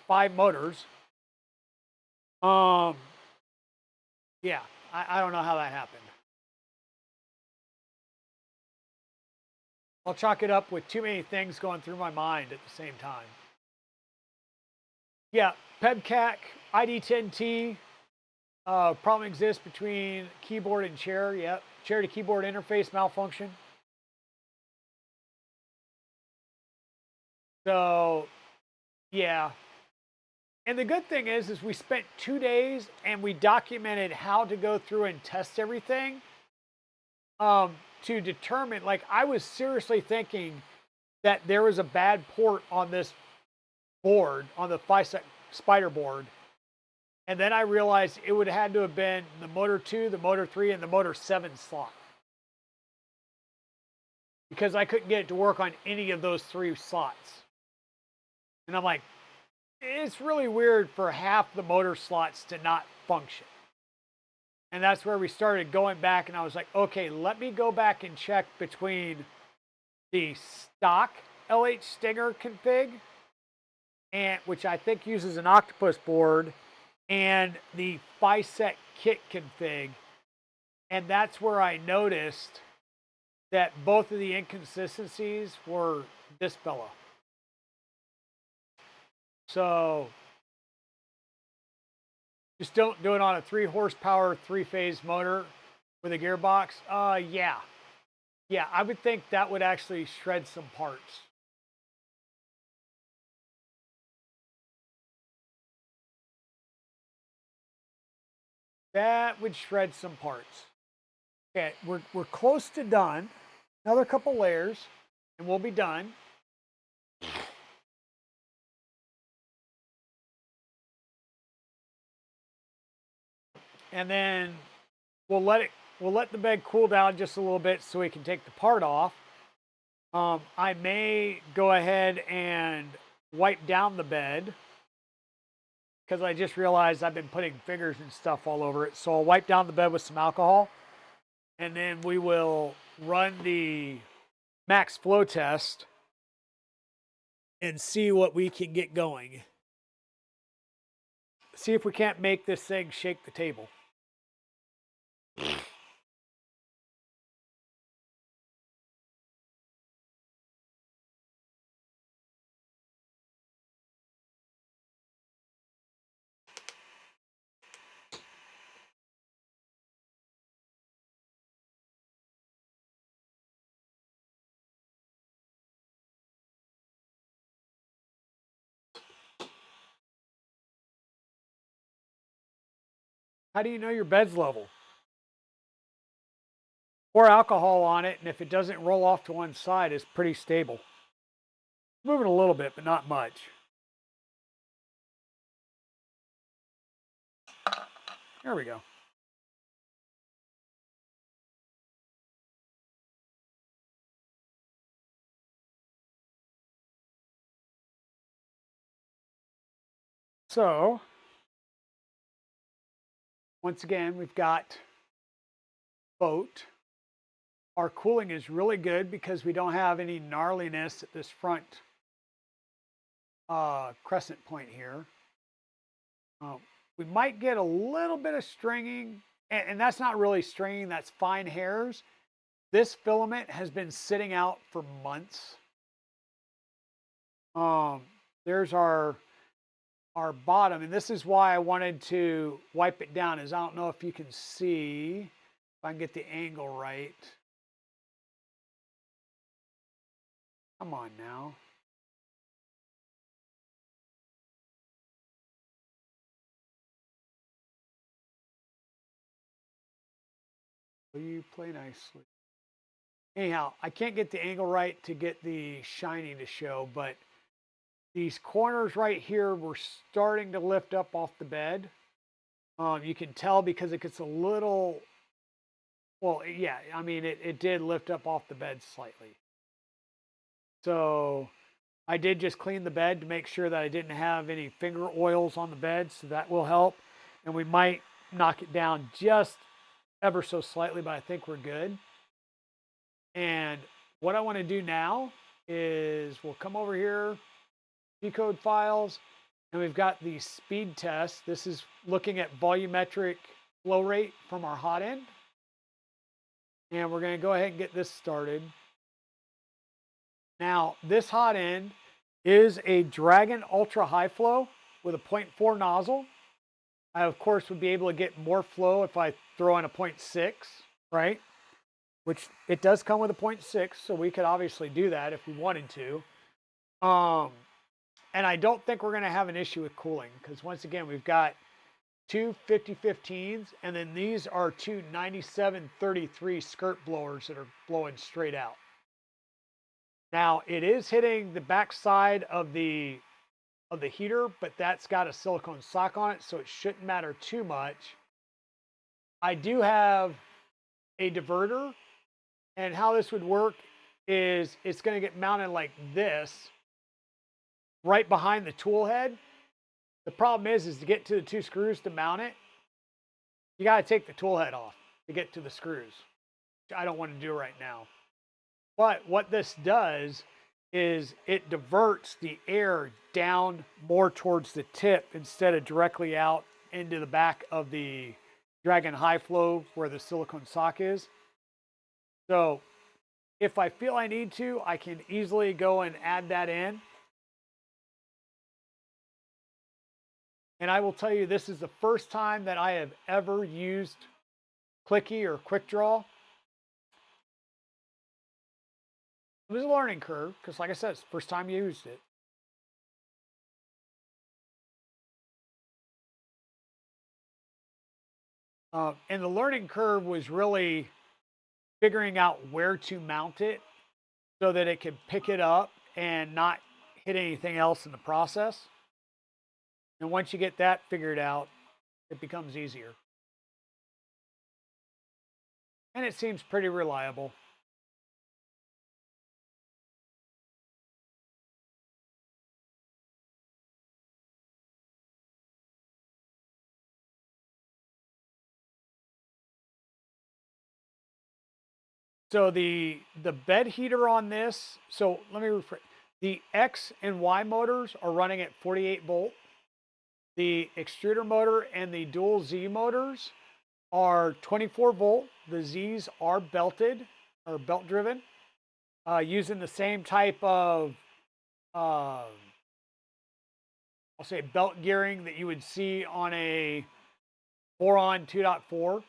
5 motors. Yeah, I don't know how that happened. I'll chalk it up with too many things going through my mind at the same time. Yeah, PEBCAC, ID10T, problem exists between keyboard and chair. Yep, chair to keyboard interface malfunction. So, yeah. And the good thing is we spent 2 days and we documented how to go through and test everything to determine, like, I was seriously thinking that there was a bad port on this board, on the spider board. And then I realized it would have had to have been the motor 2, the motor 3, and the motor 7 slot. Because I couldn't get it to work on any of those 3 slots. And I'm like, it's really weird for half the motor slots to not function. And that's where we started going back, and I was like, okay, let me go back and check between the stock LH Stinger config, and which I think uses an octopus board, and the FISEC kit config. And that's where I noticed that both of the inconsistencies were this fellow. So just don't do it on a 3 horsepower, 3-phase motor with a gearbox. Yeah. Yeah, I would think that would actually shred some parts. That would shred some parts. Okay, we're close to done. Another couple layers, and we'll be done. And then we'll let the bed cool down just a little bit so we can take the part off. I may go ahead and wipe down the bed because I just realized I've been putting fingers and stuff all over it. So I'll wipe down the bed with some alcohol, and then we will run the max flow test and see what we can get going. See if we can't make this thing shake the table. How do you know your bed's level? Pour alcohol on it, and if it doesn't roll off to one side, it's pretty stable. Moving a little bit, but not much. There we go. So, once again, we've got boat. Our cooling is really good because we don't have any gnarliness at this front crescent point here. We might get a little bit of stringing, and that's not really stringing, that's fine hairs. This filament has been sitting out for months. There's our bottom, and this is why I wanted to wipe it down, is I don't know if you can see, if I can get the angle right. Come on now. Will you play nicely? Anyhow, I can't get the angle right to get the shining to show, but these corners right here were starting to lift up off the bed. You can tell because it gets a little, well, yeah, I mean, it did lift up off the bed slightly. So I did just clean the bed to make sure that I didn't have any finger oils on the bed, so that will help. And we might knock it down just ever so slightly, but I think we're good. And what I want to do now is we'll come over here, G-code files, and we've got the speed test. This is looking at volumetric flow rate from our hot end. And we're going to go ahead and get this started. Now, this hot end is a Dragon Ultra High Flow with a 0.4 nozzle. I, of course, would be able to get more flow if I throw in a 0.6, right? Which it does come with a 0.6, so we could obviously do that if we wanted to. And I don't think we're going to have an issue with cooling because, once again, we've got two 5015s, and then these are two 9733 skirt blowers that are blowing straight out. Now, it is hitting the back side of the heater, but that's got a silicone sock on it, so it shouldn't matter too much. I do have a diverter, and how this would work is it's going to get mounted like this right behind the tool head. The problem is to get to the two screws to mount it, you got to take the tool head off to get to the screws, which I don't want to do right now. But what this does is it diverts the air down more towards the tip instead of directly out into the back of the Dragon High Flow where the silicone sock is. So if I feel I need to, I can easily go and add that in. And I will tell you, this is the first time that I have ever used Clicky or Quick Draw. It was a learning curve because, like I said, it's the first time you used it. And the learning curve was really figuring out where to mount it so that it could pick it up and not hit anything else in the process. And once you get that figured out, it becomes easier. And it seems pretty reliable. So the bed heater on this, so let me rephrase. The X and Y motors are running at 48 volt. The extruder motor and the dual Z motors are 24 volt. The Z's are belted or belt driven, using the same type of, I'll say, belt gearing that you would see on a Boron 2.4.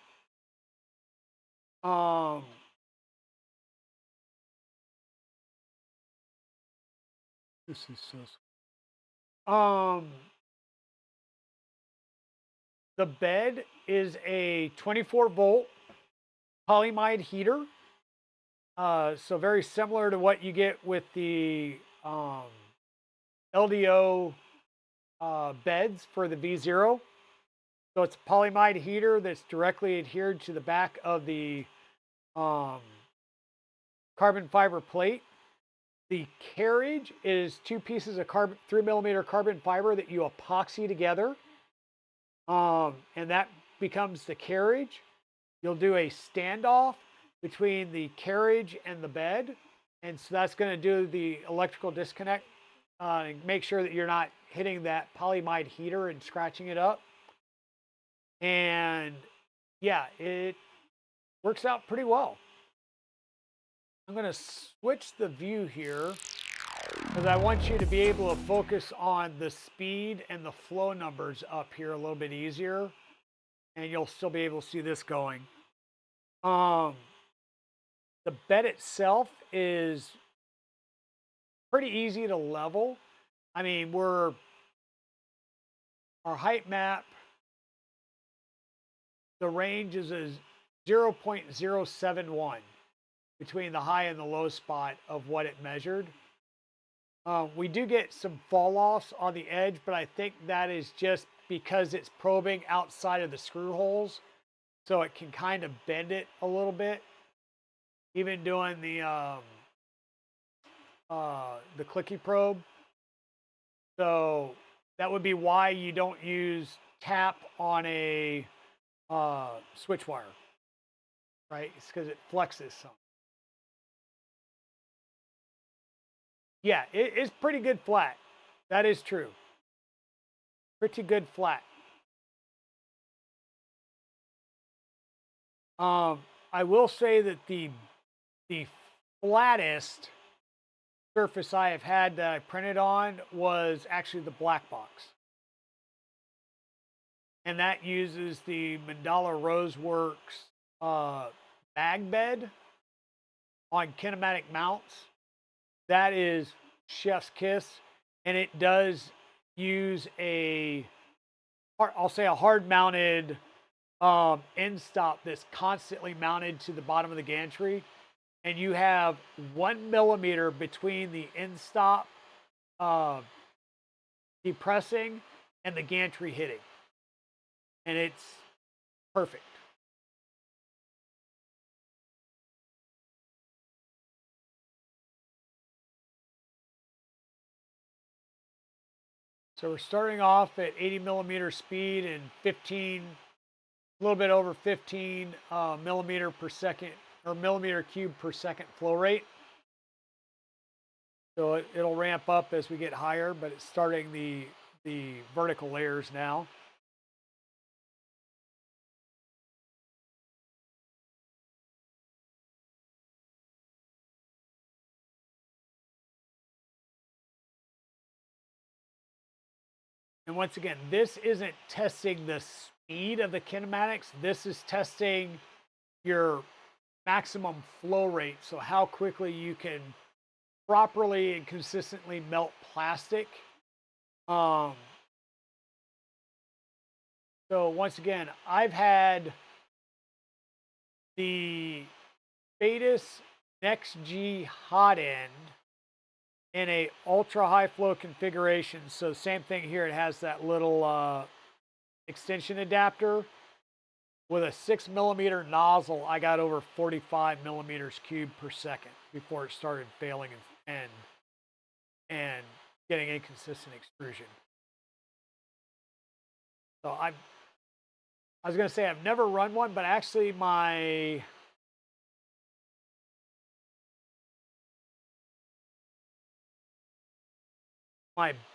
This is so. The bed is a 24 volt polyimide heater. So very similar to what you get with the LDO beds for the V0. So it's a polyimide heater that's directly adhered to the back of the carbon fiber plate. The carriage is two pieces of 3mm carbon fiber that you epoxy together. And that becomes the carriage. You'll do a standoff between the carriage and the bed. And so that's going to do the electrical disconnect and make sure that you're not hitting that polyimide heater and scratching it up. And yeah, it works out pretty well. I'm going to switch the view here because I want you to be able to focus on the speed and the flow numbers up here a little bit easier. And you'll still be able to see this going. The bed itself is pretty easy to level. I mean, our height map, the range is 0.071 between the high and the low spot of what it measured. We do get some fall offs on the edge, but I think that is just because it's probing outside of the screw holes, so it can kind of bend it a little bit. Even doing the clicky probe. So that would be why you don't use tap on a switch wire, right? It's because it flexes some. Yeah, it's pretty good flat. That is true. Pretty good flat. I will say that the flattest surface I have had that I printed on was actually the black box. And that uses the Mandala Roseworks bag bed on kinematic mounts. That is chef's kiss, and it does use I'll say a hard mounted end stop that's constantly mounted to the bottom of the gantry, and you have 1 millimeter between the end stop depressing and the gantry hitting, and it's perfect. So we're starting off at 80 millimeter speed and 15, a little bit over 15 millimeter per second or millimeter cube per second flow rate. So it'll ramp up as we get higher, but it's starting the vertical layers now. And once again, this isn't testing the speed of the kinematics. This is testing your maximum flow rate. So how quickly you can properly and consistently melt plastic. So once again, I've had the Fortuitus Next G hot end in a ultra high flow configuration. So same thing here. It has that little extension adapter with a 6 millimeter nozzle. I got over 45 millimeters cube per second before it started failing and getting inconsistent extrusion. So I was going to say I've never run one, but actually my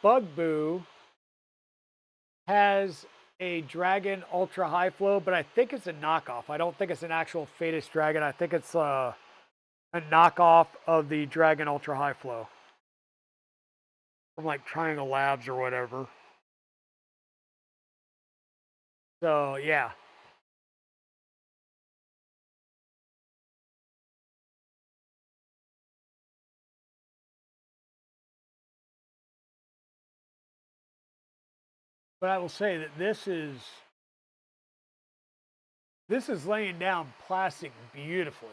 Bugaboo has a Dragon ultra high flow, but I think it's a knockoff. I don't think it's an actual Fortuitus Dragon. I think it's a knockoff of the Dragon ultra high flow from like Triangle Labs or whatever. So yeah. But I will say that this is laying down plastic beautifully.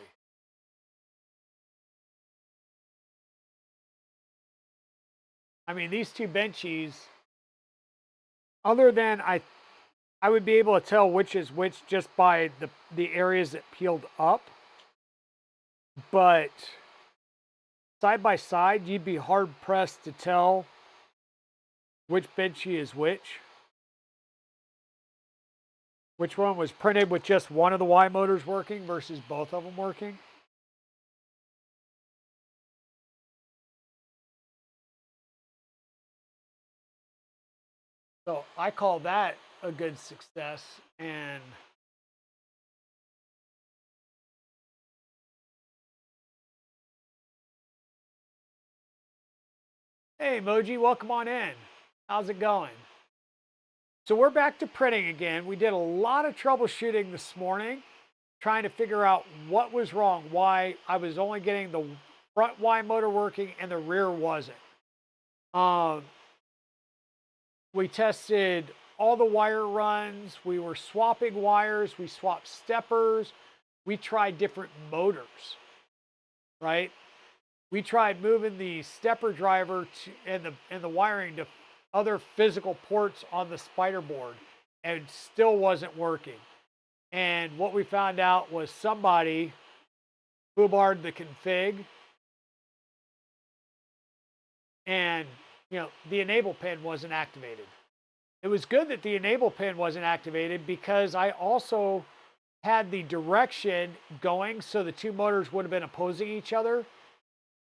I mean, these two benchies, other than I would be able to tell which is which just by the areas that peeled up. But side by side, you'd be hard pressed to tell which benchy is which. Which one was printed with just one of the Y motors working versus both of them working. So I call that a good success. And hey, Moji, welcome on in. How's it going? So we're back to printing again. We did a lot of troubleshooting this morning, trying to figure out what was wrong, why I was only getting the front Y motor working and the rear wasn't. We tested all the wire runs. We were swapping wires. We swapped steppers. we tried different motors, right? We tried moving the stepper driver and the wiring to other physical ports on the spider board, and still wasn't working. And what we found out was somebody foobarred the config, and the enable pin wasn't activated. It was good that the enable pin wasn't activated because I also had the direction going, so the two motors would have been opposing each other,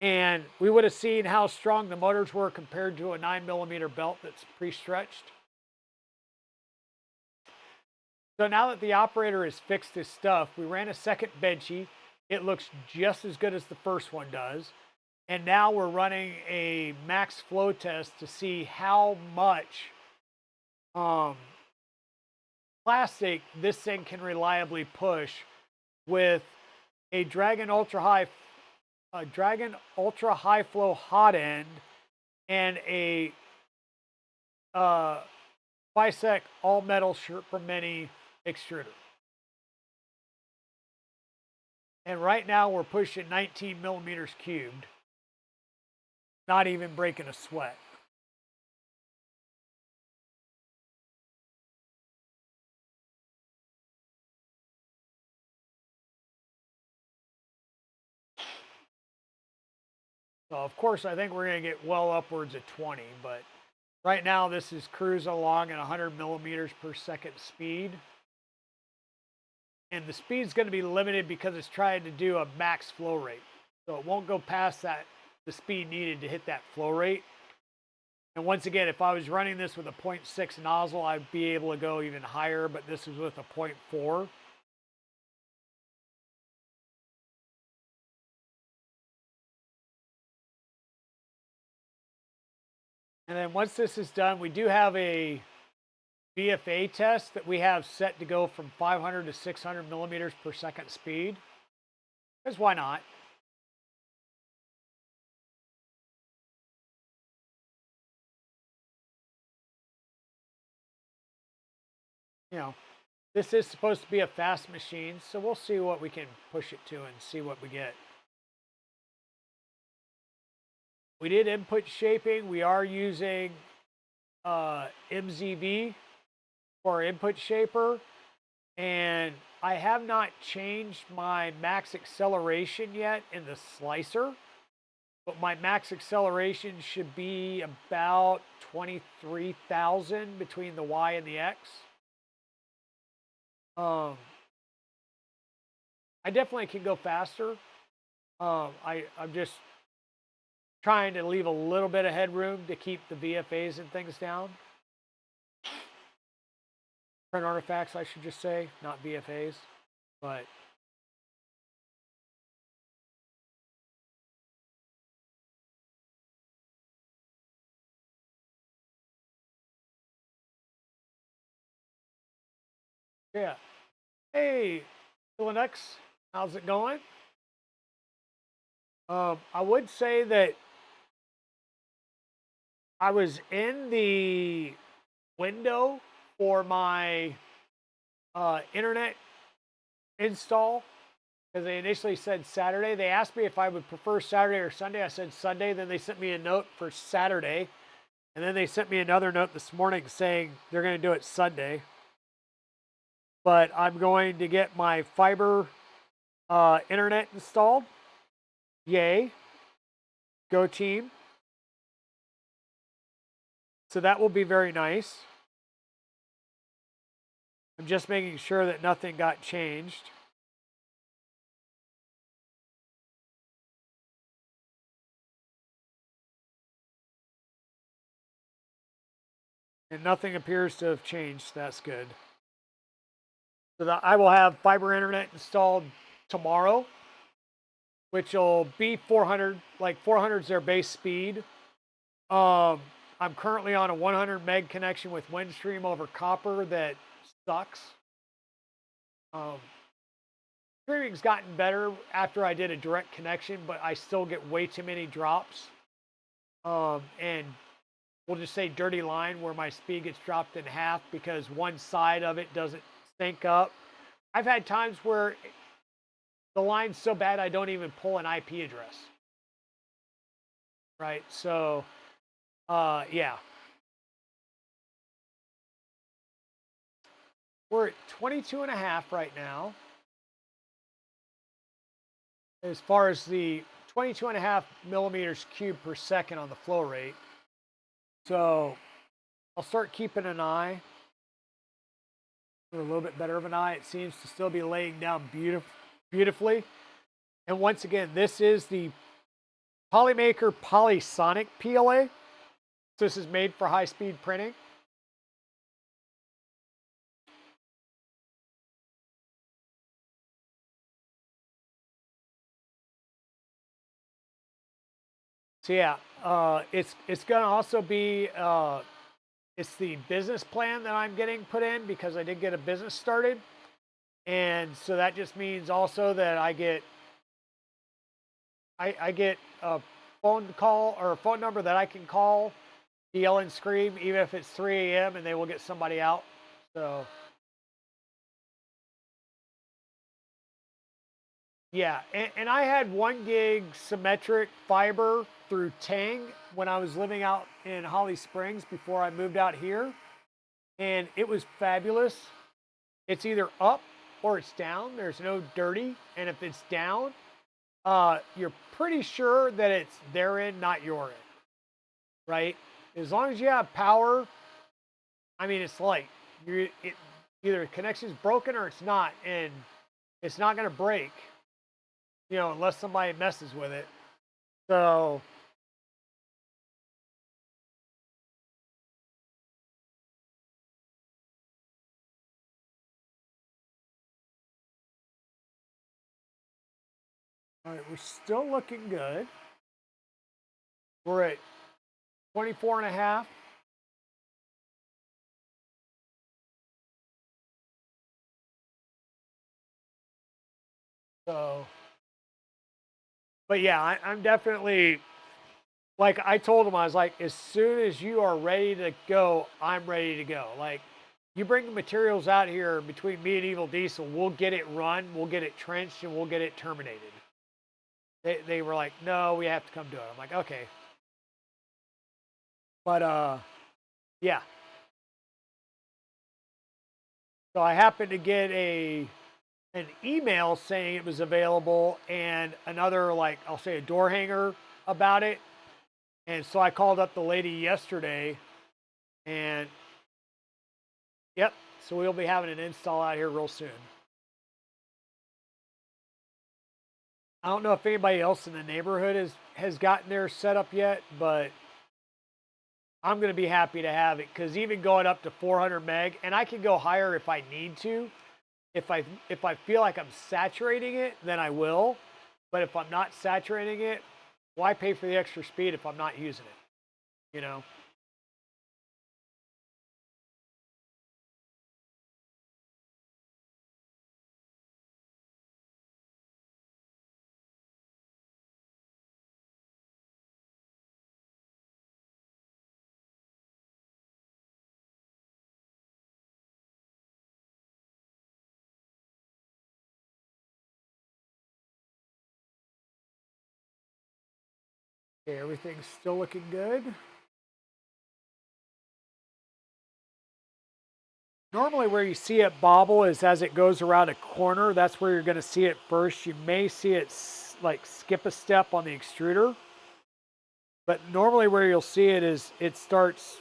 and we would have seen how strong the motors were compared to a 9mm belt that's pre-stretched. So now that the operator has fixed his stuff, we ran a second benchy. It looks just as good as the first one does. And now we're running a max flow test to see how much plastic this thing can reliably push with a Dragon Ultra High Flow hot end and a Bisec all metal Sherpa Mini extruder. And right now we're pushing 19mm cubed, not even breaking a sweat. So of course I think we're going to get well upwards of 20, but right now this is cruising along at 100mm/second speed. And the speed's going to be limited because it's trying to do a max flow rate. So it won't go past the speed needed to hit that flow rate. And once again, if I was running this with a 0.6 nozzle, I'd be able to go even higher, but this is with a 0.4. And then once this is done, we do have a VFA test that we have set to go from 500 to 600mm/second speed. Because why not? This is supposed to be a fast machine, so we'll see what we can push it to and see what we get. We did input shaping. We are using MZV for our input shaper, and I have not changed my max acceleration yet in the slicer, but my max acceleration should be about 23,000 between the Y and the X. I definitely can go faster. I'm just trying to leave a little bit of headroom to keep the VFAs and things down. Print artifacts, I should just say, not VFAs, but yeah. Hey, Linux, how's it going? I would say that I was in the window for my internet install because they initially said Saturday. They asked me if I would prefer Saturday or Sunday. I said Sunday. Then they sent me a note for Saturday. And then they sent me another note this morning saying they're going to do it Sunday. But I'm going to get my fiber internet installed. Yay. Go team. So that will be very nice. I'm just making sure that nothing got changed. And nothing appears to have changed. That's good. So that I will have fiber internet installed tomorrow, which will be 400. Like 400 is their base speed. I'm currently on a 100 meg connection with Windstream over copper that sucks. Streaming's gotten better after I did a direct connection, but I still get way too many drops. And we'll just say dirty line where my speed gets dropped in half because one side of it doesn't sync up. I've had times where the line's so bad I don't even pull an IP address. Right? So, yeah. We're at 22.5 right now. As far as the 22.5 millimeters cubed per second on the flow rate. So I'll start keeping an eye, with a little bit better of an eye. It seems to still be laying down beautifully. And once again, this is the Polymaker Polysonic PLA. So this is made for high-speed printing. So yeah, it's gonna also be it's the business plan that I'm getting put in because I did get a business started, and so that just means also that I get a phone call or a phone number that I can call, yell and scream, even if it's 3 a.m. and they will get somebody out. So yeah, and I had 1 gig symmetric fiber through Tang when I was living out in Holly Springs before I moved out here, and it was fabulous. It's either up or it's down. There's no dirty, and if it's down, you're pretty sure that it's their end, not your end, right? As long as you have power, I mean, it's like either the connection's broken or it's not, and it's not going to break, unless somebody messes with it. So, all right, we're still looking good. We're at 24.5. So, but yeah, I'm definitely, like I told him, I was like, as soon as you are ready to go, I'm ready to go. Like, you bring the materials out here between me and Evil Diesel, we'll get it run, we'll get it trenched, and we'll get it terminated. They were like, no, we have to come do it. I'm like, okay. But yeah. So I happened to get an email saying it was available and another, like, I'll say a door hanger about it. And so I called up the lady yesterday and yep, so we'll be having an install out here real soon. I don't know if anybody else in the neighborhood has gotten their set up yet, but I'm going to be happy to have it because even going up to 400 meg, and I can go higher if I need to. If I feel like I'm saturating it, then I will. But if I'm not saturating it, why pay for the extra speed if I'm not using it? You know. Okay, everything's still looking good. Normally where you see it bobble is as it goes around a corner. That's where you're going to see it first. You may see it like skip a step on the extruder. But normally where you'll see it is it starts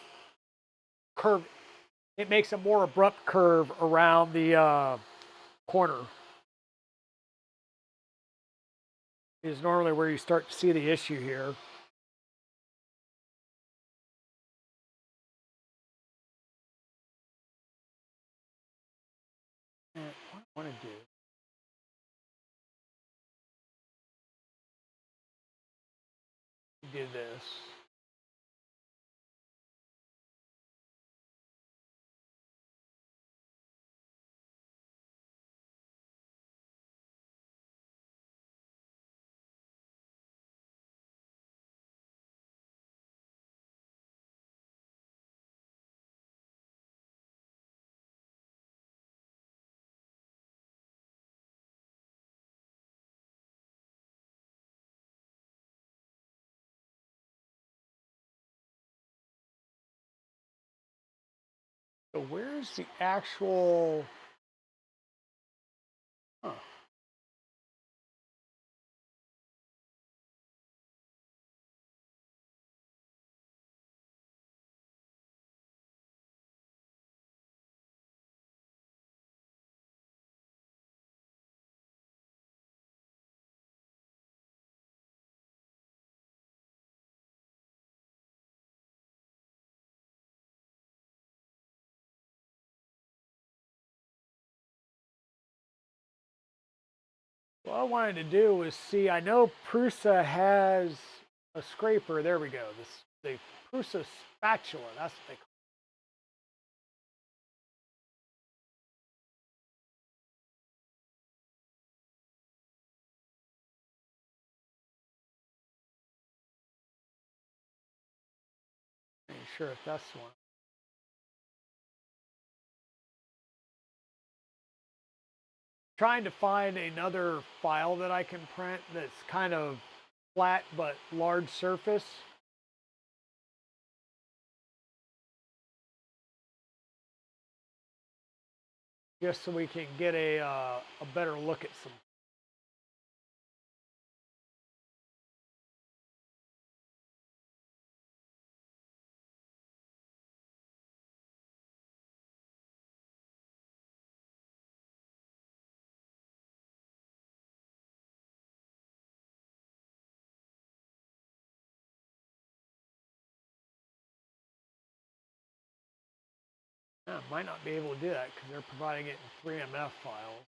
curve. It makes a more abrupt curve around the corner. Is normally where you start to see the issue here. And what I want to do this. So where's the actual? Huh. What I wanted to do was see. I know Prusa has a scraper. There we go. This the Prusa spatula. That's what they call it. Ain't sure if that's the one. Trying to find another file that I can print that's kind of flat but large surface. Just so we can get a better look at some. I might not be able to do that because they're providing it in 3MF files.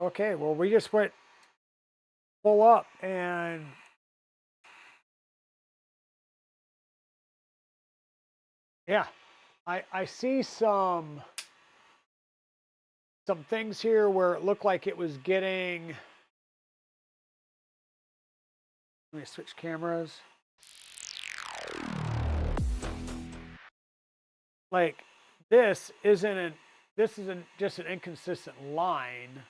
Okay, well, we just went full up and yeah, I see some things here where it looked like it was getting. Let me switch cameras. Like this isn't just an inconsistent line,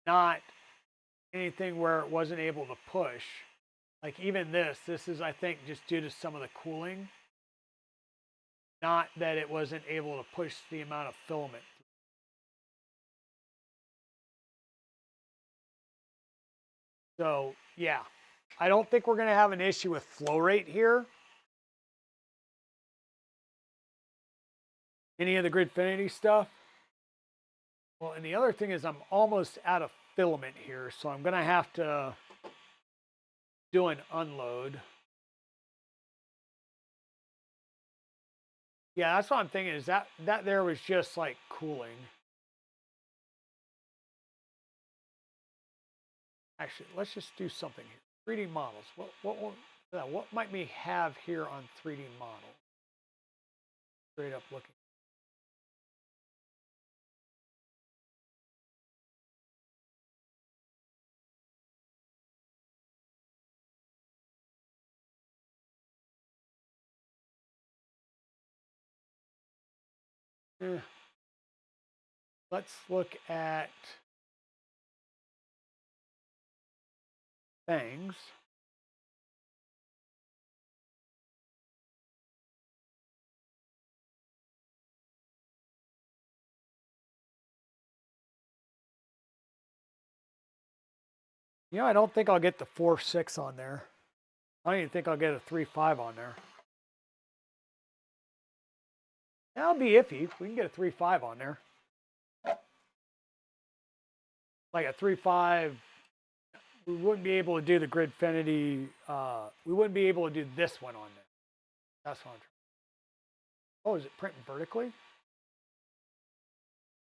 not anything where it wasn't able to push. Like even this is I think just due to some of the cooling, not that it wasn't able to push the amount of filament. So yeah, I don't think we're gonna have an issue with flow rate here. Any of the Gridfinity stuff. Well, and the other thing is I'm almost out of filament here, so I'm gonna have to do an unload. Yeah, that's what I'm thinking is that there was just like cooling. Actually, let's just do something here. 3D models. What might we have here on 3D model? Straight up looking. Eh, let's look at things. You know, I don't think I'll get the 4.6 on there. I don't even think I'll get a 3.5 on there. That'll be iffy. We can get a 3.5 on there. Like a 3.5, we wouldn't be able to do the Gridfinity. We wouldn't be able to do this one on there. That's what I'm trying. Oh, is it printing vertically?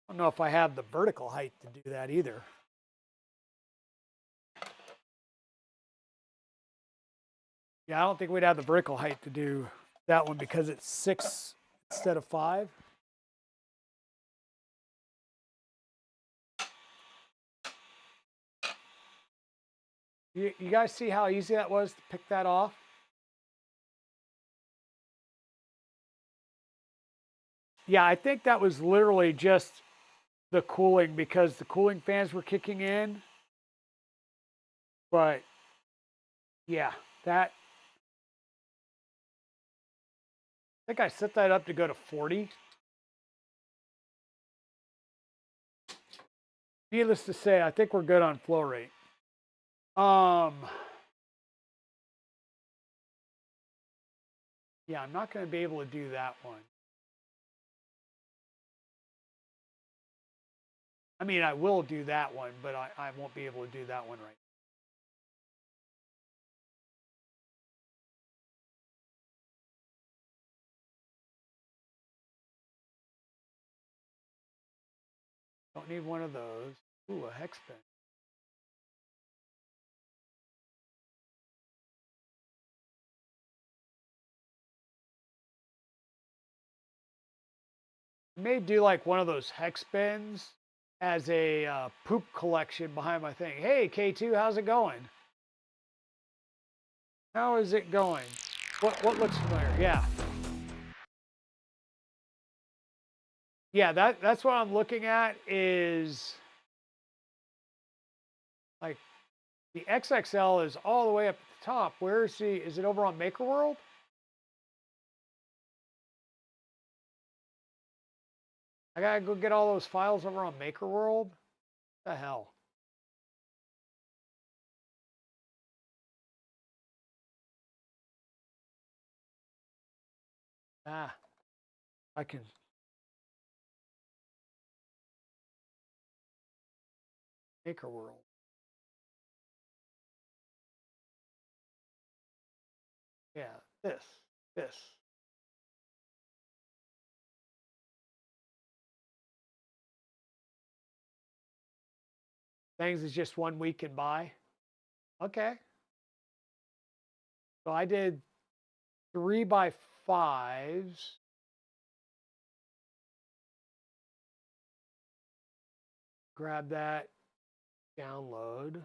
I don't know if I have the vertical height to do that either. Yeah, I don't think we'd have the vertical height to do that one because it's 6 instead of 5. You guys see how easy that was to pick that off? Yeah, I think that was literally just the cooling because the cooling fans were kicking in. But yeah, that I think I set that up to go to 40. Needless to say, I think we're good on flow rate. Yeah, I'm not going to be able to do that one. I mean, I will do that one, but I won't be able to do that one right. Don't need one of those. Ooh, a hex pen. I may do like one of those hex bins as a poop collection behind my thing. Hey, K2, how's it going? How is it going? What looks familiar? Yeah. Yeah, that's what I'm looking at is like the XXL is all the way up at the top. Where is it over on Maker World? I gotta go get all those files over on Maker World? The hell? Ah, I can. Maker World. Yeah, this. Things is just 1 week and buy. Okay. So I did 3x5s. Grab that, download.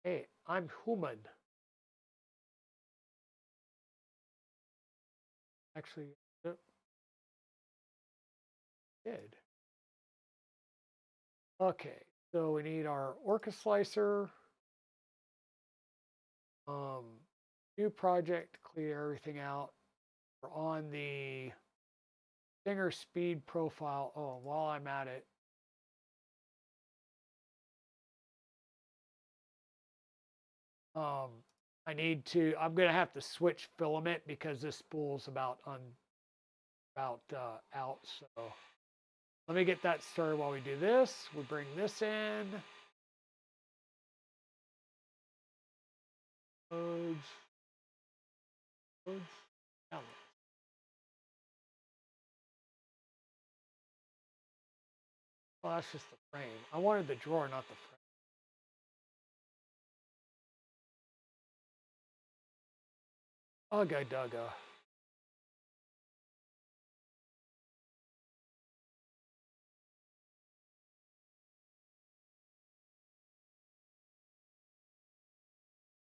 Hey, I'm human. Actually, yep, did. Okay, so we need our Orca slicer. Um, New project, clear everything out. We're on the Stinger speed profile. Oh, while I'm at it, um, I'm gonna have to switch filament because this spool's out. So let me get that started while we do this. We bring this in. Loads. Loads. Download. Well, that's just the frame. I wanted the drawer, not the frame. Ugga dugga.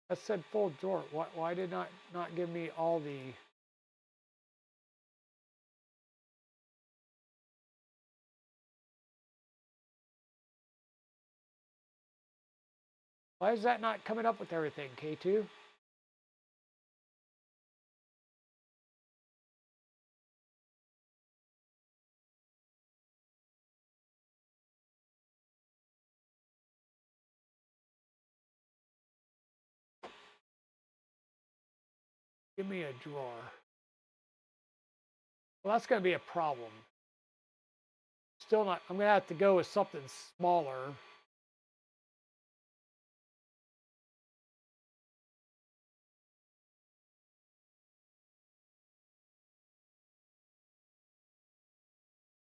I said full drawer. Why did not give me all the... Why is that not coming up with everything, K2? Give me a drawer. Well, that's going to be a problem. still not, I'm gonna have to go with something smaller.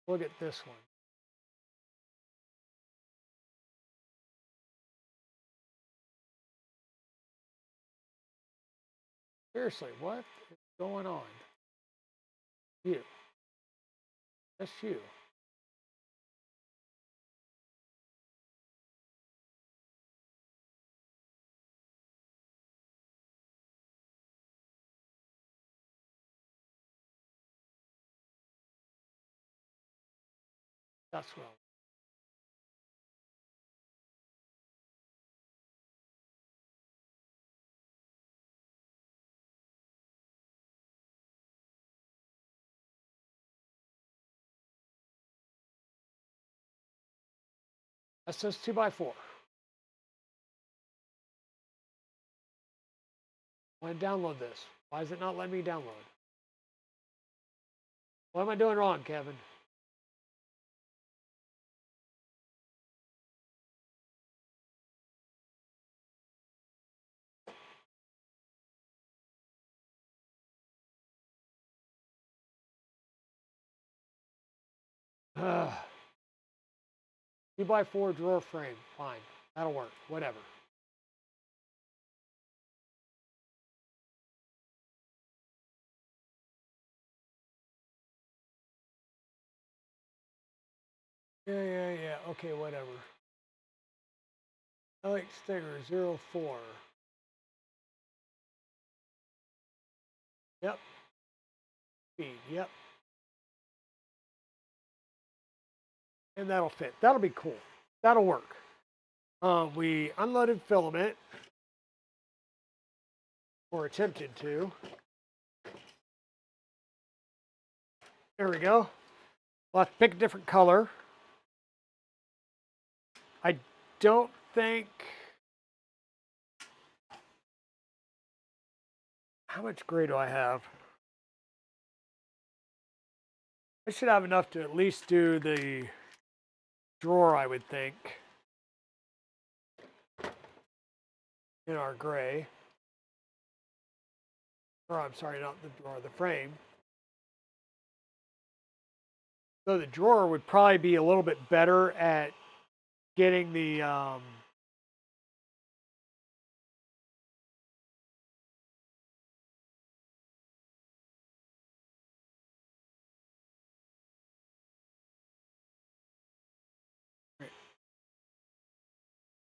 Look at this one. Seriously, what is going on? You. That's you. That's wrong. That says 2x4. I want to download this. Why is it not letting me download? What am I doing wrong, Kevin? Uh, 2x4 drawer frame. Fine. That'll work. Whatever. Yeah. Okay, whatever. Alex Stinger 04. Yep. Speed. Yep. And that'll fit. That'll be cool. That'll work. We unloaded filament, or attempted to. There we go. We'll have to pick a different color. I don't think... How much gray do I have? I should have enough to at least do the drawer, I would think, in our gray. Or I'm sorry, not the drawer, the frame. So the drawer would probably be a little bit better at getting the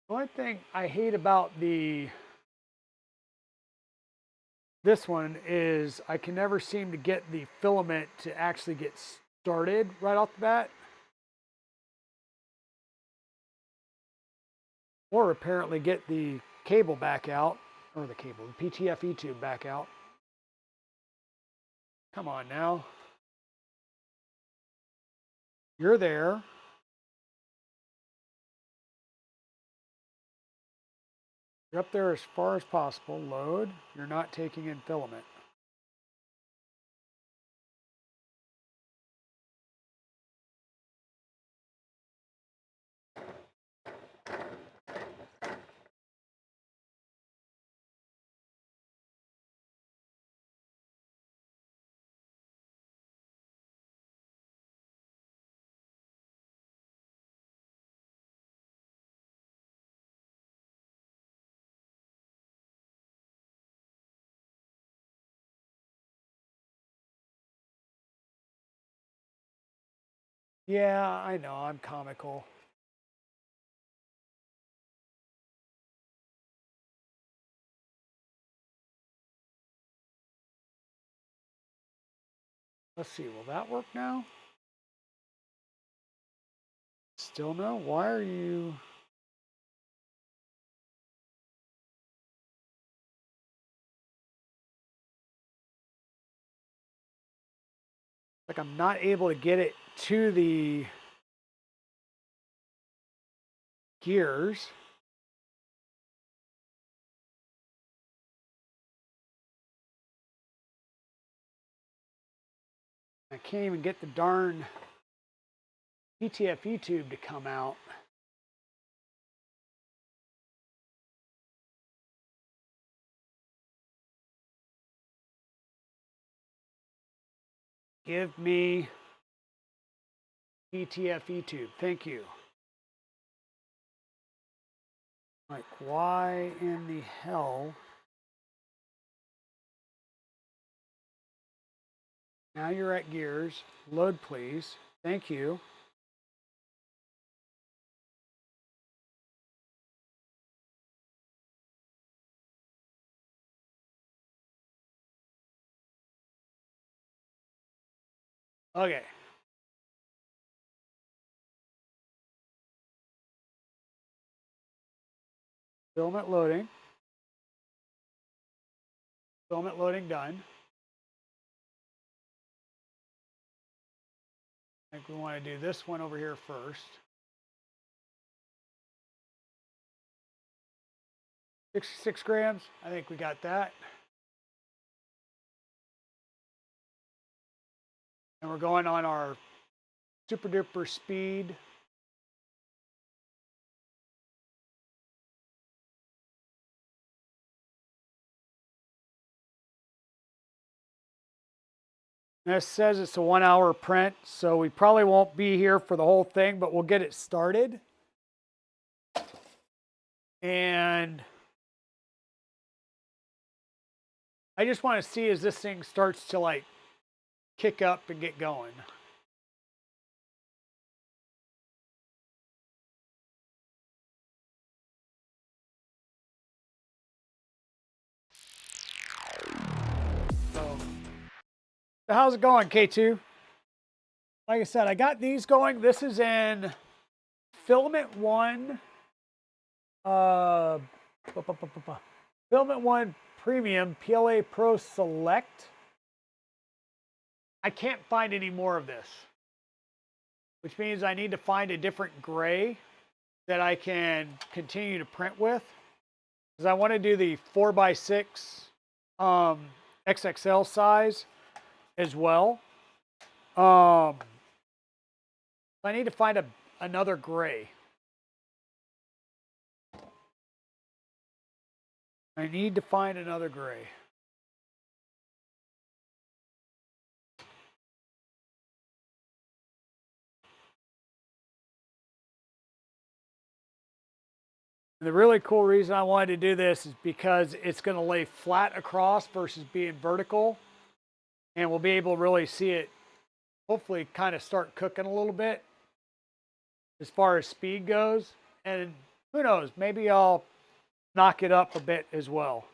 one thing I hate about this one is I can never seem to get the filament to actually get started right off the bat. Or apparently get the cable back out, or the PTFE tube back out. Come on now. You're there. You're up there as far as possible. Load. You're not taking in filament. Yeah, I know, I'm comical. Let's see, will that work now? Still no? Why are you... Like I'm not able to get it to the gears. I can't even get the darn PTFE tube to come out. Give me PTFE tube. Thank you. Like, why in the hell? Now you're at gears. Load, please. Thank you. Okay. Filament loading. Filament loading done. I think we want to do this one over here first. 66 grams. I think we got that. And we're going on our super duper speed. This says it's a 1 hour print, so we probably won't be here for the whole thing, but we'll get it started. And I just want to see as this thing starts to like kick up and get going. So how's it going, K2? Like I said, I got these going. This is in filament 1. Filament 1 Premium PLA Pro Select. I can't find any more of this, which means I need to find a different gray that I can continue to print with, because I want to do the 4x6 XXL size as well. I need to find another gray. I need to find another gray. And the really cool reason I wanted to do this is because it's going to lay flat across versus being vertical. And we'll be able to really see it, hopefully kind of start cooking a little bit as far as speed goes. And who knows, maybe I'll knock it up a bit as well.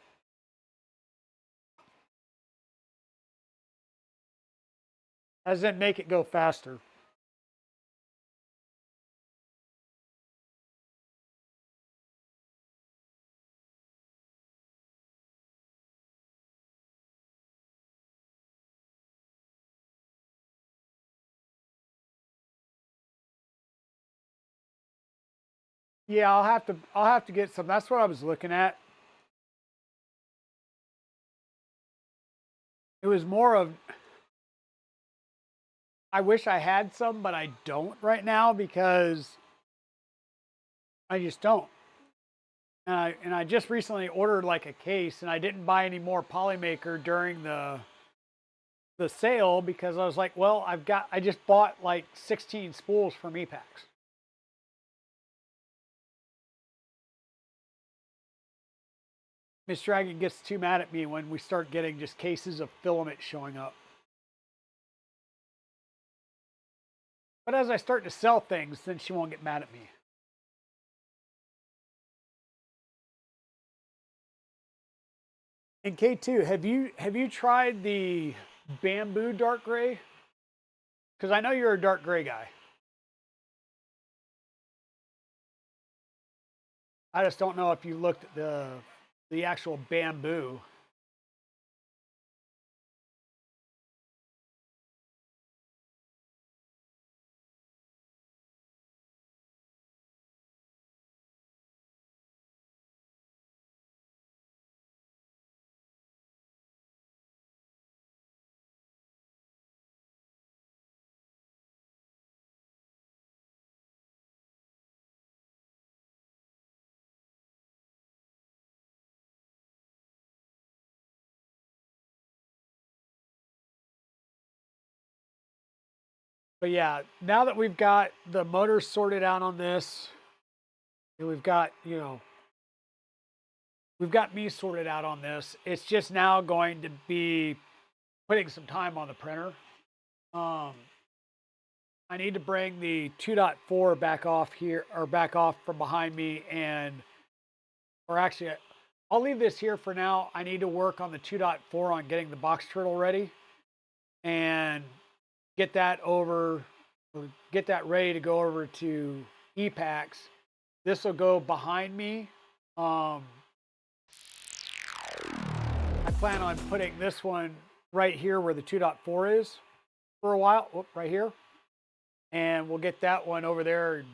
As in make it go faster. Yeah, I'll have to get some. That's what I was looking at. It was more of, I wish I had some, but I don't right now because I just don't. And I just recently ordered like a case, and I didn't buy any more Polymaker during the sale because I was like, well, I just bought like 16 spools from Epax. Miss Dragon gets too mad at me when we start getting just cases of filament showing up. But as I start to sell things, then she won't get mad at me. And K2, have you tried the bamboo dark gray? Because I know you're a dark gray guy. I just don't know if you looked at the actual bamboo. But yeah, now that we've got the motor sorted out on this, and we've got, we've got me sorted out on this, it's just now going to be putting some time on the printer. Um, I need to bring the 2.4 back off here, or back off from behind me, or actually, I'll leave this here for now. I need to work on the 2.4 on getting the box turtle ready and get that over, or get that ready to go over to EPAX. This will go behind me. Um, I plan on putting this one right here where the 2.4 is for a while. Whoop, right here. And we'll get that one over there and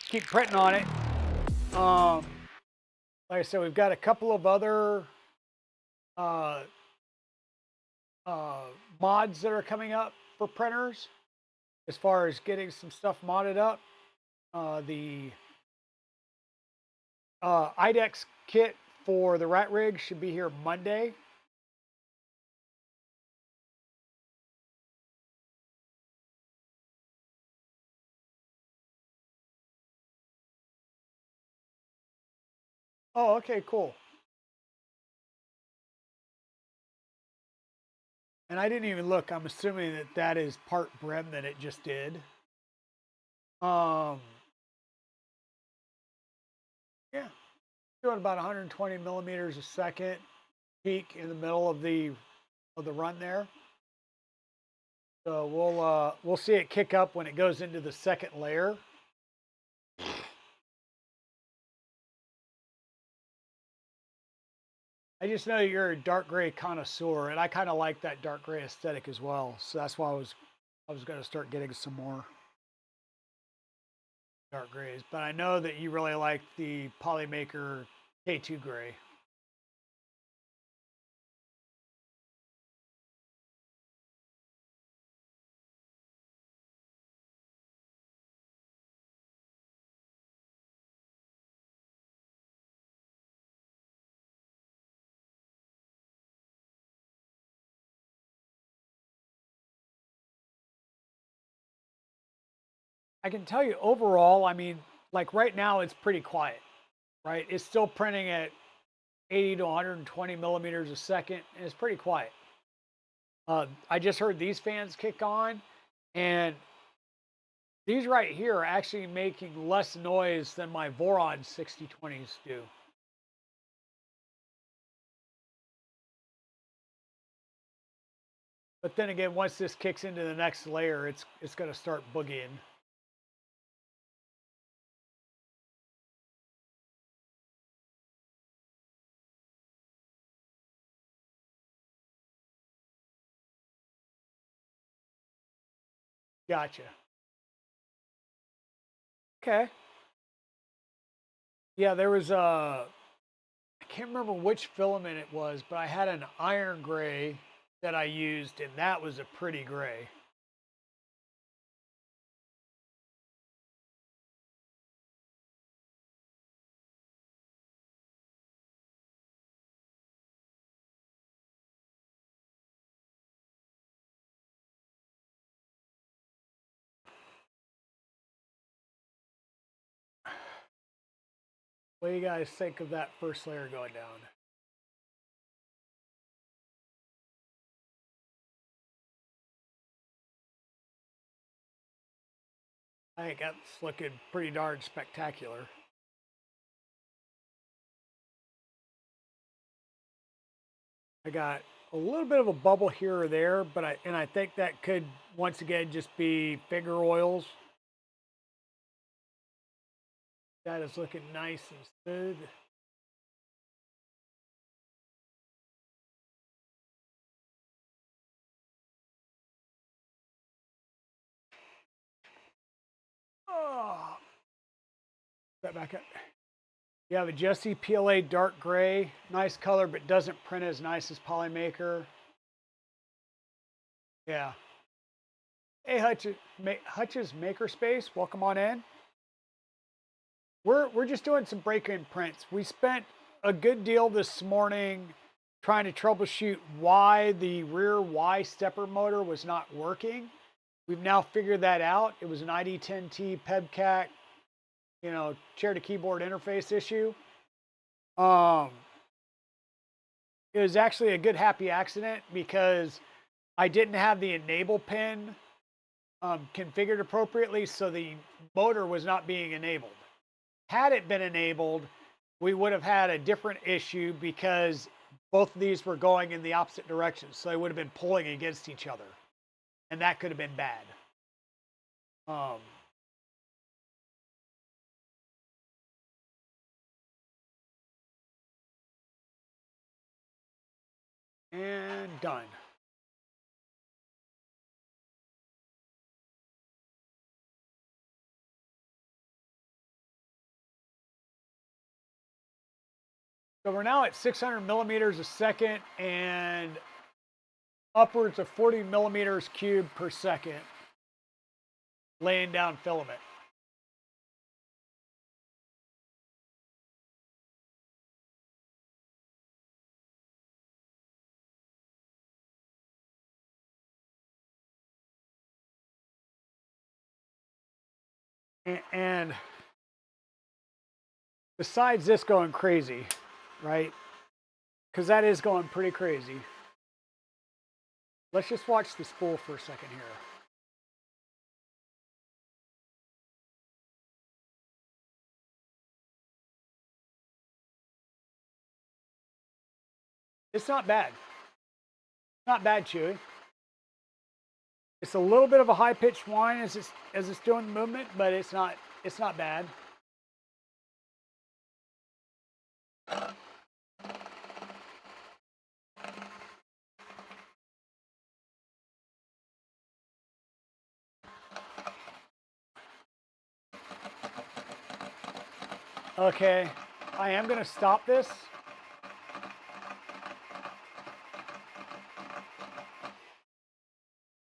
keep printing on it. Like I said, we've got a couple of other uh, uh, mods that are coming up for printers as far as getting some stuff modded up. The IDEX kit for the rat rig should be here Monday. Oh, okay, cool. And I didn't even look. I'm assuming that that is part brim that it just did. Um, yeah, doing about 120 millimeters a second peak in the middle of the run there. So we'll see it kick up when it goes into the second layer. I just know you're a dark gray connoisseur, and I kind of like that dark gray aesthetic as well. So that's why I was going to start getting some more dark grays. But I know that you really like the Polymaker K2 gray. I can tell you overall, I mean, like right now it's pretty quiet, right? It's still printing at 80 to 120 millimeters a second, and it's pretty quiet. I just heard these fans kick on, and these right here are actually making less noise than my Voron 6020s do. But then again, once this kicks into the next layer, it's going to start boogieing. Gotcha. Okay. Yeah, there was a, I can't remember which filament it was, but I had an iron gray that I used, and that was a pretty gray. What do you guys think of that first layer going down? I think that's looking pretty darn spectacular. I got a little bit of a bubble here or there, but I think that could once again just be finger oils. That is looking nice and smooth. Oh, that back up. You have a Jesse PLA dark gray, nice color, but doesn't print as nice as Polymaker. Yeah. Hey, Hutch's Makerspace, welcome on in. We're just doing some break-in prints. We spent a good deal this morning trying to troubleshoot why the rear Y stepper motor was not working. We've now figured that out. It was an ID10T PEBCAC, chair to keyboard interface issue. Um, it was actually a good happy accident because I didn't have the enable pin configured appropriately, so the motor was not being enabled. Had it been enabled, we would have had a different issue because both of these were going in the opposite directions. So they would have been pulling against each other, and that could have been bad. Um, and done. So we're now at 600 millimeters a second and upwards of 40 millimeters cubed per second laying down filament. And besides this going crazy, right? Because that is going pretty crazy. Let's just watch the spool for a second here. It's not bad. Not bad, Chewy. It's a little bit of a high-pitched whine as it's doing the movement, but it's not bad. Okay, I am going to stop this.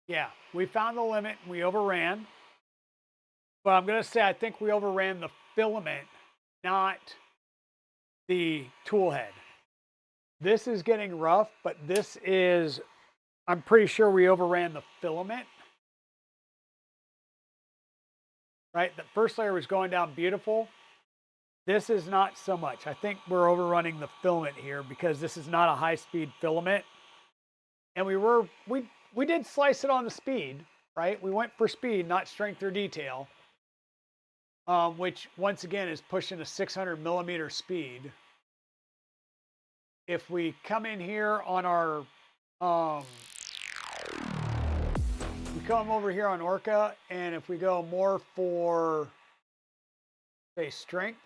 Yeah, we found the limit and we overran. But I'm going to say I think we overran the filament, not the tool head. This is getting rough, but this is, I'm pretty sure we overran the filament. Right? The first layer was going down beautiful. This is not so much. I think we're overrunning the filament here because this is not a high-speed filament. And we did slice it on the speed, right? We went for speed, not strength or detail, which once again is pushing a 600 millimeter speed. If we come in here on our, we come over here on Orca, and if we go more for, say, strength,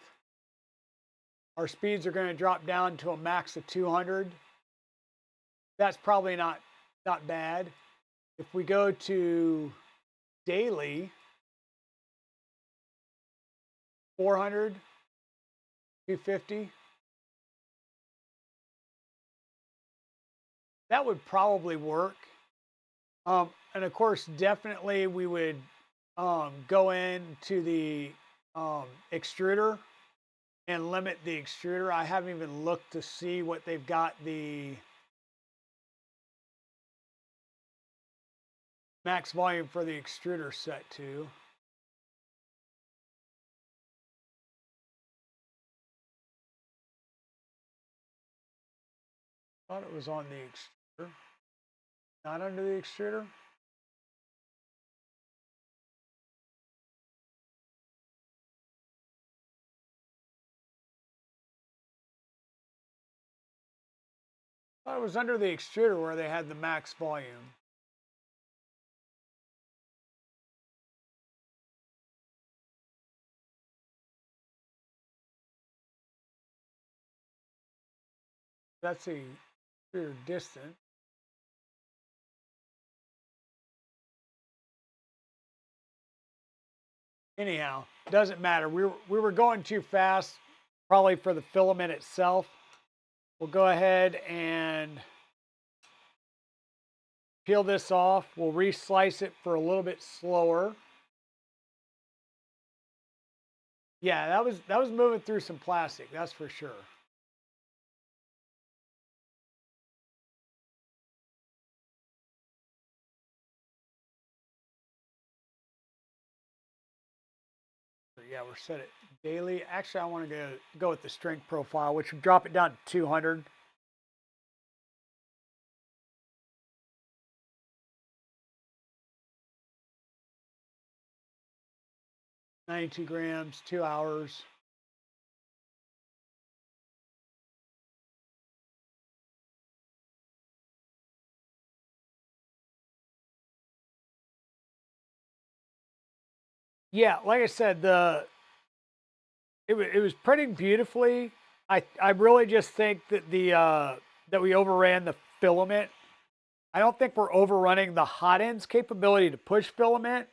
our speeds are going to drop down to a max of 200. That's probably not bad. If we go to daily, 400, 250, that would probably work. And of course, definitely we would go into the extruder and limit the extruder. I haven't even looked to see what they've got the max volume for the extruder set to. Thought it was on the extruder. Not under the extruder. Thought it was under the extruder where they had the max volume. That's the extruder distance. Anyhow, doesn't matter. We were going too fast, probably for the filament itself. We'll go ahead and peel this off. We'll re-slice it for a little bit slower. Yeah, that was moving through some plastic, that's for sure. Yeah, we're set it daily. Actually, I want to go with the strength profile, which would drop it down to 200. 92 grams, 2 hours. Yeah, like I said, it was printing beautifully. I really just think that that we overran the filament. I don't think we're overrunning the hot end's capability to push filament.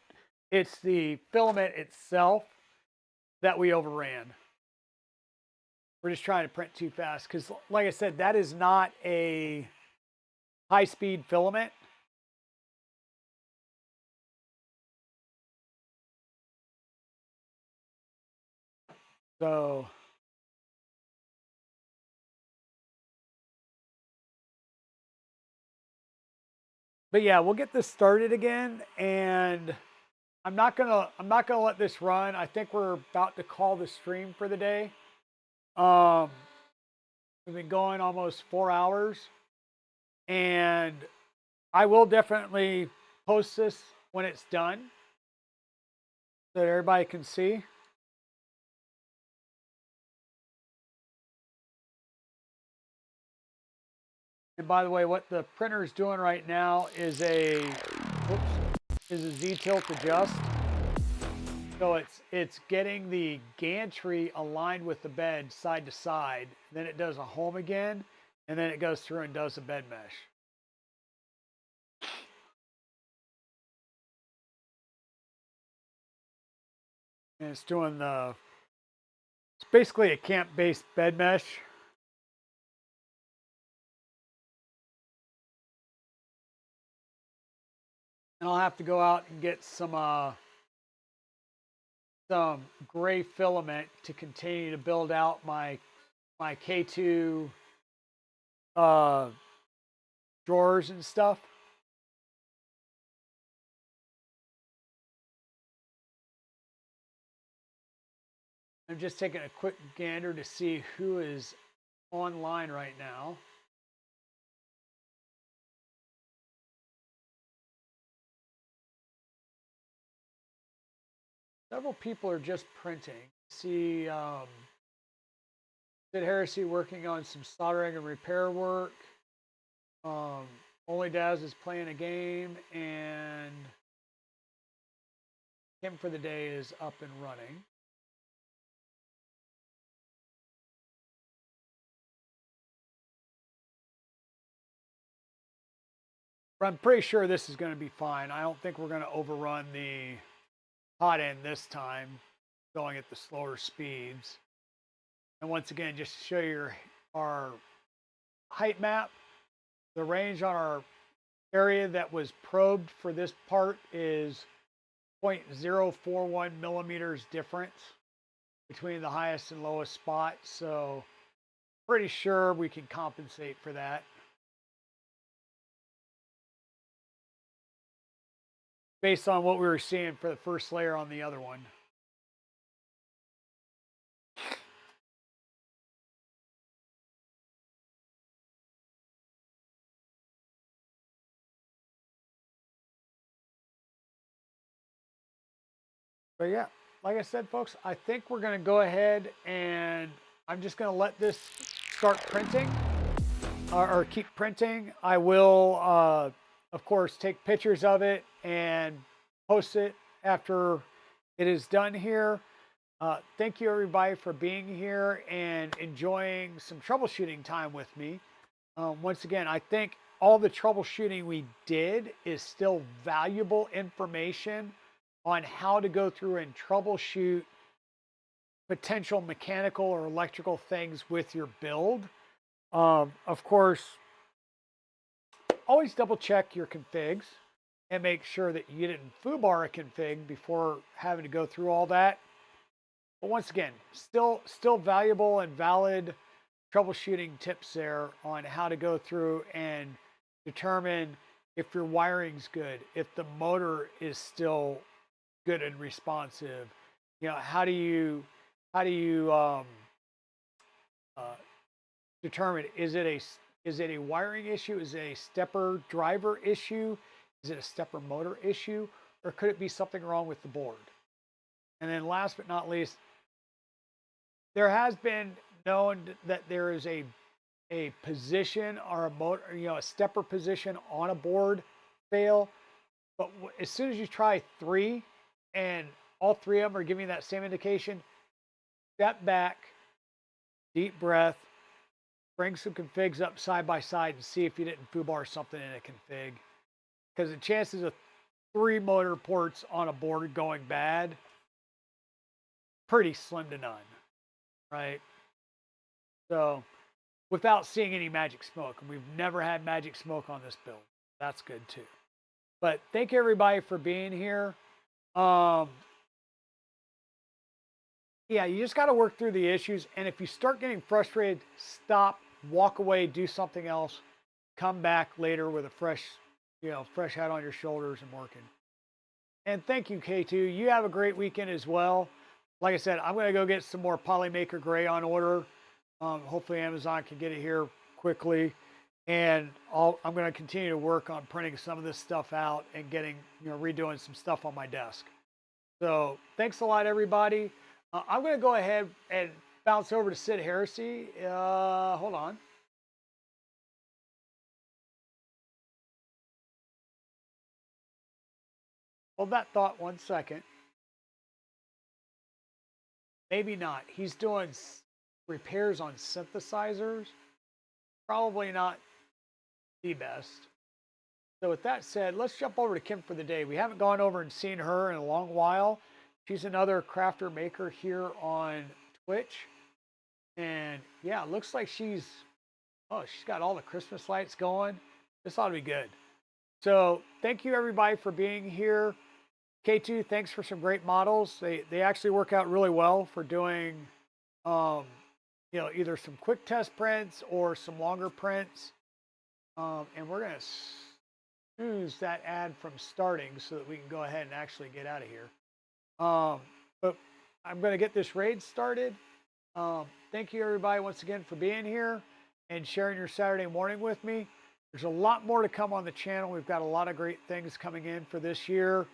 It's the filament itself that we overran. We're just trying to print too fast because, like I said, that is not a high-speed filament. So, but yeah, we'll get this started again, and I'm not gonna let this run. I think we're about to call the stream for the day. Um, we've been going almost 4 hours, and I will definitely post this when it's done so that everybody can see. And by the way, what the printer is doing right now is a Z-tilt adjust. So it's getting the gantry aligned with the bed side to side. Then it does a home again, and then it goes through and does a bed mesh. And it's doing it's basically a camp-based bed mesh. And I'll have to go out and get some gray filament to continue to build out my K2 uh, drawers and stuff. I'm just taking a quick gander to see who is online right now. Several people are just printing. See Sid Heresy working on some soldering and repair work. Only Daz is playing a game, and Kim for the Day is up and running. But I'm pretty sure this is going to be fine. I don't think we're going to overrun the hot end this time, going at the slower speeds. And once again, just to show you our height map, the range on our area that was probed for this part is 0.041 millimeters difference between the highest and lowest spot. So pretty sure we can compensate for that. Based on what we were seeing for the first layer on the other one. But yeah, like I said, folks, I think we're going to go ahead and I'm just going to let this start printing or keep printing. I will, of course, take pictures of it and post it after it is done here. Thank you, everybody, for being here and enjoying some troubleshooting time with me. Once again, I think all the troubleshooting we did is still valuable information on how to go through and troubleshoot potential mechanical or electrical things with your build. Of course, always double check your configs and make sure that you didn't foobar a config before having to go through all that. But once again, still valuable and valid troubleshooting tips there on how to go through and determine if your wiring's good, if the motor is still good and responsive, You know, how do you uh, determine, is it a wiring issue? Is it a stepper driver issue? Is it a stepper motor issue? Or could it be something wrong with the board? And then last but not least, there has been known that there is a position or a motor, you know, a stepper position on a board fail. But as soon as you try three and all three of them are giving you that same indication, step back, deep breath, bring some configs up side by side and see if you didn't foobar something in a config. Because the chances of three motor ports on a board going bad, pretty slim to none, right? So without seeing any magic smoke, and we've never had magic smoke on this build. That's good too. But thank you everybody for being here. Um, yeah, you just got to work through the issues. And if you start getting frustrated, stop, walk away, do something else, come back later with a fresh, you know, fresh head on your shoulders and working. And thank you, K2. You have a great weekend as well. Like I said, I'm going to go get some more Polymaker Gray on order. Hopefully Amazon can get it here quickly. And I'm going to continue to work on printing some of this stuff out and getting, you know, redoing some stuff on my desk. So thanks a lot, everybody. I'm going to go ahead and bounce over to Sid Heresy. Hold on. Hold that thought 1 second. Maybe not. He's doing repairs on synthesizers. Probably not the best. So with that said, let's jump over to Kim for the day. We haven't gone over and seen her in a long while. She's another crafter maker here on Twitch. And yeah, it looks like she's got all the Christmas lights going. This ought to be good. So thank you everybody for being here. K2, thanks for some great models. They actually work out really well for doing you know, either some quick test prints or some longer prints. And we're gonna snooze that ad from starting so that we can go ahead and actually get out of here. But I'm gonna get this raid started. Thank you everybody once again for being here and sharing your Saturday morning with me. There's a lot more to come on the channel. We've got a lot of great things coming in for this year.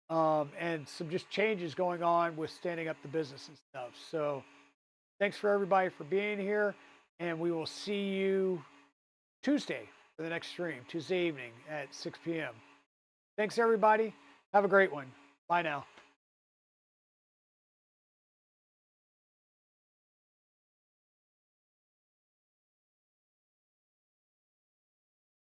And some just changes going on with standing up the business and stuff. So thanks for everybody for being here. And we will see you Tuesday for the next stream, Tuesday evening at 6 p.m. Thanks everybody. Have a great one. Bye now.